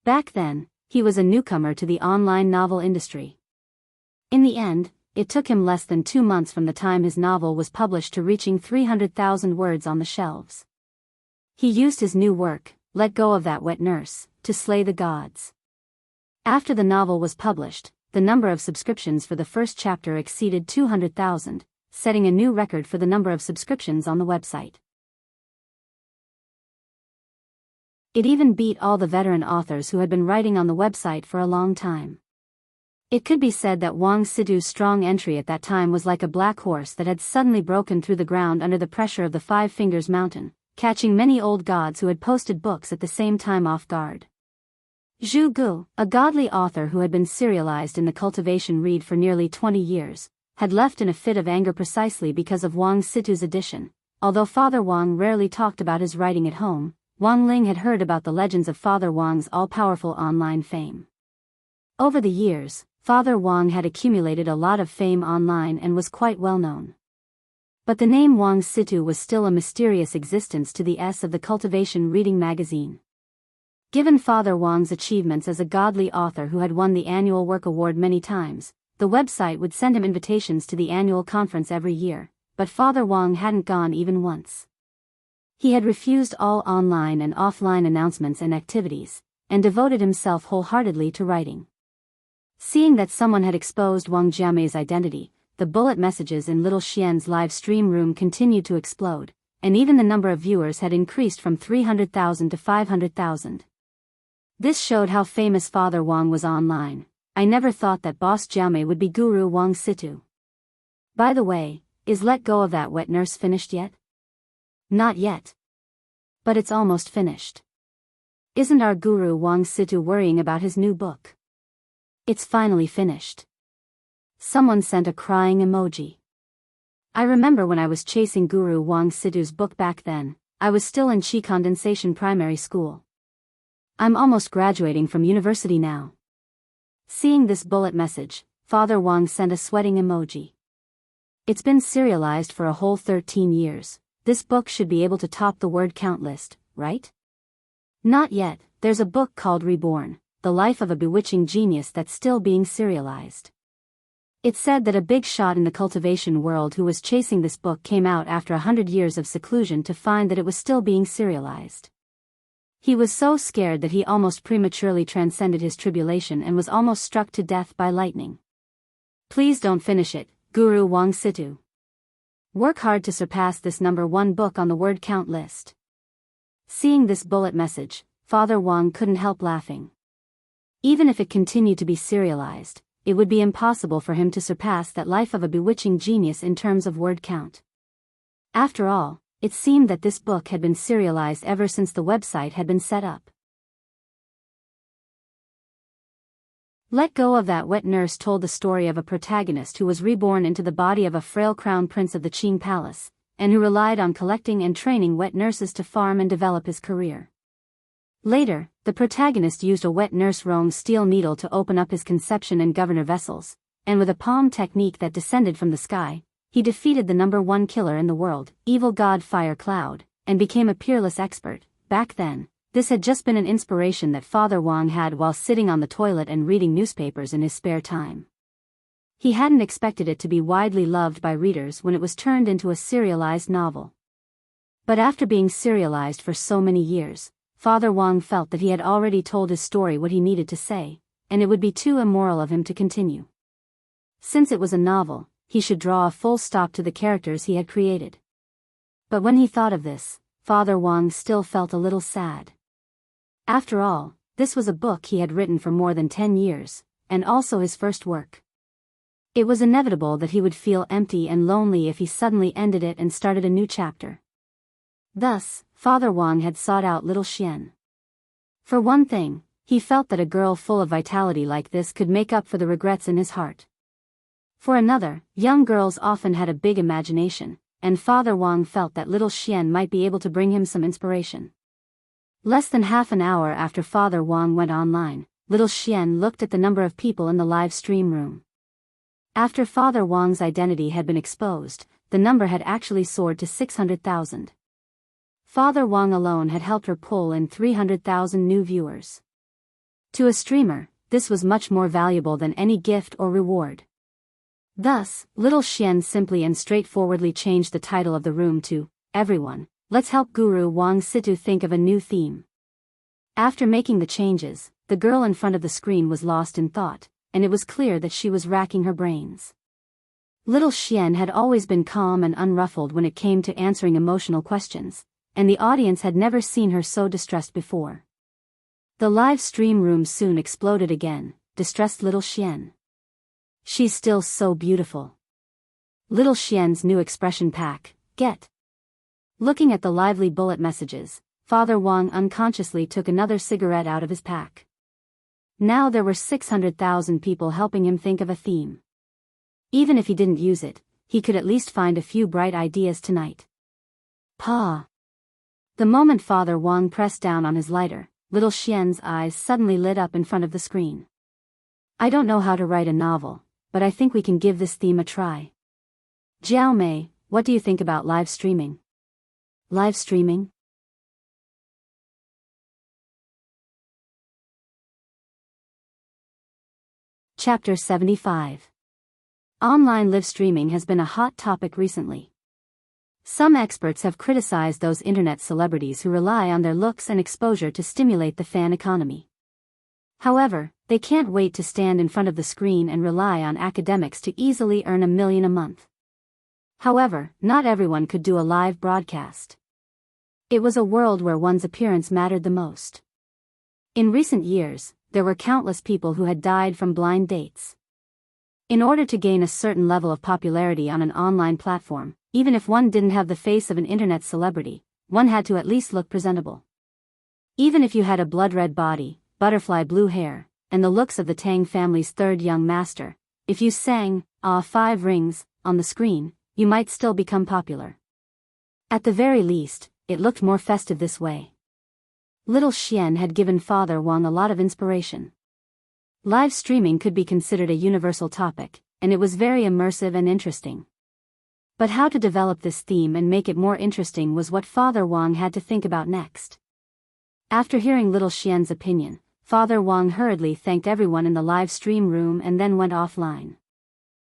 Back then, he was a newcomer to the online novel industry. In the end, it took him less than 2 months from the time his novel was published to reaching 300,000 words on the shelves. He used his new work, Let Go of That Wet Nurse, to slay the gods. After the novel was published, the number of subscriptions for the first chapter exceeded 200,000, setting a new record for the number of subscriptions on the website. It even beat all the veteran authors who had been writing on the website for a long time. It could be said that Wang Situ's strong entry at that time was like a black horse that had suddenly broken through the ground under the pressure of the Five Fingers Mountain, catching many old gods who had posted books at the same time off guard. Zhu Gu, a godly author who had been serialized in the cultivation read for nearly 20 years, had left in a fit of anger precisely because of Wang Situ's addition. Although Father Wang rarely talked about his writing at home, Wang Ling had heard about the legends of Father Wang's all-powerful online fame. Over the years, Father Wang had accumulated a lot of fame online and was quite well known. But the name Wang Situ was still a mysterious existence to the S of the Cultivation Reading magazine. Given Father Wang's achievements as a godly author who had won the annual Work Award many times, the website would send him invitations to the annual conference every year, but Father Wang hadn't gone even once. He had refused all online and offline announcements and activities, and devoted himself wholeheartedly to writing. Seeing that someone had exposed Wang Jiamei's identity, the bullet messages in Little Xian's live stream room continued to explode, and even the number of viewers had increased from 300,000 to 500,000. This showed how famous Father Wang was online. I never thought that Boss Jiamei would be Guru Wang Situ. By the way, is Let Go of That Wet Nurse finished yet? Not yet. But it's almost finished. Isn't our Guru Wang Situ worrying about his new book? It's finally finished. Someone sent a crying emoji. I remember when I was chasing Guru Wang Situ's book back then, I was still in Qi Condensation Primary School. I'm almost graduating from university now. Seeing this bullet message, Father Wang sent a sweating emoji. It's been serialized for a whole 13 years. This book should be able to top the word count list, right? Not yet. There's a book called Reborn, The Life of a Bewitching Genius that's still being serialized. It said that a big shot in the cultivation world who was chasing this book came out after 100 years of seclusion to find that it was still being serialized. He was so scared that he almost prematurely transcended his tribulation and was almost struck to death by lightning. Please don't finish it, Guru Wang Situ. Work hard to surpass this #1 book on the word count list. Seeing this bullet message, Father Wang couldn't help laughing. Even if it continued to be serialized, it would be impossible for him to surpass that Life of a Bewitching Genius in terms of word count. After all, it seemed that this book had been serialized ever since the website had been set up. Let Go of That Wet Nurse told the story of a protagonist who was reborn into the body of a frail crown prince of the Qing Palace, and who relied on collecting and training wet nurses to farm and develop his career. Later, the protagonist used a wet nurse Rong's steel needle to open up his conception and governor vessels, and with a palm technique that descended from the sky, he defeated the #1 killer in the world, evil god Fire Cloud, and became a peerless expert. Back then, this had just been an inspiration that Father Wang had while sitting on the toilet and reading newspapers in his spare time. He hadn't expected it to be widely loved by readers when it was turned into a serialized novel. But after being serialized for so many years, Father Wang felt that he had already told his story what he needed to say, and it would be too immoral of him to continue. Since it was a novel, he should draw a full stop to the characters he had created. But when he thought of this, Father Wang still felt a little sad. After all, this was a book he had written for more than 10 years, and also his first work. It was inevitable that he would feel empty and lonely if he suddenly ended it and started a new chapter. Thus, Father Wang had sought out Little Xian. For one thing, he felt that a girl full of vitality like this could make up for the regrets in his heart. For another, young girls often had a big imagination, and Father Wang felt that Little Xian might be able to bring him some inspiration. Less than half an hour after Father Wang went online, Little Xian looked at the number of people in the live stream room. After Father Wang's identity had been exposed, the number had actually soared to 600,000. Father Wang alone had helped her pull in 300,000 new viewers. To a streamer, this was much more valuable than any gift or reward. Thus, Little Xian simply and straightforwardly changed the title of the room to, Everyone, Let's Help Guru Wang Situ Think of a New Theme. After making the changes, the girl in front of the screen was lost in thought, and it was clear that she was racking her brains. Little Xian had always been calm and unruffled when it came to answering emotional questions, and the audience had never seen her so distressed before. The live stream room soon exploded again. Distressed little Xian. She's still so beautiful. Little Xian's new expression pack, get. Looking at the lively bullet messages, Father Wang unconsciously took another cigarette out of his pack. Now there were 600,000 people helping him think of a theme. Even if he didn't use it, he could at least find a few bright ideas tonight. Pa. The moment Father Wang pressed down on his lighter, little Xian's eyes suddenly lit up in front of the screen. I don't know how to write a novel, but I think we can give this theme a try. Jiao Mei, what do you think about live streaming? Live streaming? Chapter 75. Online live streaming has been a hot topic recently. Some experts have criticized those internet celebrities who rely on their looks and exposure to stimulate the fan economy. However, they can't wait to stand in front of the screen and rely on academics to easily earn $1 million a month. However, not everyone could do a live broadcast. It was a world where one's appearance mattered the most. In recent years, there were countless people who had died from blind dates. In order to gain a certain level of popularity on an online platform, even if one didn't have the face of an internet celebrity, one had to at least look presentable. Even if you had a blood-red body, butterfly blue hair, and the looks of the Tang family's third young master, if you sang, "Ah, 5 rings," on the screen, you might still become popular. At the very least, it looked more festive this way. Little Xian had given Father Wang a lot of inspiration. Live streaming could be considered a universal topic, and it was very immersive and interesting. But how to develop this theme and make it more interesting was what Father Wang had to think about next. After hearing little Xian's opinion, Father Wang hurriedly thanked everyone in the live stream room and then went offline.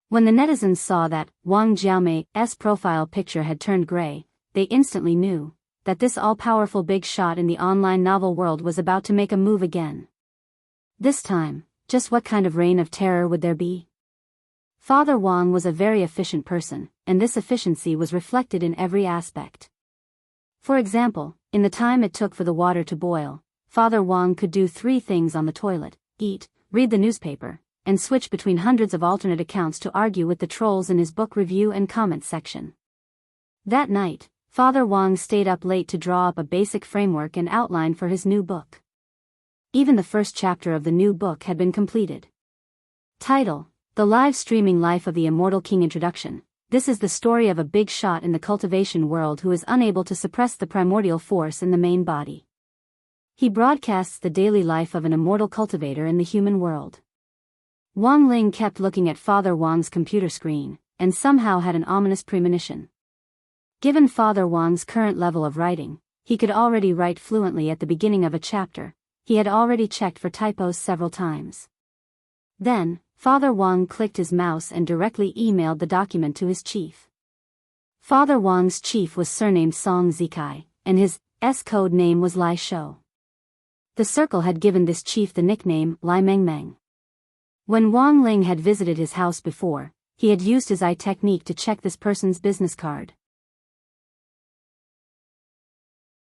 When the netizens saw that Wang Jiaomei's profile picture had turned gray, they instantly knew that this all-powerful big shot in the online novel world was about to make a move again. This time, just what kind of reign of terror would there be? Father Wang was a very efficient person, and this efficiency was reflected in every aspect. For example, in the time it took for the water to boil, Father Wang could do 3 things on the toilet: eat, read the newspaper, and switch between hundreds of alternate accounts to argue with the trolls in his book review and comment section. That night, Father Wang stayed up late to draw up a basic framework and outline for his new book. Even the first chapter of the new book had been completed. Title: The Live Streaming Life of the Immortal King. Introduction. This is the story of a big shot in the cultivation world who is unable to suppress the primordial force in the main body. He broadcasts the daily life of an immortal cultivator in the human world. Wang Ling kept looking at Father Wang's computer screen, and somehow had an ominous premonition. Given Father Wang's current level of writing, he could already write fluently at the beginning of a chapter. He had already checked for typos several times. Then, Father Wang clicked his mouse and directly emailed the document to his chief. Father Wang's chief was surnamed Song Zikai, and his code name was Lai Shou. The circle had given this chief the nickname Lai Mengmeng. When Wang Ling had visited his house before, he had used his eye technique to check this person's business card.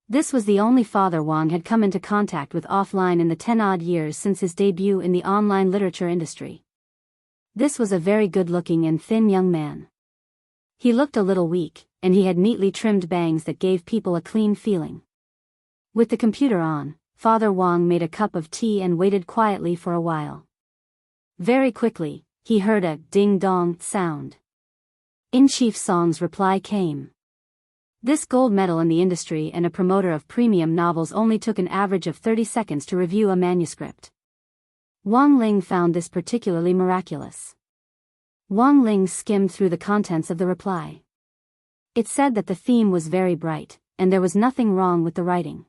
This was the only Father Wang had come into contact with offline in the 10-odd years since his debut in the online literature industry. This was a very good-looking and thin young man. He looked a little weak, and he had neatly trimmed bangs that gave people a clean feeling. With the computer on, Father Wang made a cup of tea and waited quietly for a while. Very quickly, he heard a ding-dong sound. In-Chief Song's reply came. This gold medal in the industry and a promoter of premium novels only took an average of 30 seconds to review a manuscript. Wang Ling found this particularly miraculous. Wang Ling skimmed through the contents of the reply. It said that the theme was very bright, and there was nothing wrong with the writing.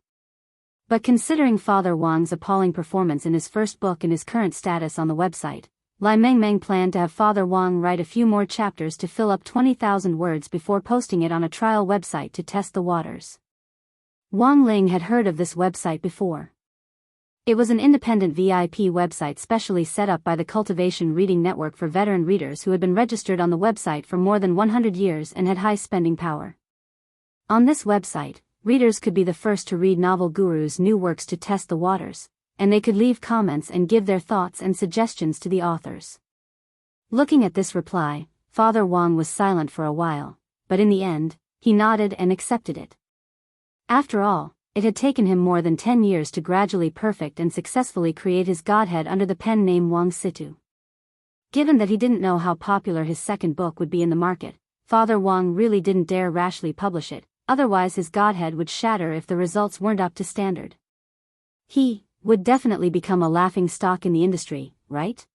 But considering Father Wang's appalling performance in his first book and his current status on the website, Lai Mengmeng planned to have Father Wang write a few more chapters to fill up 20,000 words before posting it on a trial website to test the waters. Wang Ling had heard of this website before. It was an independent VIP website specially set up by the Cultivation Reading Network for veteran readers who had been registered on the website for more than 100 years and had high spending power. On this website, readers could be the first to read novel gurus' new works to test the waters, and they could leave comments and give their thoughts and suggestions to the authors. Looking at this reply, Father Wang was silent for a while, but in the end, he nodded and accepted it. After all, it had taken him more than 10 years to gradually perfect and successfully create his godhead under the pen name Wang Situ. Given that he didn't know how popular his second book would be in the market, Father Wang really didn't dare rashly publish it, otherwise his godhead would shatter if the results weren't up to standard. He would definitely become a laughing stock in the industry, right?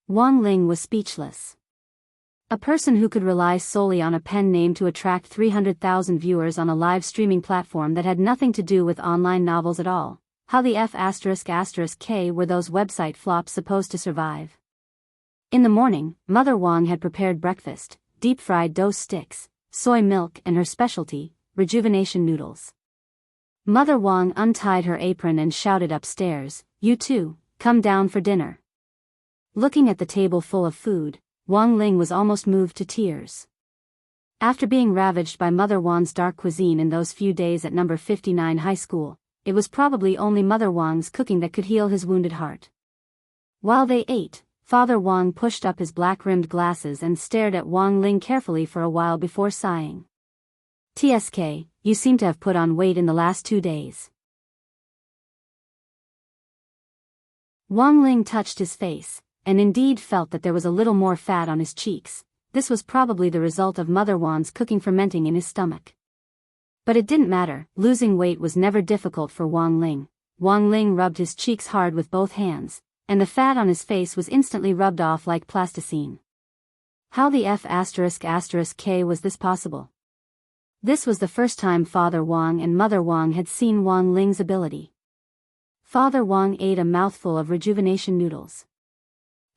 Wang Ling was speechless. A person who could rely solely on a pen name to attract 300,000 viewers on a live streaming platform that had nothing to do with online novels at all. How the F***K were those website flops supposed to survive? In the morning, Mother Wang had prepared breakfast, deep-fried dough sticks, soy milk and her specialty, rejuvenation noodles. Mother Wang untied her apron and shouted upstairs, "You two, come down for dinner." Looking at the table full of food, Wang Ling was almost moved to tears. After being ravaged by Mother Wang's dark cuisine in those few days at number 59 high school, it was probably only Mother Wang's cooking that could heal his wounded heart. While they ate, Father Wang pushed up his black-rimmed glasses and stared at Wang Ling carefully for a while before sighing. "TSK, you seem to have put on weight in the last 2 days." Wang Ling touched his face, and indeed felt that there was a little more fat on his cheeks. This was probably the result of Mother Wang's cooking fermenting in his stomach. But it didn't matter, losing weight was never difficult for Wang Ling. Wang Ling rubbed his cheeks hard with both hands, and the fat on his face was instantly rubbed off like plasticine. How the F***K was this possible? This was the first time Father Wang and Mother Wang had seen Wang Ling's ability. Father Wang ate a mouthful of rejuvenation noodles.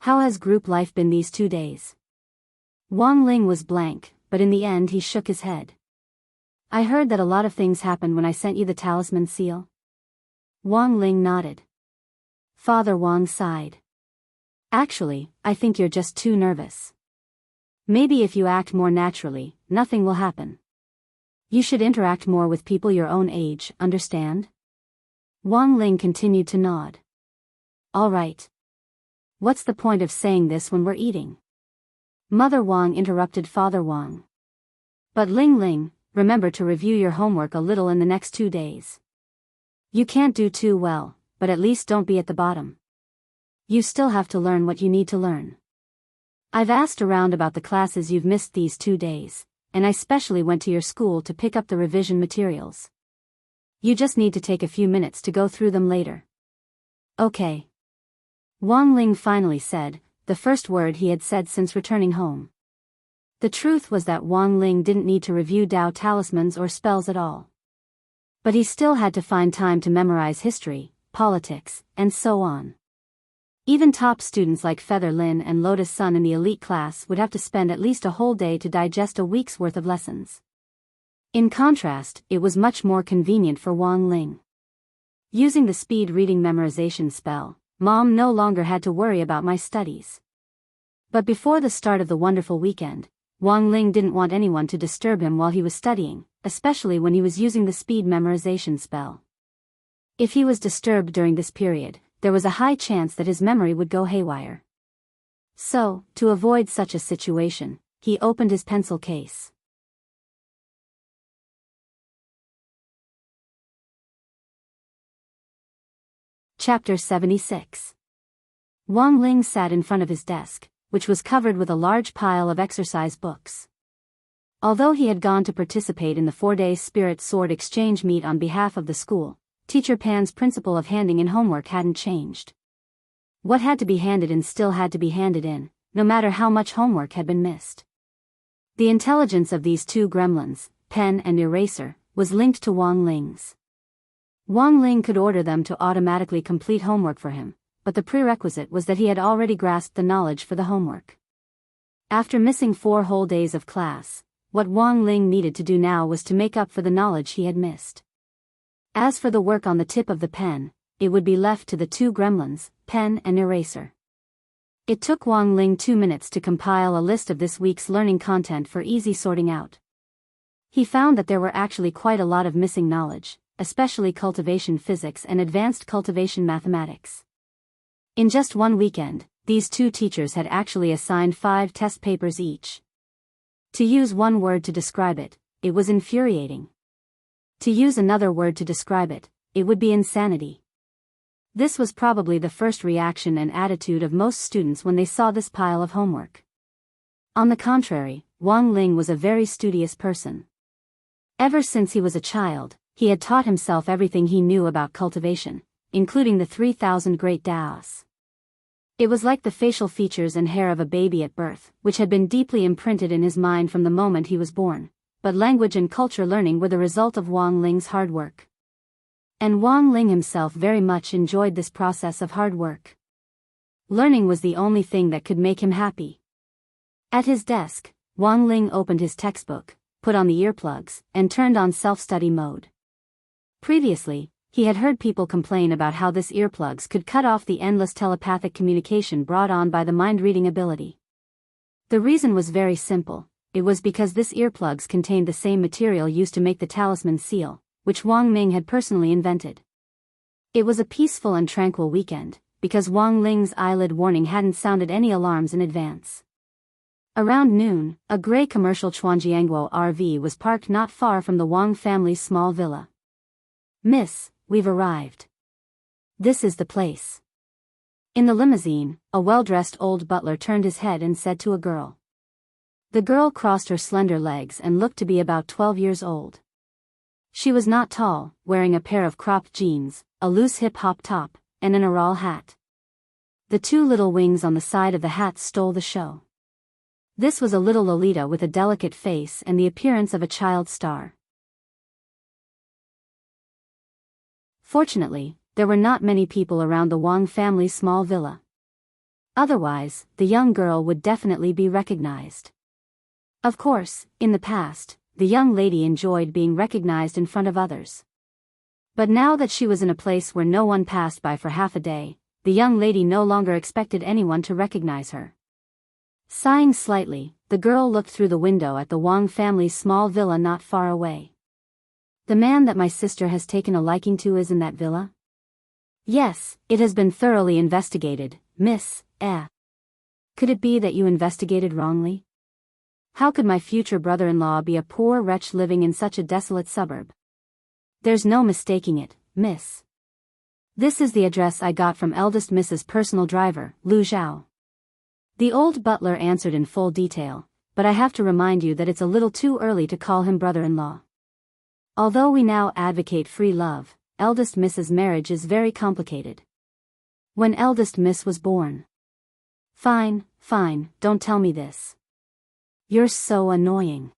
"How has group life been these 2 days?" Wang Ling was blank, but in the end he shook his head. "I heard that a lot of things happened when I sent you the talisman seal." Wang Ling nodded. Father Wang sighed. "Actually, I think you're just too nervous. Maybe if you act more naturally, nothing will happen. You should interact more with people your own age, understand?" Wang Ling continued to nod. "All right. What's the point of saying this when we're eating?" Mother Wang interrupted Father Wang. "But Ling, remember to review your homework a little in the next 2 days. You can't do too well, but at least don't be at the bottom. You still have to learn what you need to learn. I've asked around about the classes you've missed these 2 days, and I specially went to your school to pick up the revision materials. You just need to take a few minutes to go through them later." "Okay." Wang Ling finally said, the first word he had said since returning home. The truth was that Wang Ling didn't need to review Dao talismans or spells at all. But he still had to find time to memorize history, politics, and so on. Even top students like Feather Lin and Lotus Sun in the elite class would have to spend at least a whole day to digest a week's worth of lessons. In contrast, it was much more convenient for Wang Ling. Using the speed reading memorization spell, Mom no longer had to worry about my studies. But before the start of the wonderful weekend, Wang Ling didn't want anyone to disturb him while he was studying, especially when he was using the speed memorization spell. If he was disturbed during this period, there was a high chance that his memory would go haywire. So, to avoid such a situation, he opened his pencil case. Chapter 76. Wang Ling sat in front of his desk, which was covered with a large pile of exercise books. Although he had gone to participate in the 4-day Spirit Sword exchange meet on behalf of the school, Teacher Pan's principle of handing in homework hadn't changed. What had to be handed in still had to be handed in, no matter how much homework had been missed. The intelligence of these two gremlins, pen and eraser, was linked to Wang Ling's. Wang Ling could order them to automatically complete homework for him, but the prerequisite was that he had already grasped the knowledge for the homework. After missing 4 whole days of class, what Wang Ling needed to do now was to make up for the knowledge he had missed. As for the work on the tip of the pen, it would be left to the two gremlins, pen and eraser. It took Wang Ling 2 minutes to compile a list of this week's learning content for easy sorting out. He found that there were actually quite a lot of missing knowledge, especially cultivation physics and advanced cultivation mathematics. In just one weekend, these two teachers had actually assigned 5 test papers each. To use one word to describe it, it was infuriating. To use another word to describe it, it would be insanity. This was probably the first reaction and attitude of most students when they saw this pile of homework. On the contrary, Wang Ling was a very studious person. Ever since he was a child, he had taught himself everything he knew about cultivation, including the 3,000 great Daos. It was like the facial features and hair of a baby at birth, which had been deeply imprinted in his mind from the moment he was born, but language and culture learning were the result of Wang Ling's hard work. And Wang Ling himself very much enjoyed this process of hard work. Learning was the only thing that could make him happy. At his desk, Wang Ling opened his textbook, put on the earplugs, and turned on self-study mode. Previously, he had heard people complain about how this earplugs could cut off the endless telepathic communication brought on by the mind-reading ability. The reason was very simple. It was because this earplugs contained the same material used to make the talisman seal, which Wang Ming had personally invented. It was a peaceful and tranquil weekend, because Wang Ling's eyelid warning hadn't sounded any alarms in advance. Around noon, a gray commercial Chuanjiangguo RV was parked not far from the Wang family's small villa. "Miss, we've arrived. This is the place." In the limousine, a well-dressed old butler turned his head and said to a girl. The girl crossed her slender legs and looked to be about 12 years old. She was not tall, wearing a pair of cropped jeans, a loose hip-hop top, and an Aral hat. The 2 little wings on the side of the hat stole the show. This was a little Lolita with a delicate face and the appearance of a child star. Fortunately, there were not many people around the Wang family's small villa. Otherwise, the young girl would definitely be recognized. Of course, in the past, the young lady enjoyed being recognized in front of others. But now that she was in a place where no one passed by for half a day, the young lady no longer expected anyone to recognize her. Sighing slightly, the girl looked through the window at the Wang family's small villa not far away. "The man that my sister has taken a liking to is in that villa?" "Yes, it has been thoroughly investigated, miss, Could it be that you investigated wrongly? How could my future brother-in-law be a poor wretch living in such a desolate suburb? There's no mistaking it, miss. This is the address I got from eldest Mrs.'s personal driver, Lu Zhao." The old butler answered in full detail, "But I have to remind you that it's a little too early to call him brother-in-law. Although we now advocate free love, eldest Miss's marriage is very complicated. When eldest Miss was born." Fine, don't tell me this. You're so annoying."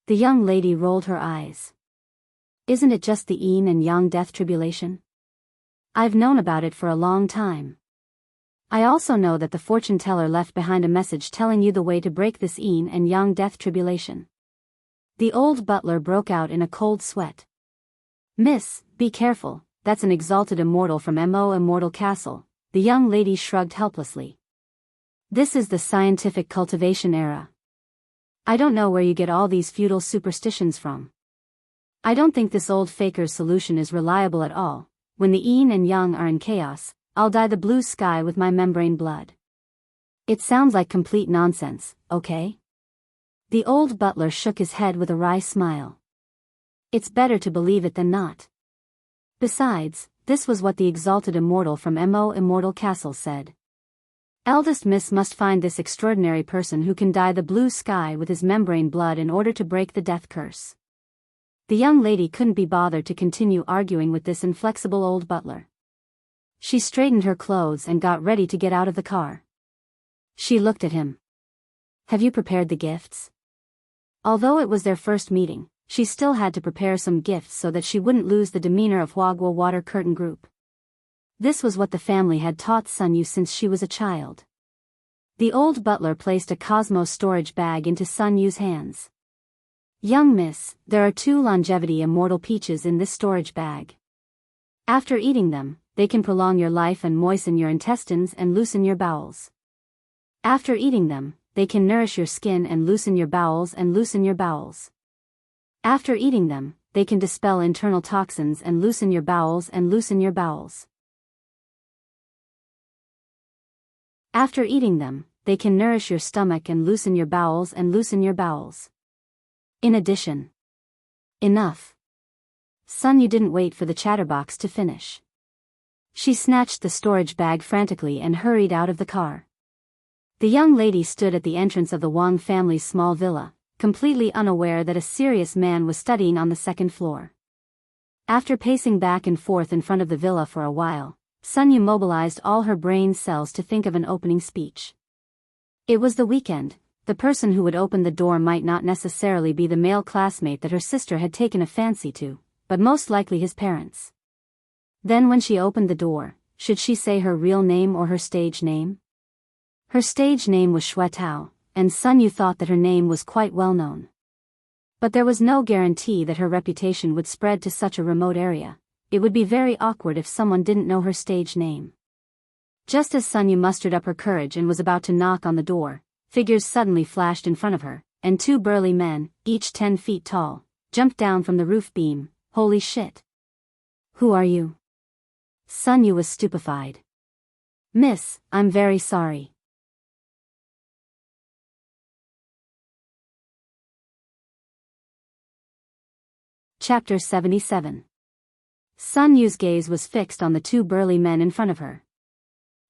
The young lady rolled her eyes. "Isn't it just the yin and yang death tribulation? I've known about it for a long time. I also know that the fortune teller left behind a message telling you the way to break this yin and yang death tribulation." The old butler broke out in a cold sweat. "Miss, be careful, that's an exalted immortal from Mo Immortal Castle." The young lady shrugged helplessly. "This is the scientific cultivation era. I don't know where you get all these feudal superstitions from. I don't think this old faker's solution is reliable at all. When the yin and yang are in chaos, I'll dye the blue sky with my membrane blood. It sounds like complete nonsense, okay?" The old butler shook his head with a wry smile. "It's better to believe it than not. Besides, this was what the exalted immortal from Mo Immortal Castle said. Eldest Miss must find this extraordinary person who can dye the blue sky with his membrane blood in order to break the death curse." The young lady couldn't be bothered to continue arguing with this inflexible old butler. She straightened her clothes and got ready to get out of the car. She looked at him. "Have you prepared the gifts?" Although it was their first meeting, she still had to prepare some gifts so that she wouldn't lose the demeanor of Huaguo Water Curtain Group. This was what the family had taught Sun Yu since she was a child. The old butler placed a Cosmos storage bag into Sun Yu's hands. "Young miss, there are 2 longevity immortal peaches in this storage bag. After eating them, they can prolong your life and moisten your intestines and loosen your bowels. After eating them, they can nourish your skin and loosen your bowels and loosen your bowels. After eating them, they can dispel internal toxins and loosen your bowels After eating them, they can nourish your stomach and loosen your bowels In addition. Enough. Sunyu didn't wait for the chatterbox to finish. She snatched the storage bag frantically and hurried out of the car. The young lady stood at the entrance of the Wang family's small villa, completely unaware that a serious man was studying on the second floor. After pacing back and forth in front of the villa for a while, Sunyu mobilized all her brain cells to think of an opening speech. It was the weekend. The person who would open the door might not necessarily be the male classmate that her sister had taken a fancy to, but most likely his parents. Then when she opened the door, should she say her real name or her stage name? Her stage name was Shui Tao, and Sunyu thought that her name was quite well known. But there was no guarantee that her reputation would spread to such a remote area. It would be very awkward if someone didn't know her stage name. Just as Sunyu mustered up her courage and was about to knock on the door, figures suddenly flashed in front of her, and two burly men, each 10 feet tall, jumped down from the roof beam. Holy shit! Who are you? Sunyu was stupefied. Miss, I'm very sorry. Chapter 77. Sunyu's gaze was fixed on the two burly men in front of her.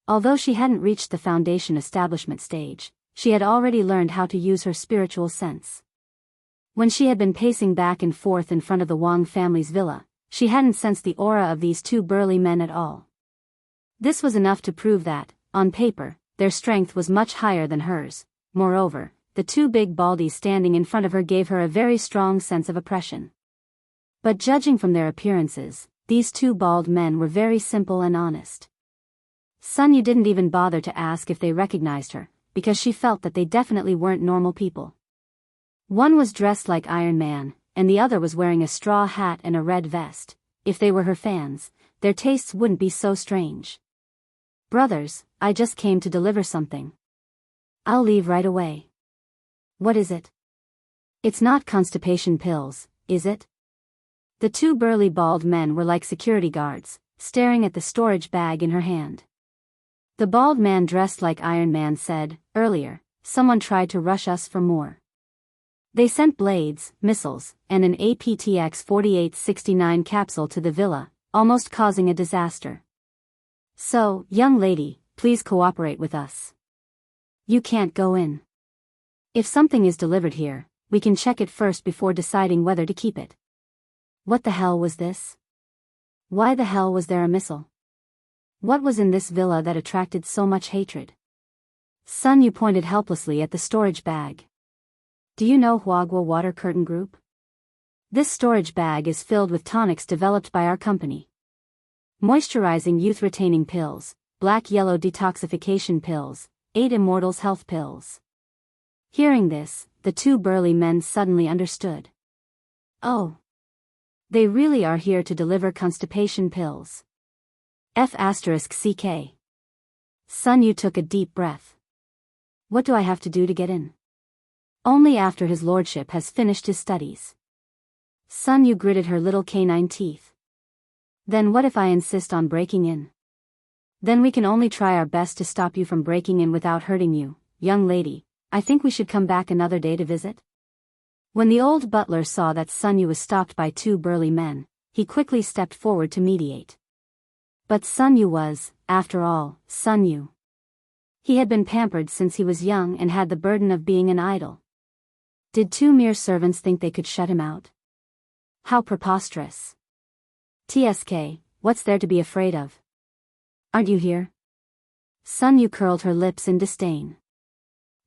Although she hadn't reached the foundation establishment stage, she had already learned how to use her spiritual sense. When she had been pacing back and forth in front of the Wang family's villa, she hadn't sensed the aura of these two burly men at all. This was enough to prove that, on paper, their strength was much higher than hers. Moreover, the two big baldies standing in front of her gave her a very strong sense of oppression. But judging from their appearances, these two bald men were very simple and honest. Sunyu didn't even bother to ask if they recognized her, because she felt that they definitely weren't normal people. One was dressed like Iron Man, and the other was wearing a straw hat and a red vest. If they were her fans, their tastes wouldn't be so strange. Brothers, I just came to deliver something. I'll leave right away. What is it? It's not constipation pills, is it? The two burly bald men were like security guards, staring at the storage bag in her hand. The bald man dressed like Iron Man said, earlier, someone tried to rush us for more. They sent blades, missiles, and an APTX-4869 capsule to the villa, almost causing a disaster. So, young lady, please cooperate with us. You can't go in. If something is delivered here, we can check it first before deciding whether to keep it. What the hell was this? Why the hell was there a missile? What was in this villa that attracted so much hatred? Sunyu pointed helplessly at the storage bag. Do you know Huagua Water Curtain Group? This storage bag is filled with tonics developed by our company. Moisturizing youth-retaining pills, black-yellow detoxification pills, 8 Immortals health pills. Hearing this, the two burly men suddenly understood. Oh. They really are here to deliver constipation pills. F***CK. Sunyu took a deep breath. What do I have to do to get in? Only after his lordship has finished his studies. Sunyu gritted her little canine teeth. Then what if I insist on breaking in? Then we can only try our best to stop you from breaking in without hurting you, young lady. I think we should come back another day to visit. When the old butler saw that Sunyu was stopped by two burly men, he quickly stepped forward to mediate. But Sunyu was, after all, Sunyu. He had been pampered since he was young and had the burden of being an idol. Did two mere servants think they could shut him out? How preposterous. TSK, what's there to be afraid of? Aren't you here? Sunyu curled her lips in disdain.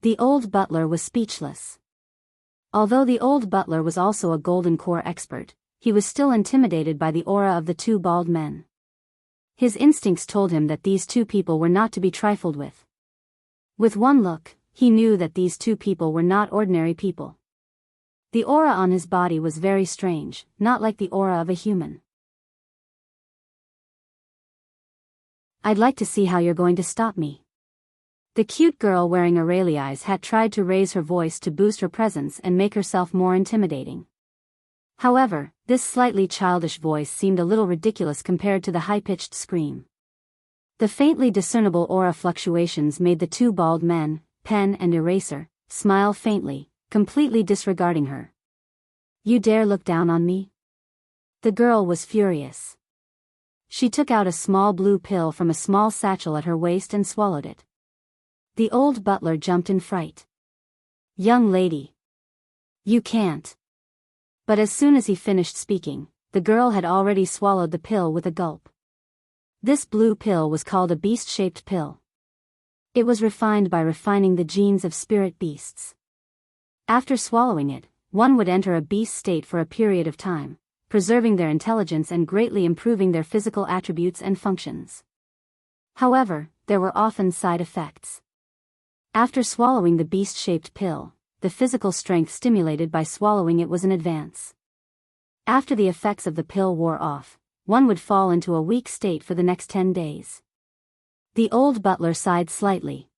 The old butler was speechless. Although the old butler was also a golden core expert, he was still intimidated by the aura of the two bald men. His instincts told him that these two people were not to be trifled with. With one look, he knew that these two people were not ordinary people. The aura on his body was very strange, not like the aura of a human. I'd like to see how you're going to stop me. The cute girl wearing Aurelia's had tried to raise her voice to boost her presence and make herself more intimidating. However, this slightly childish voice seemed a little ridiculous compared to the high-pitched scream. The faintly discernible aura fluctuations made the two bald men, Pen and Eraser, smile faintly, completely disregarding her. "You dare look down on me?" The girl was furious. She took out a small blue pill from a small satchel at her waist and swallowed it. The old butler jumped in fright. "Young lady. You can't." But as soon as he finished speaking, the girl had already swallowed the pill with a gulp. This blue pill was called a beast-shaped pill. It was refined by refining the genes of spirit beasts. After swallowing it, one would enter a beast state for a period of time, preserving their intelligence and greatly improving their physical attributes and functions. However, there were often side effects. After swallowing the beast-shaped pill, the physical strength stimulated by swallowing it was an advance. After the effects of the pill wore off, one would fall into a weak state for the next 10 days. The old butler sighed slightly.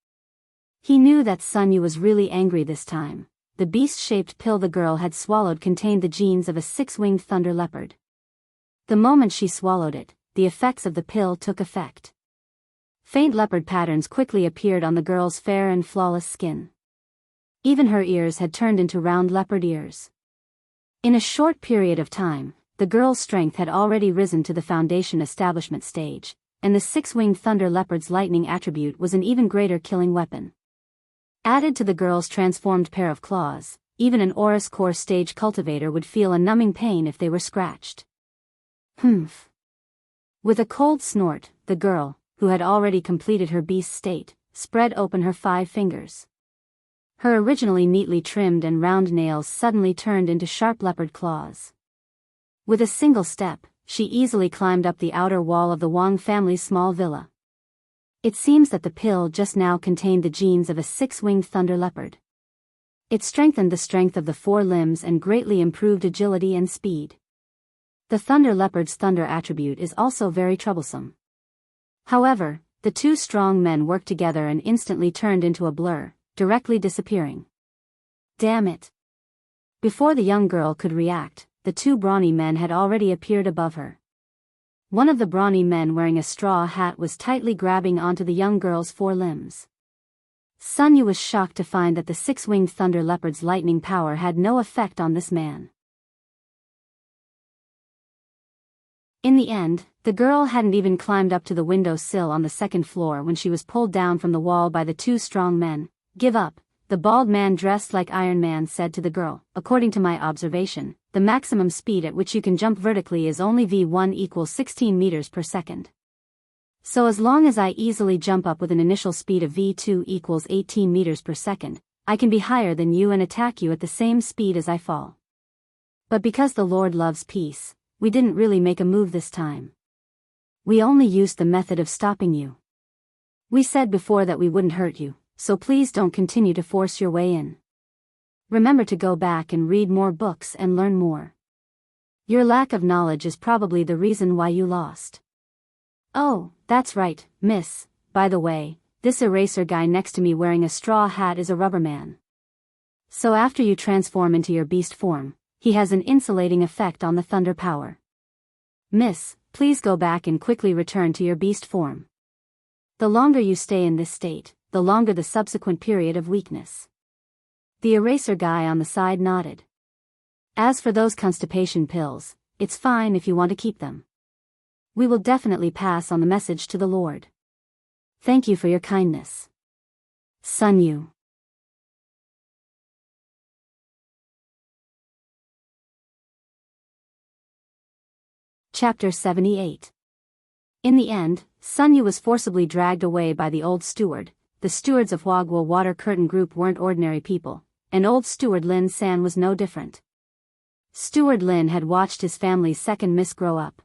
He knew that Sun Yu was really angry this time. The beast-shaped pill the girl had swallowed contained the genes of a six-winged thunder leopard. The moment she swallowed it, the effects of the pill took effect. Faint leopard patterns quickly appeared on the girl's fair and flawless skin. Even her ears had turned into round leopard ears. In a short period of time, the girl's strength had already risen to the foundation establishment stage, and the six-winged thunder leopard's lightning attribute was an even greater killing weapon. Added to the girl's transformed pair of claws, even an Aurus core stage cultivator would feel a numbing pain if they were scratched. Humph. With a cold snort, the girl, who had already completed her beast state, spread open her 5 fingers. Her originally neatly trimmed and round nails suddenly turned into sharp leopard claws. With a single step, she easily climbed up the outer wall of the Wang family's small villa. It seems that the pill just now contained the genes of a six-winged thunder leopard. It strengthened the strength of the 4 limbs and greatly improved agility and speed. The thunder leopard's thunder attribute is also very troublesome. However, the 2 strong men worked together and instantly turned into a blur, directly disappearing. Damn it! Before the young girl could react, the 2 brawny men had already appeared above her. One of the brawny men wearing a straw hat was tightly grabbing onto the young girl's 4 limbs. Sun Yu was shocked to find that the six-winged thunder leopard's lightning power had no effect on this man. In the end, the girl hadn't even climbed up to the window sill on the 2nd floor when she was pulled down from the wall by the 2 strong men. "Give up," the bald man dressed like Iron Man said to the girl. "According to my observation, the maximum speed at which you can jump vertically is only v1 equals 16 meters per second. So as long as I easily jump up with an initial speed of v2 equals 18 meters per second, I can be higher than you and attack you at the same speed as I fall. But because the Lord loves peace, we didn't really make a move this time. We only used the method of stopping you. We said before that we wouldn't hurt you, so please don't continue to force your way in. Remember to go back and read more books and learn more. Your lack of knowledge is probably the reason why you lost." "Oh, that's right, miss. By the way, this eraser guy next to me wearing a straw hat is a rubber man. So after you transform into your beast form, he has an insulating effect on the thunder power. Miss, please go back and quickly return to your beast form. The longer you stay in this state, the longer the subsequent period of weakness." The eraser guy on the side nodded. "As for those constipation pills, it's fine if you want to keep them. We will definitely pass on the message to the Lord. Thank you for your kindness. Sun Yu." Chapter 78. In the end, Sun Yu was forcibly dragged away by the old steward. The stewards of Huaguo Water Curtain Group weren't ordinary people, and old steward Lin San was no different. Steward Lin had watched his family's second miss grow up.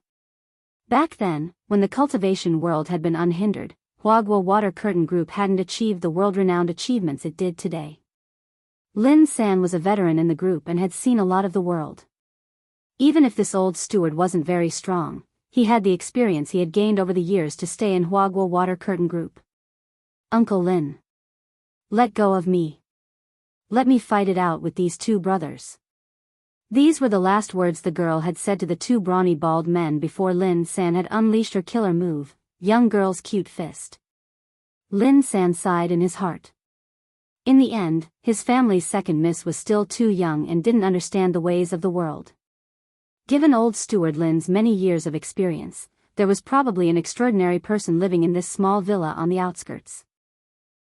Back then, when the cultivation world had been unhindered, Huaguo Water Curtain Group hadn't achieved the world-renowned achievements it did today. Lin San was a veteran in the group and had seen a lot of the world. Even if this old steward wasn't very strong, he had the experience he had gained over the years to stay in Huaguo Water Curtain Group. "Uncle Lin. Let go of me. Let me fight it out with these 2 brothers." These were the last words the girl had said to the two brawny bald men before Lin San had unleashed her killer move, young girl's cute fist. Lin San sighed in his heart. In the end, his family's second miss was still too young and didn't understand the ways of the world. Given old steward Lin's many years of experience, there was probably an extraordinary person living in this small villa on the outskirts.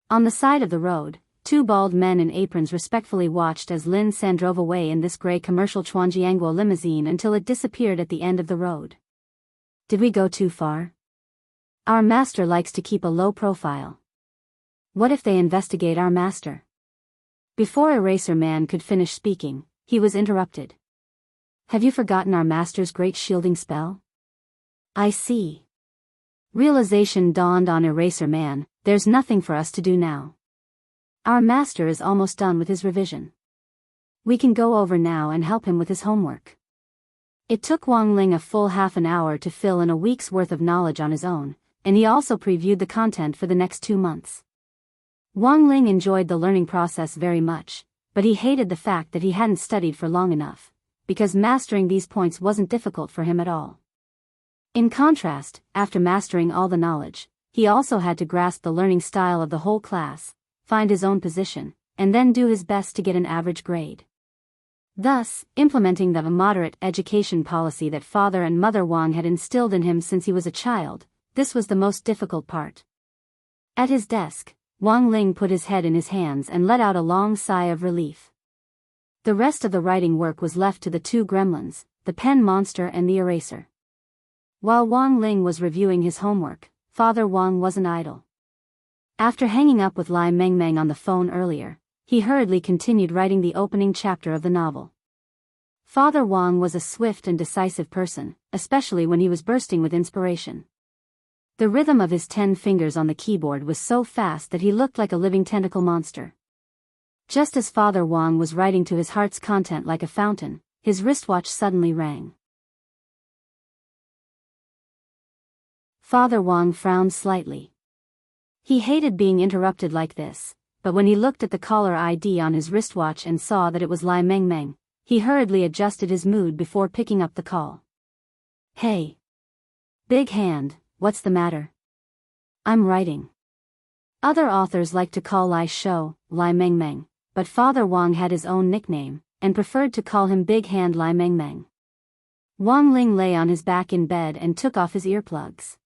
On the side of the road, two bald men in aprons respectfully watched as Lin San drove away in this gray commercial Chuanjiangguo limousine until it disappeared at the end of the road. Did we go too far? Our master likes to keep a low profile. What if they investigate our master? Before Eraser Man could finish speaking, he was interrupted. Have you forgotten our master's great shielding spell? I see. Realization dawned on Eraser Man, there's nothing for us to do now. Our master is almost done with his revision. We can go over now and help him with his homework. It took Wang Ling a full half an hour to fill in a week's worth of knowledge on his own, and he also previewed the content for the next 2 months. Wang Ling enjoyed the learning process very much, but he hated the fact that he hadn't studied for long enough, because mastering these points wasn't difficult for him at all. In contrast, after mastering all the knowledge, he also had to grasp the learning style of the whole class, find his own position, and then do his best to get an average grade. Thus, implementing the moderate education policy that Father and Mother Wang had instilled in him since he was a child, this was the most difficult part. At his desk, Wang Ling put his head in his hands and let out a long sigh of relief. The rest of the writing work was left to the two gremlins, the pen monster and the eraser. While Wang Ling was reviewing his homework, Father Wang wasn't idle. After hanging up with Lai Mengmeng on the phone earlier, he hurriedly continued writing the opening chapter of the novel. Father Wang was a swift and decisive person, especially when he was bursting with inspiration. The rhythm of his 10 fingers on the keyboard was so fast that he looked like a living tentacle monster. Just as Father Wang was writing to his heart's content like a fountain, his wristwatch suddenly rang. Father Wang frowned slightly. He hated being interrupted like this, but when he looked at the caller ID on his wristwatch and saw that it was Lai Mengmeng, he hurriedly adjusted his mood before picking up the call. Hey. Big Hand, what's the matter? I'm writing. Other authors like to call Lai Shou, Lai Mengmeng, but Father Wang had his own nickname, and preferred to call him Big Hand Lai Mengmeng. Wang Ling lay on his back in bed and took off his earplugs.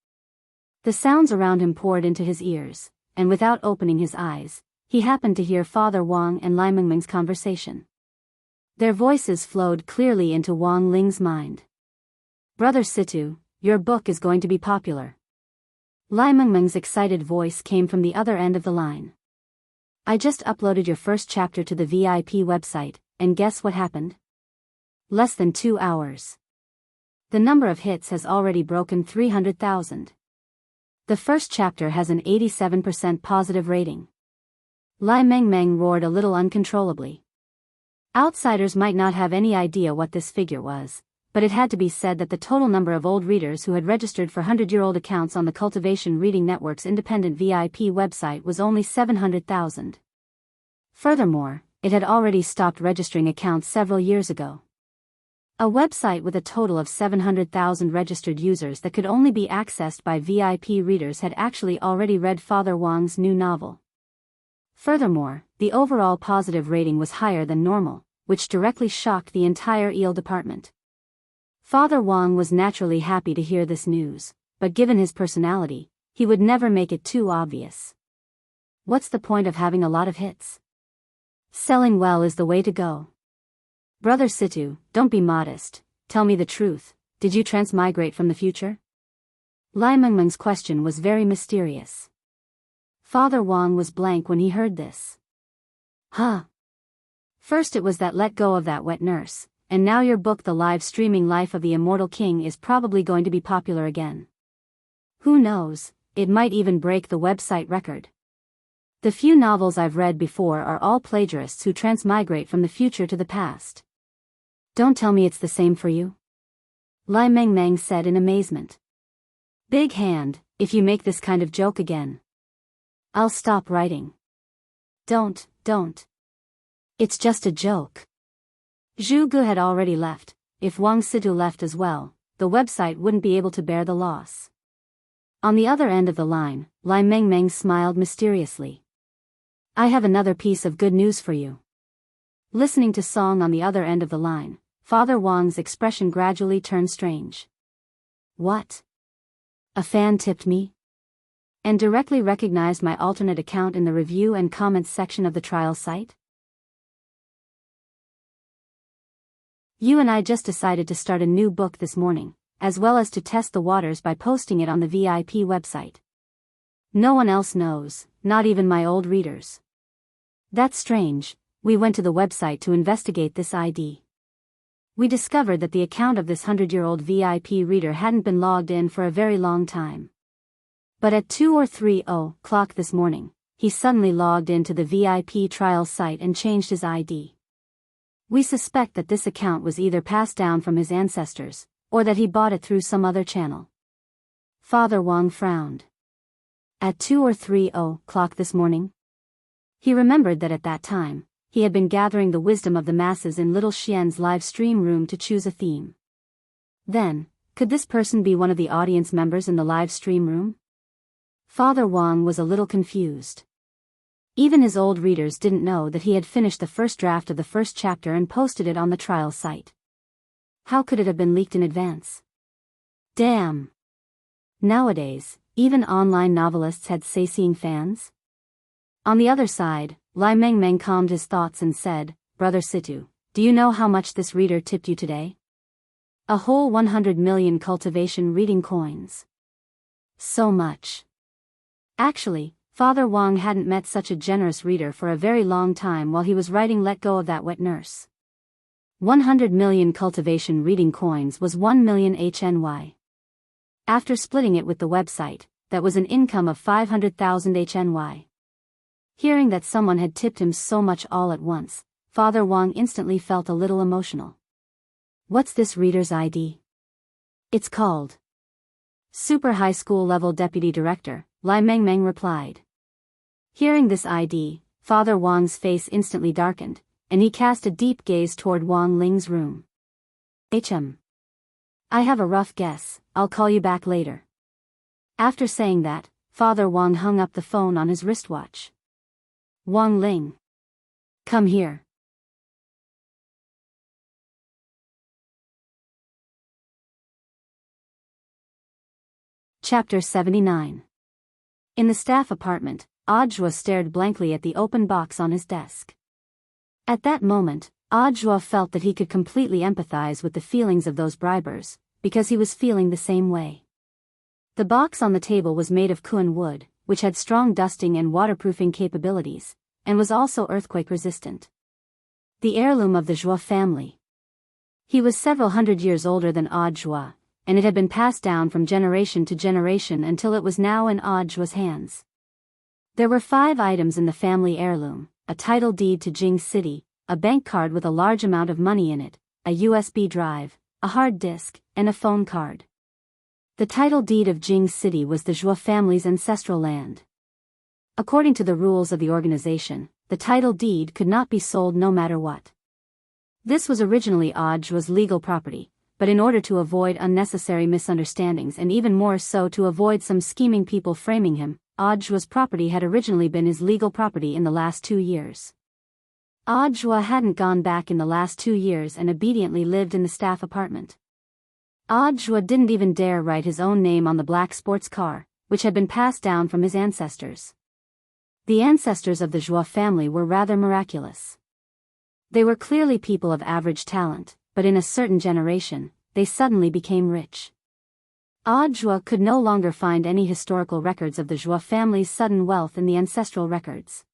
The sounds around him poured into his ears, and without opening his eyes, he happened to hear Father Wang and Lai Mengmeng's conversation. Their voices flowed clearly into Wang Ling's mind. Brother Situ, your book is going to be popular. Lai Mengmeng's excited voice came from the other end of the line. I just uploaded your first chapter to the VIP website, and guess what happened? Less than 2 hours. The number of hits has already broken 300,000. The first chapter has an 87% positive rating. Lai Mengmeng roared a little uncontrollably. Outsiders might not have any idea what this figure was, but it had to be said that the total number of old readers who had registered for 100-year-old accounts on the Cultivation Reading Network's independent VIP website was only 700,000. Furthermore, it had already stopped registering accounts several years ago. A website with a total of 700,000 registered users that could only be accessed by VIP readers had actually already read Father Wang's new novel. Furthermore, the overall positive rating was higher than normal, which directly shocked the entire EL department. Father Wang was naturally happy to hear this news, but given his personality, he would never make it too obvious. What's the point of having a lot of hits? Selling well is the way to go. Brother Situ, don't be modest, tell me the truth, did you transmigrate from the future? Lai Mengmeng's question was very mysterious. Father Wang was blank when he heard this. Huh. First it was that let go of that wet nurse, and now your book The Live Streaming Life of the Immortal King is probably going to be popular again. Who knows, it might even break the website record. The few novels I've read before are all plagiarists who transmigrate from the future to the past. Don't tell me it's the same for you? Lai Mengmeng said in amazement. Big Hand, if you make this kind of joke again, I'll stop writing. Don't. It's just a joke. Zhu Gu had already left. If Wang Situ left as well, the website wouldn't be able to bear the loss. On the other end of the line, Lai Mengmeng smiled mysteriously. I have another piece of good news for you. Listening to Song on the other end of the line, Father Wang's expression gradually turned strange. What? A fan tipped me? And directly recognized my alternate account in the review and comments section of the trial site? You and I just decided to start a new book this morning, as well as to test the waters by posting it on the VIP website. No one else knows, not even my old readers. That's strange. We went to the website to investigate this ID. We discovered that the account of this 100-year-old VIP reader hadn't been logged in for a very long time. But at 2 or 3 o'clock this morning, he suddenly logged into the VIP trial site and changed his ID. We suspect that this account was either passed down from his ancestors, or that he bought it through some other channel. Father Wang frowned. At 2 or 3 o'clock this morning? He remembered that at that time, he had been gathering the wisdom of the masses in Little Xian's live stream room to choose a theme. Then, could this person be one of the audience members in the live stream room? Father Wang was a little confused. Even his old readers didn't know that he had finished the first draft of the first chapter and posted it on the trial site. How could it have been leaked in advance? Damn! Nowadays, even online novelists had say-seeing fans? On the other side, Lai Mengmeng calmed his thoughts and said, Brother Situ, do you know how much this reader tipped you today? A whole 100 million cultivation reading coins. So much. Actually, Father Wang hadn't met such a generous reader for a very long time while he was writing Let Go of That Wet Nurse. 100 million cultivation reading coins was 1 million HNY. After splitting it with the website, that was an income of 500,000 HNY. Hearing that someone had tipped him so much all at once, Father Wang instantly felt a little emotional. What's this reader's ID? It's called Super High School Level Deputy Director, Lai Mengmeng replied. Hearing this ID, Father Wang's face instantly darkened, and he cast a deep gaze toward Wang Ling's room. I have a rough guess, I'll call you back later. After saying that, Father Wang hung up the phone on his wristwatch. Wang Ling. Come here. Chapter 79. In the staff apartment, Audiobook stared blankly at the open box on his desk. At that moment, Audiobook felt that he could completely empathize with the feelings of those bribers, because he was feeling the same way. The box on the table was made of Kuan wood, which had strong dusting and waterproofing capabilities, and was also earthquake-resistant. The heirloom of the Zhuo family. He was several hundred years older than Audiobook, and it had been passed down from generation to generation until it was now in Audiobook's hands. There were 5 items in the family heirloom: a title deed to Jing City, a bank card with a large amount of money in it, a USB drive, a hard disk, and a phone card. The title deed of Jing City was the Zhuo family's ancestral land. According to the rules of the organization, the title deed could not be sold no matter what. This was originally Audiobook's legal property, but in order to avoid unnecessary misunderstandings and even more so to avoid some scheming people framing him, Audiobook's property had originally been his legal property in the last 2 years. Audiobook hadn't gone back in the last 2 years and obediently lived in the staff apartment. Audiobook didn't even dare write his own name on the black sports car, which had been passed down from his ancestors. The ancestors of the Zhuo family were rather miraculous. They were clearly people of average talent, but in a certain generation, they suddenly became rich. Audiobook could no longer find any historical records of the Zhuo family's sudden wealth in the ancestral records.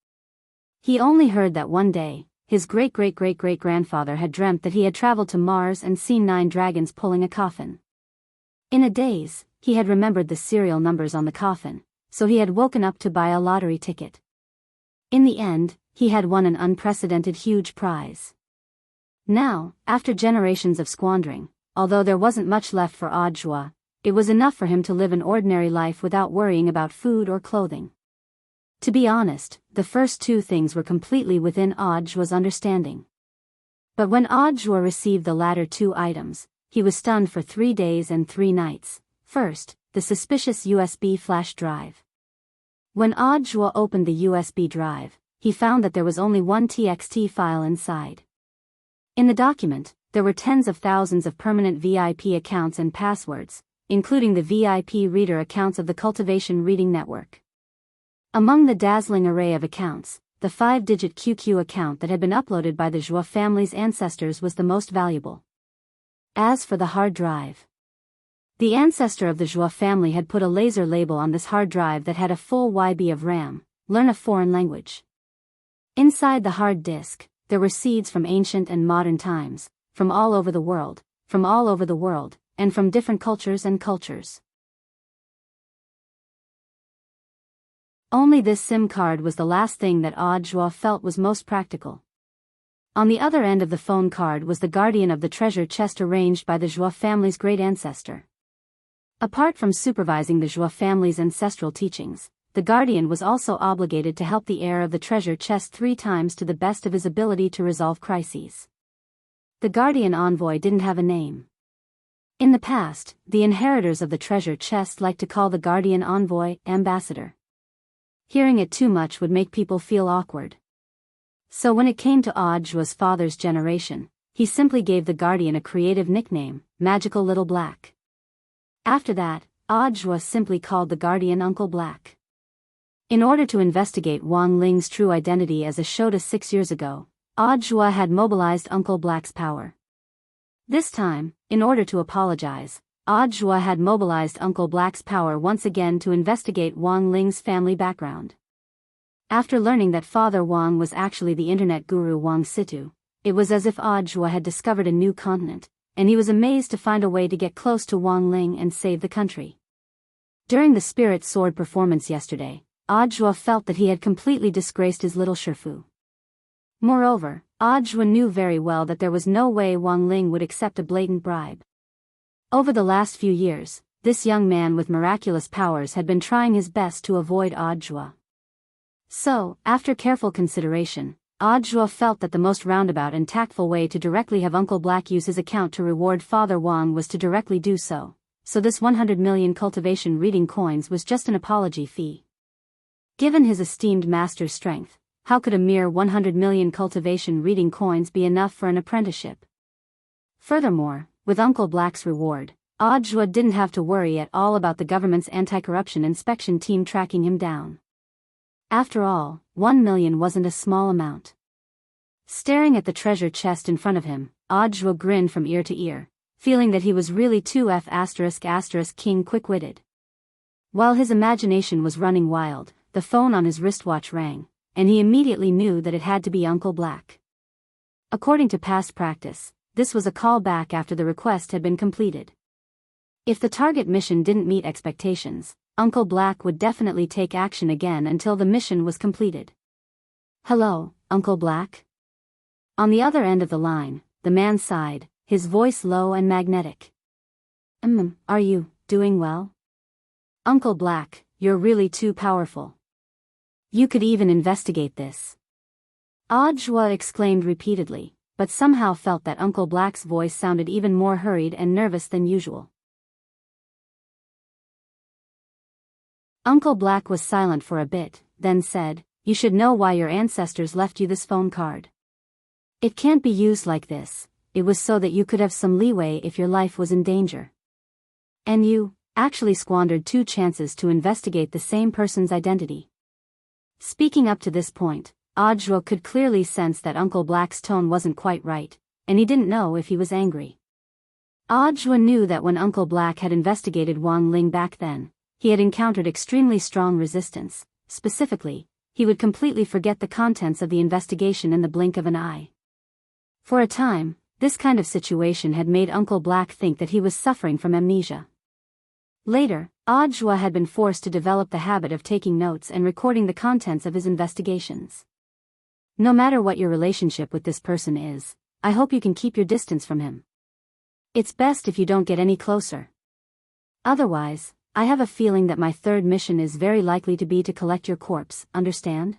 He only heard that one day, his great-great-great-great-grandfather had dreamt that he had traveled to Mars and seen 9 dragons pulling a coffin. In a daze, he had remembered the serial numbers on the coffin, so he had woken up to buy a lottery ticket. In the end, he had won an unprecedented huge prize. Now, after generations of squandering, although there wasn't much left for Audiobook, it was enough for him to live an ordinary life without worrying about food or clothing. To be honest, the first 2 things were completely within Audiobook's understanding. But when Audjua received the latter two items, he was stunned for 3 days and 3 nights. First, the suspicious USB flash drive. When Audjua opened the USB drive, he found that there was only one TXT file inside. In the document, there were tens of thousands of permanent VIP accounts and passwords, including the VIP reader accounts of the Cultivation Reading Network. Among the dazzling array of accounts, the 5-digit QQ account that had been uploaded by the Joie family's ancestors was the most valuable. As for the hard drive, the ancestor of the Joie family had put a laser label on this hard drive that had a full YB of RAM, learn a foreign language. Inside the hard disk, there were seeds from ancient and modern times, from all over the world, and from different cultures and cultures. Only this SIM card was the last thing that Audjua felt was most practical. On the other end of the phone card was the guardian of the treasure chest arranged by the Joie family's great ancestor. Apart from supervising the Joie family's ancestral teachings, the guardian was also obligated to help the heir of the treasure chest 3 times to the best of his ability to resolve crises. The guardian envoy didn't have a name. In the past, the inheritors of the treasure chest liked to call the guardian envoy ambassador. Hearing it too much would make people feel awkward. So when it came to Audjua's father's generation, he simply gave the guardian a creative nickname, Magical Little Black. After that, Audjua simply called the guardian Uncle Black. In order to investigate Wang Ling's true identity as a Shota 6 years ago, Audjua had mobilized Uncle Black's power. This time, in order to apologize, Audjua had mobilized Uncle Black's power once again to investigate Wang Ling's family background. After learning that Father Wang was actually the internet guru Wang Situ, it was as if Audjua had discovered a new continent, and he was amazed to find a way to get close to Wang Ling and save the country. During the Spirit Sword performance yesterday, Audjua felt that he had completely disgraced his little Shifu. Moreover, Audjua knew very well that there was no way Wang Ling would accept a blatant bribe. Over the last few years, this young man with miraculous powers had been trying his best to avoid Audjua. So, after careful consideration, Audjua felt that the most roundabout and tactful way to directly have Uncle Black use his account to reward Father Wang was to directly do so. So this 100 million cultivation reading coins was just an apology fee. Given his esteemed master's strength, how could a mere 100 million cultivation reading coins be enough for an apprenticeship? Furthermore, with Uncle Black's reward, Audjua didn't have to worry at all about the government's anti-corruption inspection team tracking him down. After all, 1 million wasn't a small amount. Staring at the treasure chest in front of him, Audjua grinned from ear to ear, feeling that he was really too king quick-witted. While his imagination was running wild, the phone on his wristwatch rang, and he immediately knew that it had to be Uncle Black. According to past practice, this was a call back after the request had been completed. If the target mission didn't meet expectations, Uncle Black would definitely take action again until the mission was completed. "Hello, Uncle Black?" On the other end of the line, the man sighed, his voice low and magnetic. Are you doing well? Uncle Black, you're really too powerful. You could even investigate this." Audjua exclaimed repeatedly, but somehow felt that Uncle Black's voice sounded even more hurried and nervous than usual. Uncle Black was silent for a bit, then said, "You should know why your ancestors left you this phone card. It can't be used like this. It was so that you could have some leeway if your life was in danger. And you actually squandered 2 chances to investigate the same person's identity." Speaking up to this point, Audjua could clearly sense that Uncle Black's tone wasn't quite right, and he didn't know if he was angry. Audjua knew that when Uncle Black had investigated Wang Ling back then, he had encountered extremely strong resistance. Specifically, he would completely forget the contents of the investigation in the blink of an eye. For a time, this kind of situation had made Uncle Black think that he was suffering from amnesia. Later, Audjua had been forced to develop the habit of taking notes and recording the contents of his investigations. No matter what your relationship with this person is, I hope you can keep your distance from him. It's best if you don't get any closer. Otherwise, I have a feeling that my 3rd mission is very likely to be to collect your corpse, understand?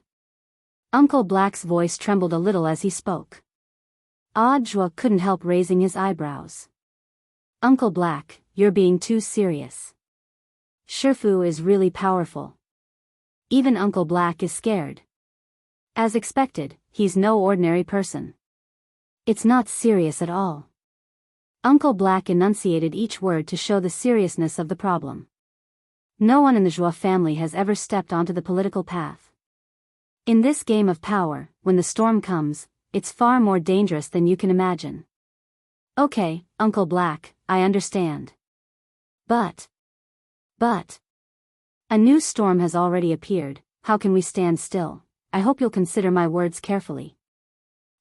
Uncle Black's voice trembled a little as he spoke. Audra couldn't help raising his eyebrows. Uncle Black, you're being too serious. Shifu is really powerful. Even Uncle Black is scared. As expected, he's no ordinary person. It's not serious at all. Uncle Black enunciated each word to show the seriousness of the problem. No one in the Zhou family has ever stepped onto the political path. In this game of power, when the storm comes, it's far more dangerous than you can imagine. Okay, Uncle Black, I understand. But. A new storm has already appeared. How can we stand still? I hope you'll consider my words carefully.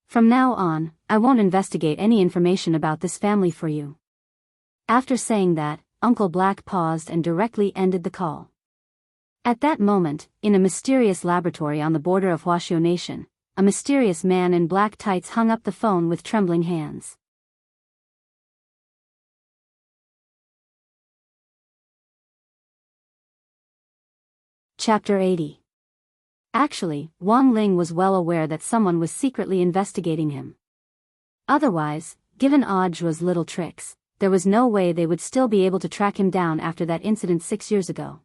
From now on, I won't investigate any information about this family for you. After saying that, Uncle Black paused and directly ended the call. At that moment, in a mysterious laboratory on the border of Huaxiu Nation, a mysterious man in black tights hung up the phone with trembling hands. Chapter 80. Actually, Wang Ling was well aware that someone was secretly investigating him. Otherwise, given Audra's little tricks, there was no way they would still be able to track him down after that incident 6 years ago.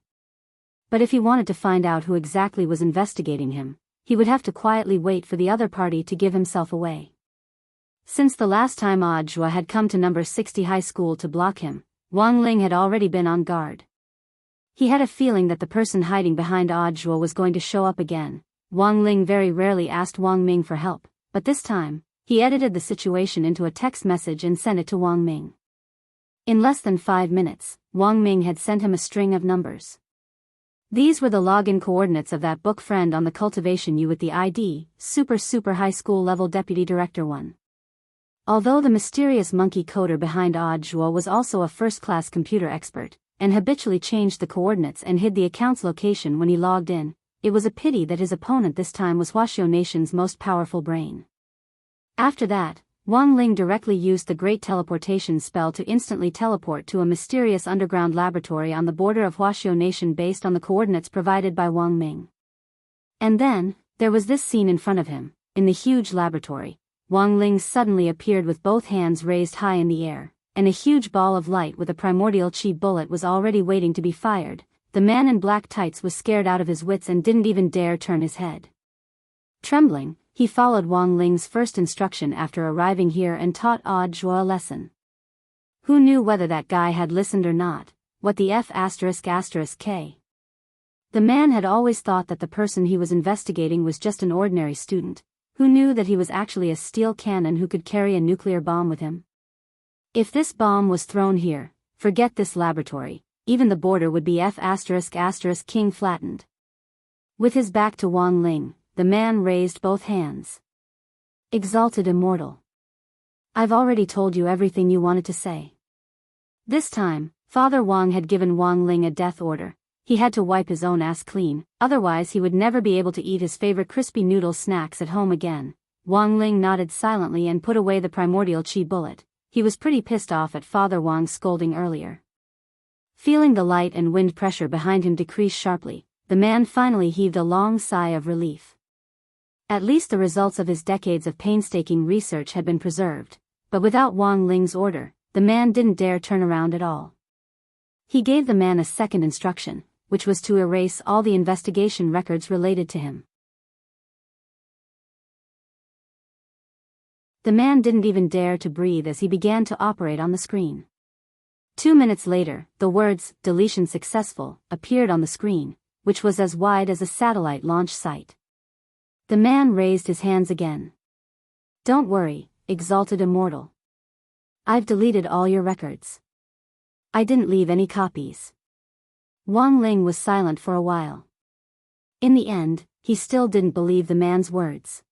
But if he wanted to find out who exactly was investigating him, he would have to quietly wait for the other party to give himself away. Since the last time Audra had come to number 60 high school to block him, Wang Ling had already been on guard. He had a feeling that the person hiding behind Audra was going to show up again. Wang Ling very rarely asked Wang Ming for help, but this time, he edited the situation into a text message and sent it to Wang Ming. In less than 5 minutes, Wang Ming had sent him a string of numbers. These were the login coordinates of that book friend on the Cultivation U with the ID, Super High School Level Deputy Director 1. Although the mysterious monkey coder behind Audra was also a first-class computer expert, and habitually changed the coordinates and hid the account's location when he logged in, it was a pity that his opponent this time was Huaxiu Nation's most powerful brain. After that, Wang Ling directly used the Great Teleportation spell to instantly teleport to a mysterious underground laboratory on the border of Huaxiu Nation based on the coordinates provided by Wang Ming. And then, there was this scene in front of him. In the huge laboratory, Wang Ling suddenly appeared with both hands raised high in the air, and a huge ball of light with a primordial chi bullet was already waiting to be fired. The man in black tights was scared out of his wits and didn't even dare turn his head. Trembling, he followed Wang Ling's first instruction after arriving here and taught Audra a lesson. Who knew whether that guy had listened or not? What the F***K? The man had always thought that the person he was investigating was just an ordinary student. Who knew that he was actually a steel cannon who could carry a nuclear bomb with him? If this bomb was thrown here, forget this laboratory, even the border would be F***King flattened. With his back to Wang Ling, the man raised both hands. Exalted Immortal. I've already told you everything you wanted to say. This time, Father Wang had given Wang Ling a death order. He had to wipe his own ass clean, otherwise he would never be able to eat his favorite crispy noodle snacks at home again. Wang Ling nodded silently and put away the primordial chi bullet. He was pretty pissed off at Father Wang's scolding earlier. Feeling the light and wind pressure behind him decrease sharply, the man finally heaved a long sigh of relief. At least the results of his decades of painstaking research had been preserved, but without Wang Ling's order, the man didn't dare turn around at all. He gave the man a second instruction, which was to erase all the investigation records related to him. The man didn't even dare to breathe as he began to operate on the screen. 2 minutes later, the words, "Deletion successful," appeared on the screen, which was as wide as a satellite launch site. The man raised his hands again. Don't worry, Exalted Immortal. I've deleted all your records. I didn't leave any copies. Wang Ling was silent for a while. In the end, he still didn't believe the man's words.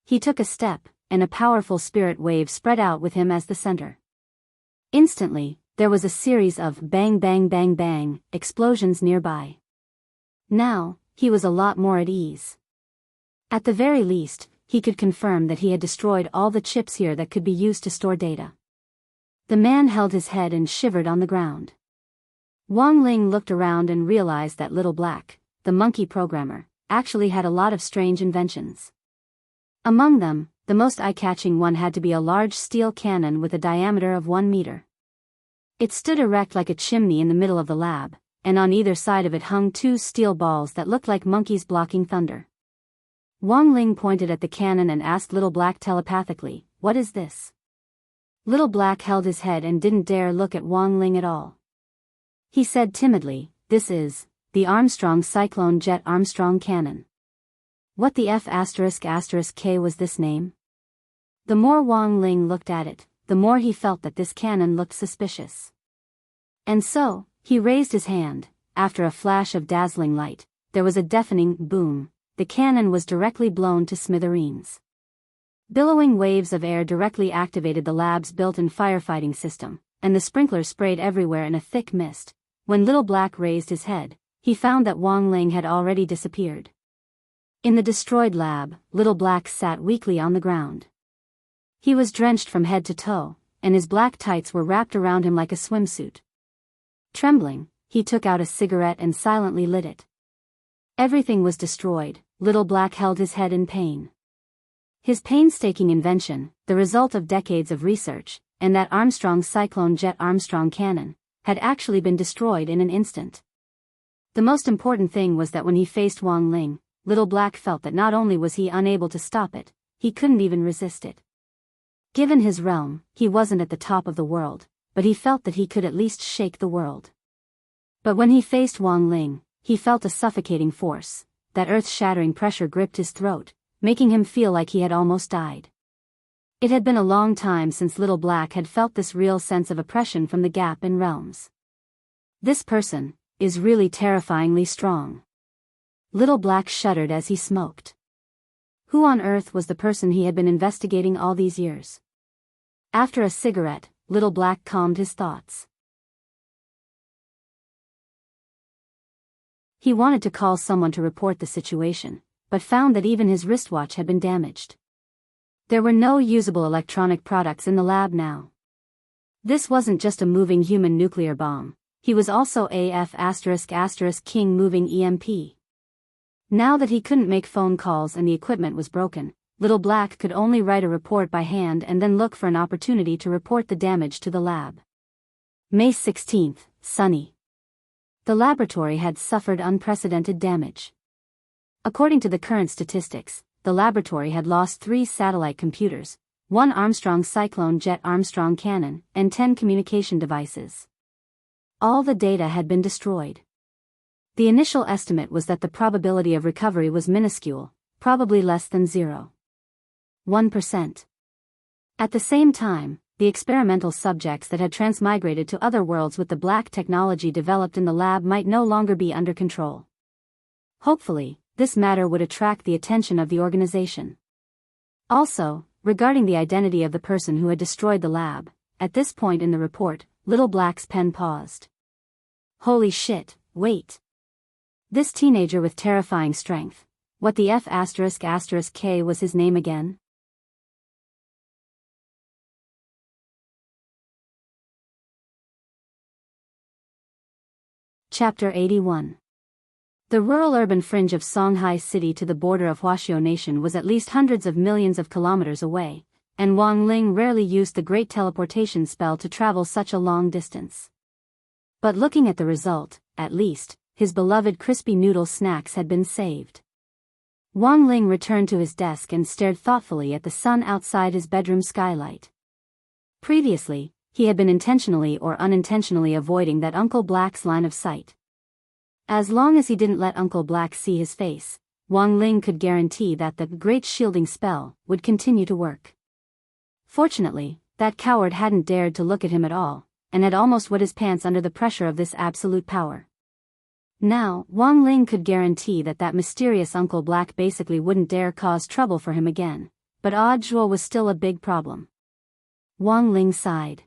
He took a step, and a powerful spirit wave spread out with him as the center. Instantly, there was a series of bang bang bang bang explosions nearby. Now, he was a lot more at ease. At the very least, he could confirm that he had destroyed all the chips here that could be used to store data. The man held his head and shivered on the ground. Wang Ling looked around and realized that Little Black, the monkey programmer, actually had a lot of strange inventions. Among them, the most eye-catching one had to be a large steel cannon with a diameter of 1 meter. It stood erect like a chimney in the middle of the lab, and on either side of it hung 2 steel balls that looked like monkeys blocking thunder. Wang Ling pointed at the cannon and asked Little Black telepathically, "What is this?" Little Black held his head and didn't dare look at Wang Ling at all. He said timidly, "This is the Armstrong Cyclone Jet Armstrong Cannon." What the F***K was this name? The more Wang Ling looked at it, the more he felt that this cannon looked suspicious. And so, he raised his hand. After a flash of dazzling light, there was a deafening boom. The cannon was directly blown to smithereens. Billowing waves of air directly activated the lab's built-in firefighting system, and the sprinklers sprayed everywhere in a thick mist. When Little Black raised his head, he found that Wang Ling had already disappeared. In the destroyed lab, Little Black sat weakly on the ground. He was drenched from head to toe, and his black tights were wrapped around him like a swimsuit. Trembling, he took out a cigarette and silently lit it. Everything was destroyed. Little Black held his head in pain. His painstaking invention, the result of decades of research, and that Armstrong Cyclone Jet Armstrong cannon, had actually been destroyed in an instant. The most important thing was that when he faced Wang Ling, Little Black felt that not only was he unable to stop it, he couldn't even resist it. Given his realm, he wasn't at the top of the world, but he felt that he could at least shake the world. But when he faced Wang Ling, he felt a suffocating force. That earth-shattering pressure gripped his throat, making him feel like he had almost died. It had been a long time since Little Black had felt this real sense of oppression from the gap in realms. This person is really terrifyingly strong. Little Black shuddered as he smoked. Who on earth was the person he had been investigating all these years? After a cigarette, Little Black calmed his thoughts. He wanted to call someone to report the situation, but found that even his wristwatch had been damaged. There were no usable electronic products in the lab now. This wasn't just a moving human nuclear bomb, he was also a King moving EMP. Now that he couldn't make phone calls and the equipment was broken, Little Black could only write a report by hand and then look for an opportunity to report the damage to the lab. May 16th, sunny. The laboratory had suffered unprecedented damage. According to the current statistics, the laboratory had lost 3 satellite computers, 1 Armstrong Cyclone Jet Armstrong cannon, and 10 communication devices. All the data had been destroyed. The initial estimate was that the probability of recovery was minuscule, probably less than 0.1%. At the same time, the experimental subjects that had transmigrated to other worlds with the black technology developed in the lab might no longer be under control. Hopefully, this matter would attract the attention of the organization. Also, regarding the identity of the person who had destroyed the lab, at this point in the report, Little Black's pen paused. Holy shit, wait. This teenager with terrifying strength, what the F***K was his name again? Chapter 81. The rural-urban fringe of Songhai City to the border of Huaxiao Nation was at least hundreds of millions of kilometers away, and Wang Ling rarely used the great teleportation spell to travel such a long distance. But looking at the result, at least, his beloved crispy noodle snacks had been saved. Wang Ling returned to his desk and stared thoughtfully at the sun outside his bedroom skylight. Previously, he had been intentionally or unintentionally avoiding that Uncle Black's line of sight. As long as he didn't let Uncle Black see his face, Wang Ling could guarantee that the great shielding spell would continue to work. Fortunately, that coward hadn't dared to look at him at all, and had almost wet his pants under the pressure of this absolute power. Now, Wang Ling could guarantee that that mysterious Uncle Black basically wouldn't dare cause trouble for him again, but Audiobook was still a big problem. Wang Ling sighed.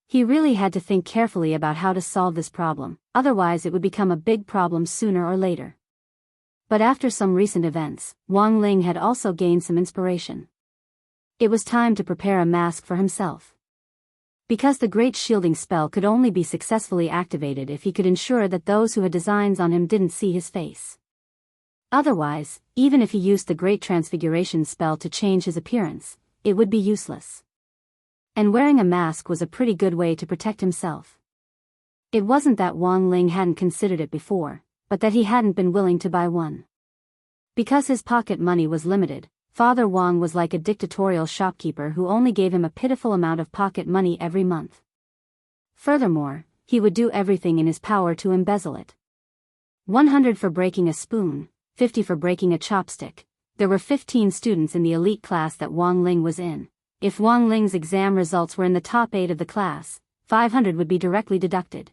He really had to think carefully about how to solve this problem, otherwise it would become a big problem sooner or later. But after some recent events, Wang Ling had also gained some inspiration. It was time to prepare a mask for himself. Because the great shielding spell could only be successfully activated if he could ensure that those who had designs on him didn't see his face. Otherwise, Even if he used the Great Transfiguration spell to change his appearance, it would be useless. And wearing a mask was a pretty good way to protect himself. It wasn't that Wang Ling hadn't considered it before, but that he hadn't been willing to buy one. Because his pocket money was limited, Father Wang was like a dictatorial shopkeeper who only gave him a pitiful amount of pocket money every month. Furthermore, he would do everything in his power to embezzle it. 100 for breaking a spoon, 50 for breaking a chopstick. There were 15 students in the elite class that Wang Ling was in. If Wang Ling's exam results were in the top 8 of the class, 500 would be directly deducted.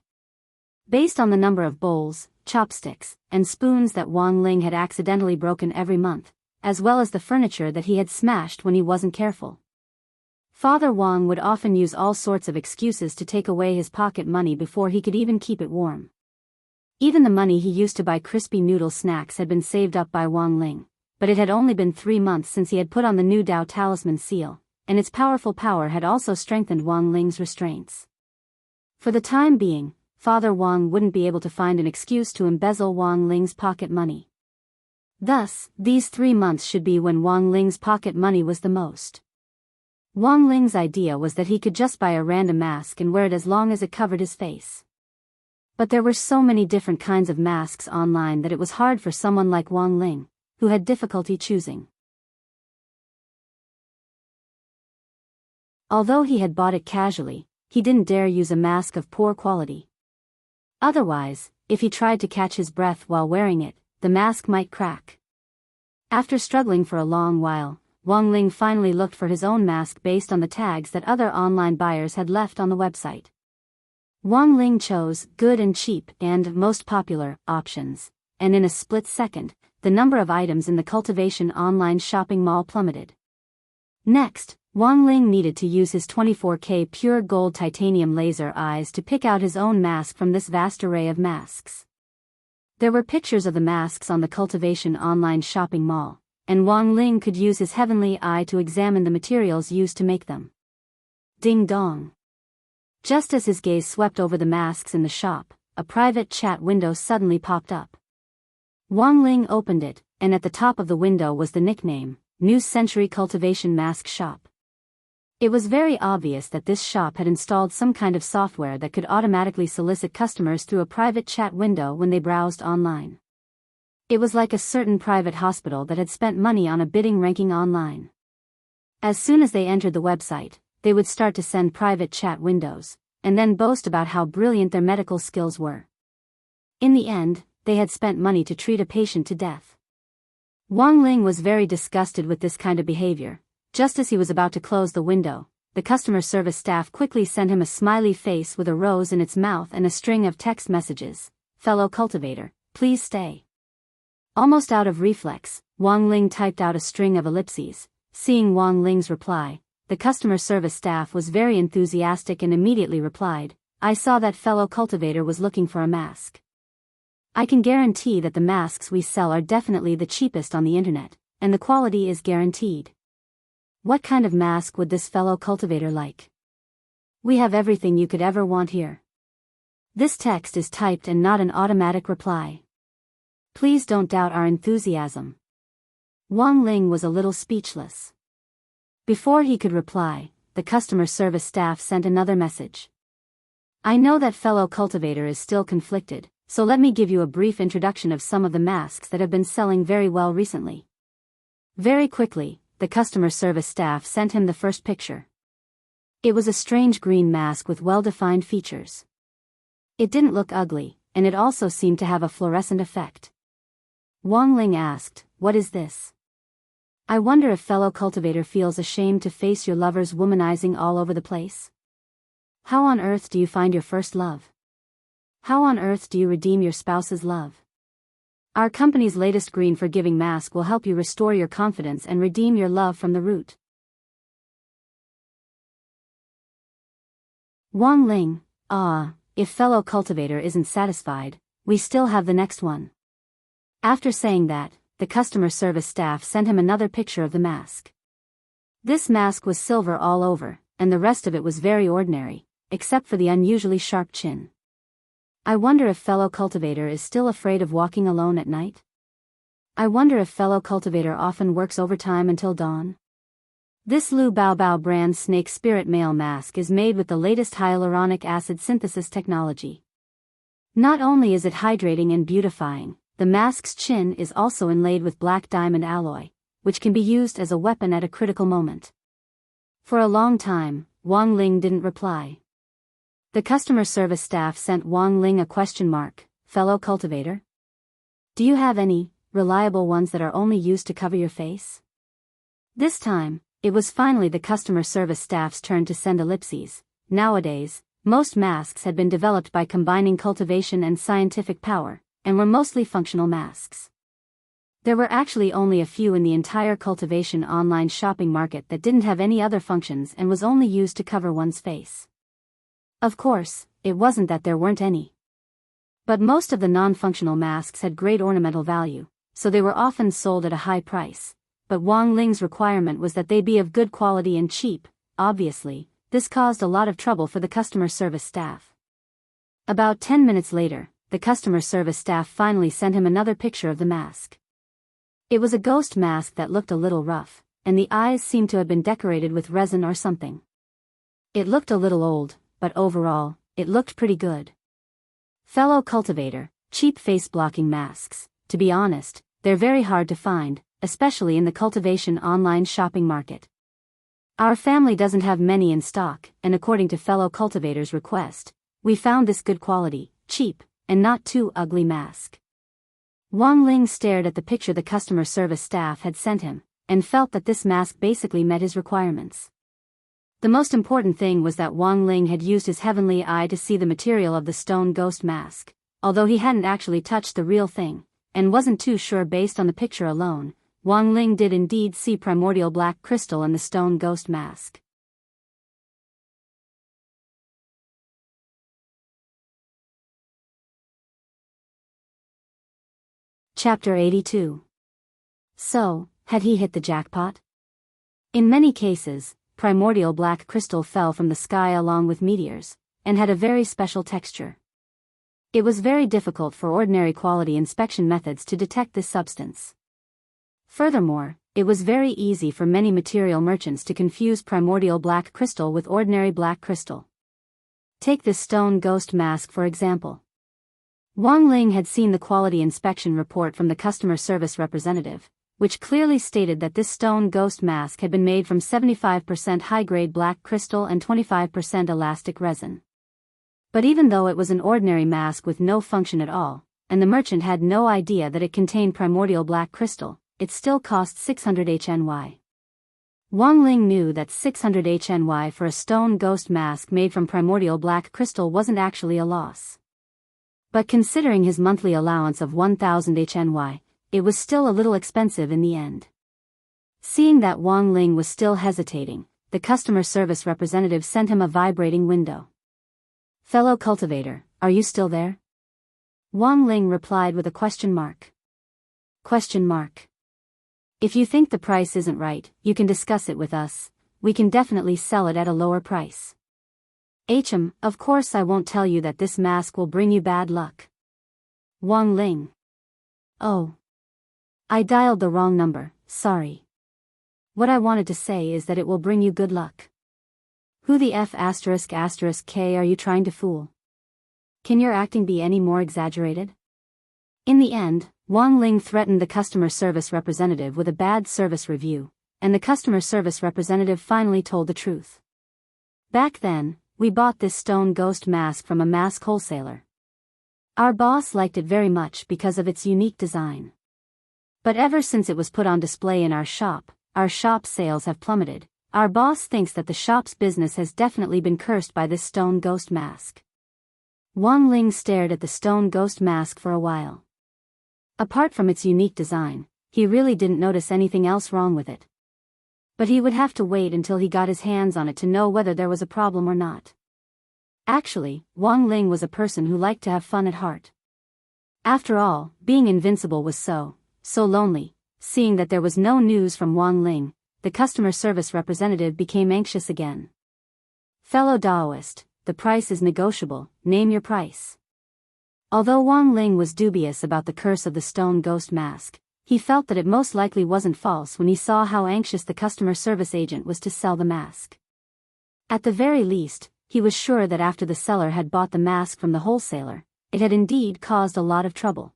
Based on the number of bowls, chopsticks, and spoons that Wang Ling had accidentally broken every month, as well as the furniture that he had smashed when he wasn't careful. Father Wang would often use all sorts of excuses to take away his pocket money before he could even keep it warm. Even the money he used to buy crispy noodle snacks had been saved up by Wang Ling, but it had only been 3 months since he had put on the new Dao talisman seal, and its powerful power had also strengthened Wang Ling's restraints. For the time being, Father Wang wouldn't be able to find an excuse to embezzle Wang Ling's pocket money. Thus, these 3 months should be when Wang Ling's pocket money was the most. Wang Ling's idea was that he could just buy a random mask and wear it as long as it covered his face. But there were so many different kinds of masks online that it was hard for someone like Wang Ling, who had difficulty choosing. Although he had bought it casually, he didn't dare use a mask of poor quality. Otherwise, if he tried to catch his breath while wearing it, the mask might crack. After struggling for a long while, Wang Ling finally looked for his own mask based on the tags that other online buyers had left on the website. Wang Ling chose good and cheap and most popular options, and in a split second, the number of items in the Cultivation online shopping mall plummeted. Next, Wang Ling needed to use his 24K pure gold titanium laser eyes to pick out his own mask from this vast array of masks. There were pictures of the masks on the Cultivation online shopping mall, and Wang Ling could use his heavenly eye to examine the materials used to make them. Ding dong. Just as his gaze swept over the masks in the shop, a private chat window suddenly popped up. Wang Ling opened it, and at the top of the window was the nickname, New Century Cultivation Mask Shop. It was very obvious that this shop had installed some kind of software that could automatically solicit customers through a private chat window when they browsed online. It was like a certain private hospital that had spent money on a bidding ranking online. As soon as they entered the website, they would start to send private chat windows, and then boast about how brilliant their medical skills were. In the end, they had spent money to treat a patient to death. Wang Ling was very disgusted with this kind of behavior. Just as he was about to close the window, the customer service staff quickly sent him a smiley face with a rose in its mouth and a string of text messages. Fellow cultivator, please stay. Almost out of reflex, Wang Ling typed out a string of ellipses. Seeing Wang Ling's reply, the customer service staff was very enthusiastic and immediately replied, I saw that fellow cultivator was looking for a mask. I can guarantee that the masks we sell are definitely the cheapest on the internet, and the quality is guaranteed. What kind of mask would this fellow cultivator like? We have everything you could ever want here. This text is typed and not an automatic reply. Please don't doubt our enthusiasm. Wang Ling was a little speechless. Before he could reply, the customer service staff sent another message. I know that fellow cultivator is still conflicted, so let me give you a brief introduction of some of the masks that have been selling very well recently. Very quickly, the customer service staff sent him the first picture. It was a strange green mask with well-defined features. It didn't look ugly, and it also seemed to have a fluorescent effect. Wang Ling asked, what is this? I wonder if fellow cultivator feels ashamed to face your lover's womanizing all over the place? How on earth do you find your first love? How on earth do you redeem your spouse's love? Our company's latest green forgiving mask will help you restore your confidence and redeem your love from the root. Wang Ling, if fellow cultivator isn't satisfied, we still have the next one. After saying that, the customer service staff sent him another picture of the mask. This mask was silver all over, and the rest of it was very ordinary, except for the unusually sharp chin. I wonder if fellow cultivator is still afraid of walking alone at night? I wonder if fellow cultivator often works overtime until dawn. This Lu Bao Bao brand snake spirit male mask is made with the latest hyaluronic acid synthesis technology. Not only is it hydrating and beautifying, the mask's chin is also inlaid with black diamond alloy, which can be used as a weapon at a critical moment. For a long time, Wang Ling didn't reply. The customer service staff sent Wang Ling a question mark, fellow cultivator. Do you have any reliable ones that are only used to cover your face? This time, it was finally the customer service staff's turn to send ellipses. Nowadays, most masks had been developed by combining cultivation and scientific power, and were mostly functional masks. There were actually only a few in the entire cultivation online shopping market that didn't have any other functions and was only used to cover one's face. Of course, it wasn't that there weren't any. But most of the non-functional masks had great ornamental value, so they were often sold at a high price. But Wang Ling's requirement was that they be of good quality and cheap. Obviously, this caused a lot of trouble for the customer service staff. About 10 minutes later, the customer service staff finally sent him another picture of the mask. It was a ghost mask that looked a little rough, and the eyes seemed to have been decorated with resin or something. It looked a little old, but overall, it looked pretty good. Fellow cultivator, cheap face-blocking masks, to be honest, they're very hard to find, especially in the cultivation online shopping market. Our family doesn't have many in stock, and according to fellow cultivator's request, we found this good quality, cheap, and not too ugly mask. Wang Ling stared at the picture the customer service staff had sent him, and felt that this mask basically met his requirements. The most important thing was that Wang Ling had used his heavenly eye to see the material of the stone ghost mask, although he hadn't actually touched the real thing, and wasn't too sure based on the picture alone. Wang Ling did indeed see primordial black crystal in the stone ghost mask. Chapter 82. So, had he hit the jackpot? In many cases, primordial black crystal fell from the sky along with meteors, and had a very special texture. It was very difficult for ordinary quality inspection methods to detect this substance. Furthermore, it was very easy for many material merchants to confuse primordial black crystal with ordinary black crystal. Take this stone ghost mask for example. Wang Ling had seen the quality inspection report from the customer service representative, which clearly stated that this stone ghost mask had been made from 75% high-grade black crystal and 25% elastic resin. But even though it was an ordinary mask with no function at all, and the merchant had no idea that it contained primordial black crystal, it still cost 600 HNY. Wang Ling knew that 600 HNY for a stone ghost mask made from primordial black crystal wasn't actually a loss. But considering his monthly allowance of 1000 HNY, it was still a little expensive in the end. Seeing that Wang Ling was still hesitating, the customer service representative sent him a vibrating window. Fellow cultivator, are you still there? Wang Ling replied with a question mark. Question mark. If you think the price isn't right, you can discuss it with us. We can definitely sell it at a lower price. Of course I won't tell you that this mask will bring you bad luck. Wang Ling. Oh. I dialed the wrong number, sorry. What I wanted to say is that it will bring you good luck. Who the F*** K are you trying to fool? Can your acting be any more exaggerated? In the end, Wang Ling threatened the customer service representative with a bad service review, and the customer service representative finally told the truth. Back then, we bought this stone ghost mask from a mask wholesaler. Our boss liked it very much because of its unique design. But ever since it was put on display in our shop sales have plummeted. Our boss thinks that the shop's business has definitely been cursed by this stone ghost mask. Wang Ling stared at the stone ghost mask for a while. Apart from its unique design, he really didn't notice anything else wrong with it. But he would have to wait until he got his hands on it to know whether there was a problem or not. Actually, Wang Ling was a person who liked to have fun at heart. After all, being invincible was so lonely. Seeing that there was no news from Wang Ling, the customer service representative became anxious again. Fellow Daoist, the price is negotiable, name your price. Although Wang Ling was dubious about the curse of the stone ghost mask, He felt that it most likely wasn't false when he saw how anxious the customer service agent was to sell the mask. At the very least, he was sure that after the seller had bought the mask from the wholesaler, it had indeed caused a lot of trouble.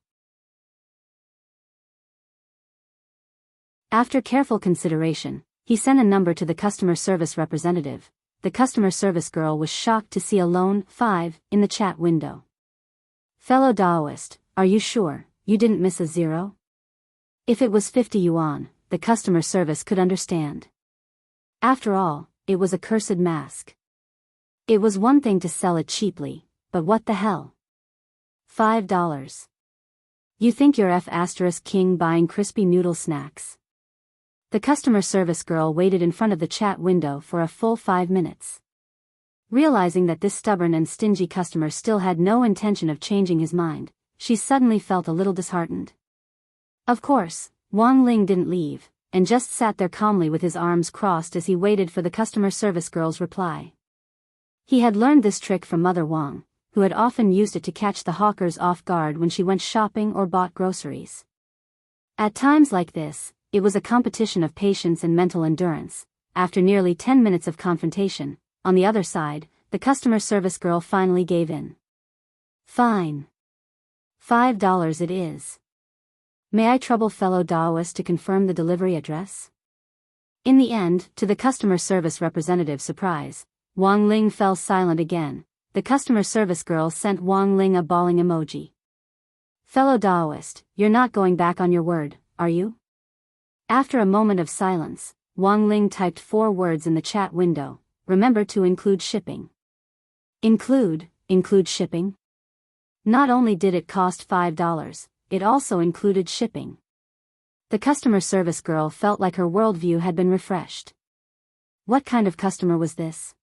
After careful consideration, he sent a number to the customer service representative. The customer service girl was shocked to see a lone 5 in the chat window. "Fellow Daoist, are you sure you didn't miss a 0? If it was 50 yuan, the customer service could understand. After all, it was a cursed mask. It was one thing to sell it cheaply, but what the hell? $5. You think you're F*king buying crispy noodle snacks?" The customer service girl waited in front of the chat window for a full 5 minutes. Realizing that this stubborn and stingy customer still had no intention of changing his mind, she suddenly felt a little disheartened. Of course, Wang Ling didn't leave, and just sat there calmly with his arms crossed as he waited for the customer service girl's reply. He had learned this trick from Mother Wang, who had often used it to catch the hawkers off guard when she went shopping or bought groceries. At times like this, it was a competition of patience and mental endurance. After nearly 10 minutes of confrontation, on the other side, the customer service girl finally gave in. "Fine. $5 it is. May I trouble fellow Daoist to confirm the delivery address?" In the end, to the customer service representative's surprise, Wang Ling fell silent again. The customer service girl sent Wang Ling a bawling emoji. "Fellow Daoist, you're not going back on your word, are you?" After a moment of silence, Wang Ling typed 4 words in the chat window. "Remember to include shipping." Include shipping? Not only did it cost $5, it also included shipping. The customer service girl felt like her worldview had been refreshed. What kind of customer was this?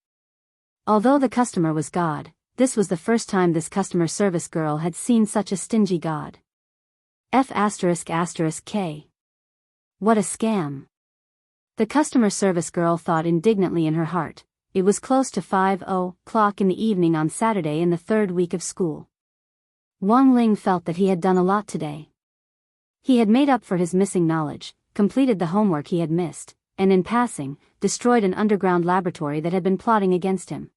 Although the customer was God, this was the first time this customer service girl had seen such a stingy god. F***K. What a scam. The customer service girl thought indignantly in her heart. It was close to 5:00 in the evening on Saturday in the 3rd week of school. Wang Ling felt that he had done a lot today. He had made up for his missing knowledge, completed the homework he had missed, and in passing, destroyed an underground laboratory that had been plotting against him.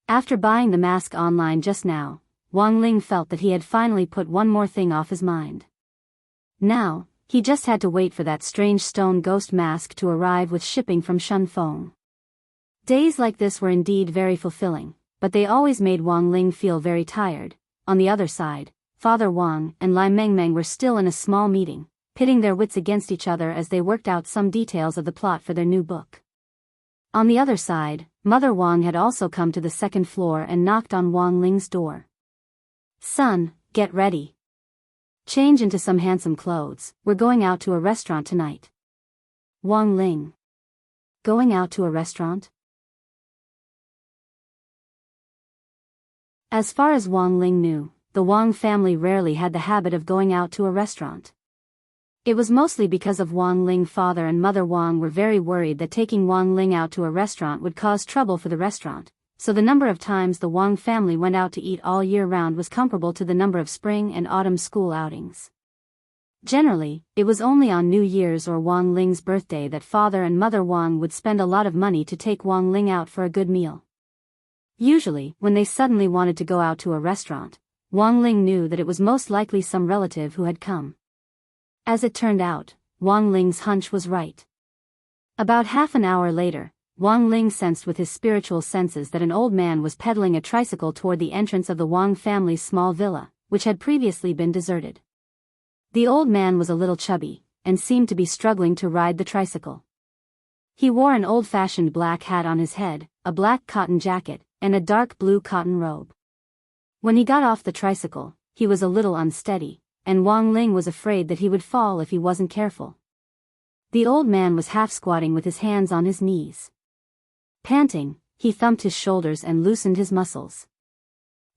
After buying the mask online just now, Wang Ling felt that he had finally put one more thing off his mind. Now, he just had to wait for that strange stone ghost mask to arrive with shipping from Shunfeng. Days like this were indeed very fulfilling, but they always made Wang Ling feel very tired. On the other side, Father Wang and Lai Mengmeng were still in a small meeting, pitting their wits against each other as they worked out some details of the plot for their new book. On the other side, Mother Wang had also come to the 2nd floor and knocked on Wang Ling's door. "Son, get ready. Change into some handsome clothes, we're going out to a restaurant tonight." Wang Ling. Going out to a restaurant? As far as Wang Ling knew, the Wang family rarely had the habit of going out to a restaurant. It was mostly because of Wang Ling. Father and Mother Wang were very worried that taking Wang Ling out to a restaurant would cause trouble for the restaurant, so the number of times the Wang family went out to eat all year round was comparable to the number of spring and autumn school outings. Generally, it was only on New Year's or Wang Ling's birthday that Father and Mother Wang would spend a lot of money to take Wang Ling out for a good meal. Usually, when they suddenly wanted to go out to a restaurant, Wang Ling knew that it was most likely some relative who had come. As it turned out, Wang Ling's hunch was right. About half an hour later, Wang Ling sensed with his spiritual senses that an old man was pedaling a tricycle toward the entrance of the Wang family's small villa, which had previously been deserted. The old man was a little chubby, and seemed to be struggling to ride the tricycle. He wore an old-fashioned black hat on his head, a black cotton jacket, and a dark blue cotton robe. When he got off the tricycle, he was a little unsteady, and Wang Ling was afraid that he would fall if he wasn't careful. The old man was half-squatting with his hands on his knees. Panting, he thumped his shoulders and loosened his muscles.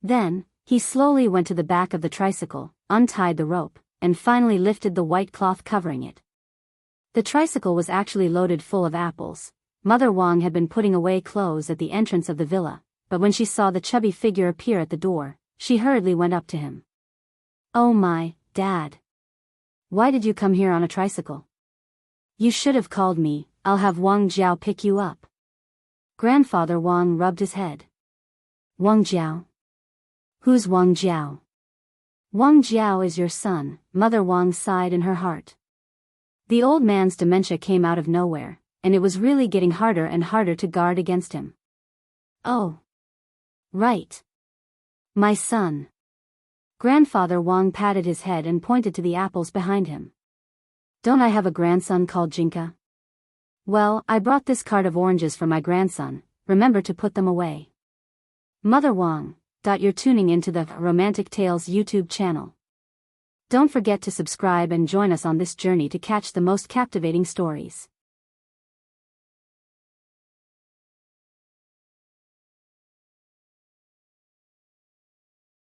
Then, he slowly went to the back of the tricycle, untied the rope, and finally lifted the white cloth covering it. The tricycle was actually loaded full of apples. Mother Wang had been putting away clothes at the entrance of the villa, but when she saw the chubby figure appear at the door, she hurriedly went up to him. "Oh my, Dad. Why did you come here on a tricycle? You should have called me. I'll have Wang Jiao pick you up. Grandfather Wang rubbed his head. Wang Jiao? Who's Wang Jiao? Wang Jiao is your son, Mother Wang sighed in her heart. The old man's dementia came out of nowhere, and it was really getting harder and harder to guard against him. Oh. Right. My son. Grandfather Wang patted his head and pointed to the apples behind him. Don't I have a grandson called Jinka? Well, I brought this cart of oranges for my grandson. Remember to put them away. Mother Wang. You're tuning into the Romantic Tales YouTube channel. Don't forget to subscribe and join us on this journey to catch the most captivating stories.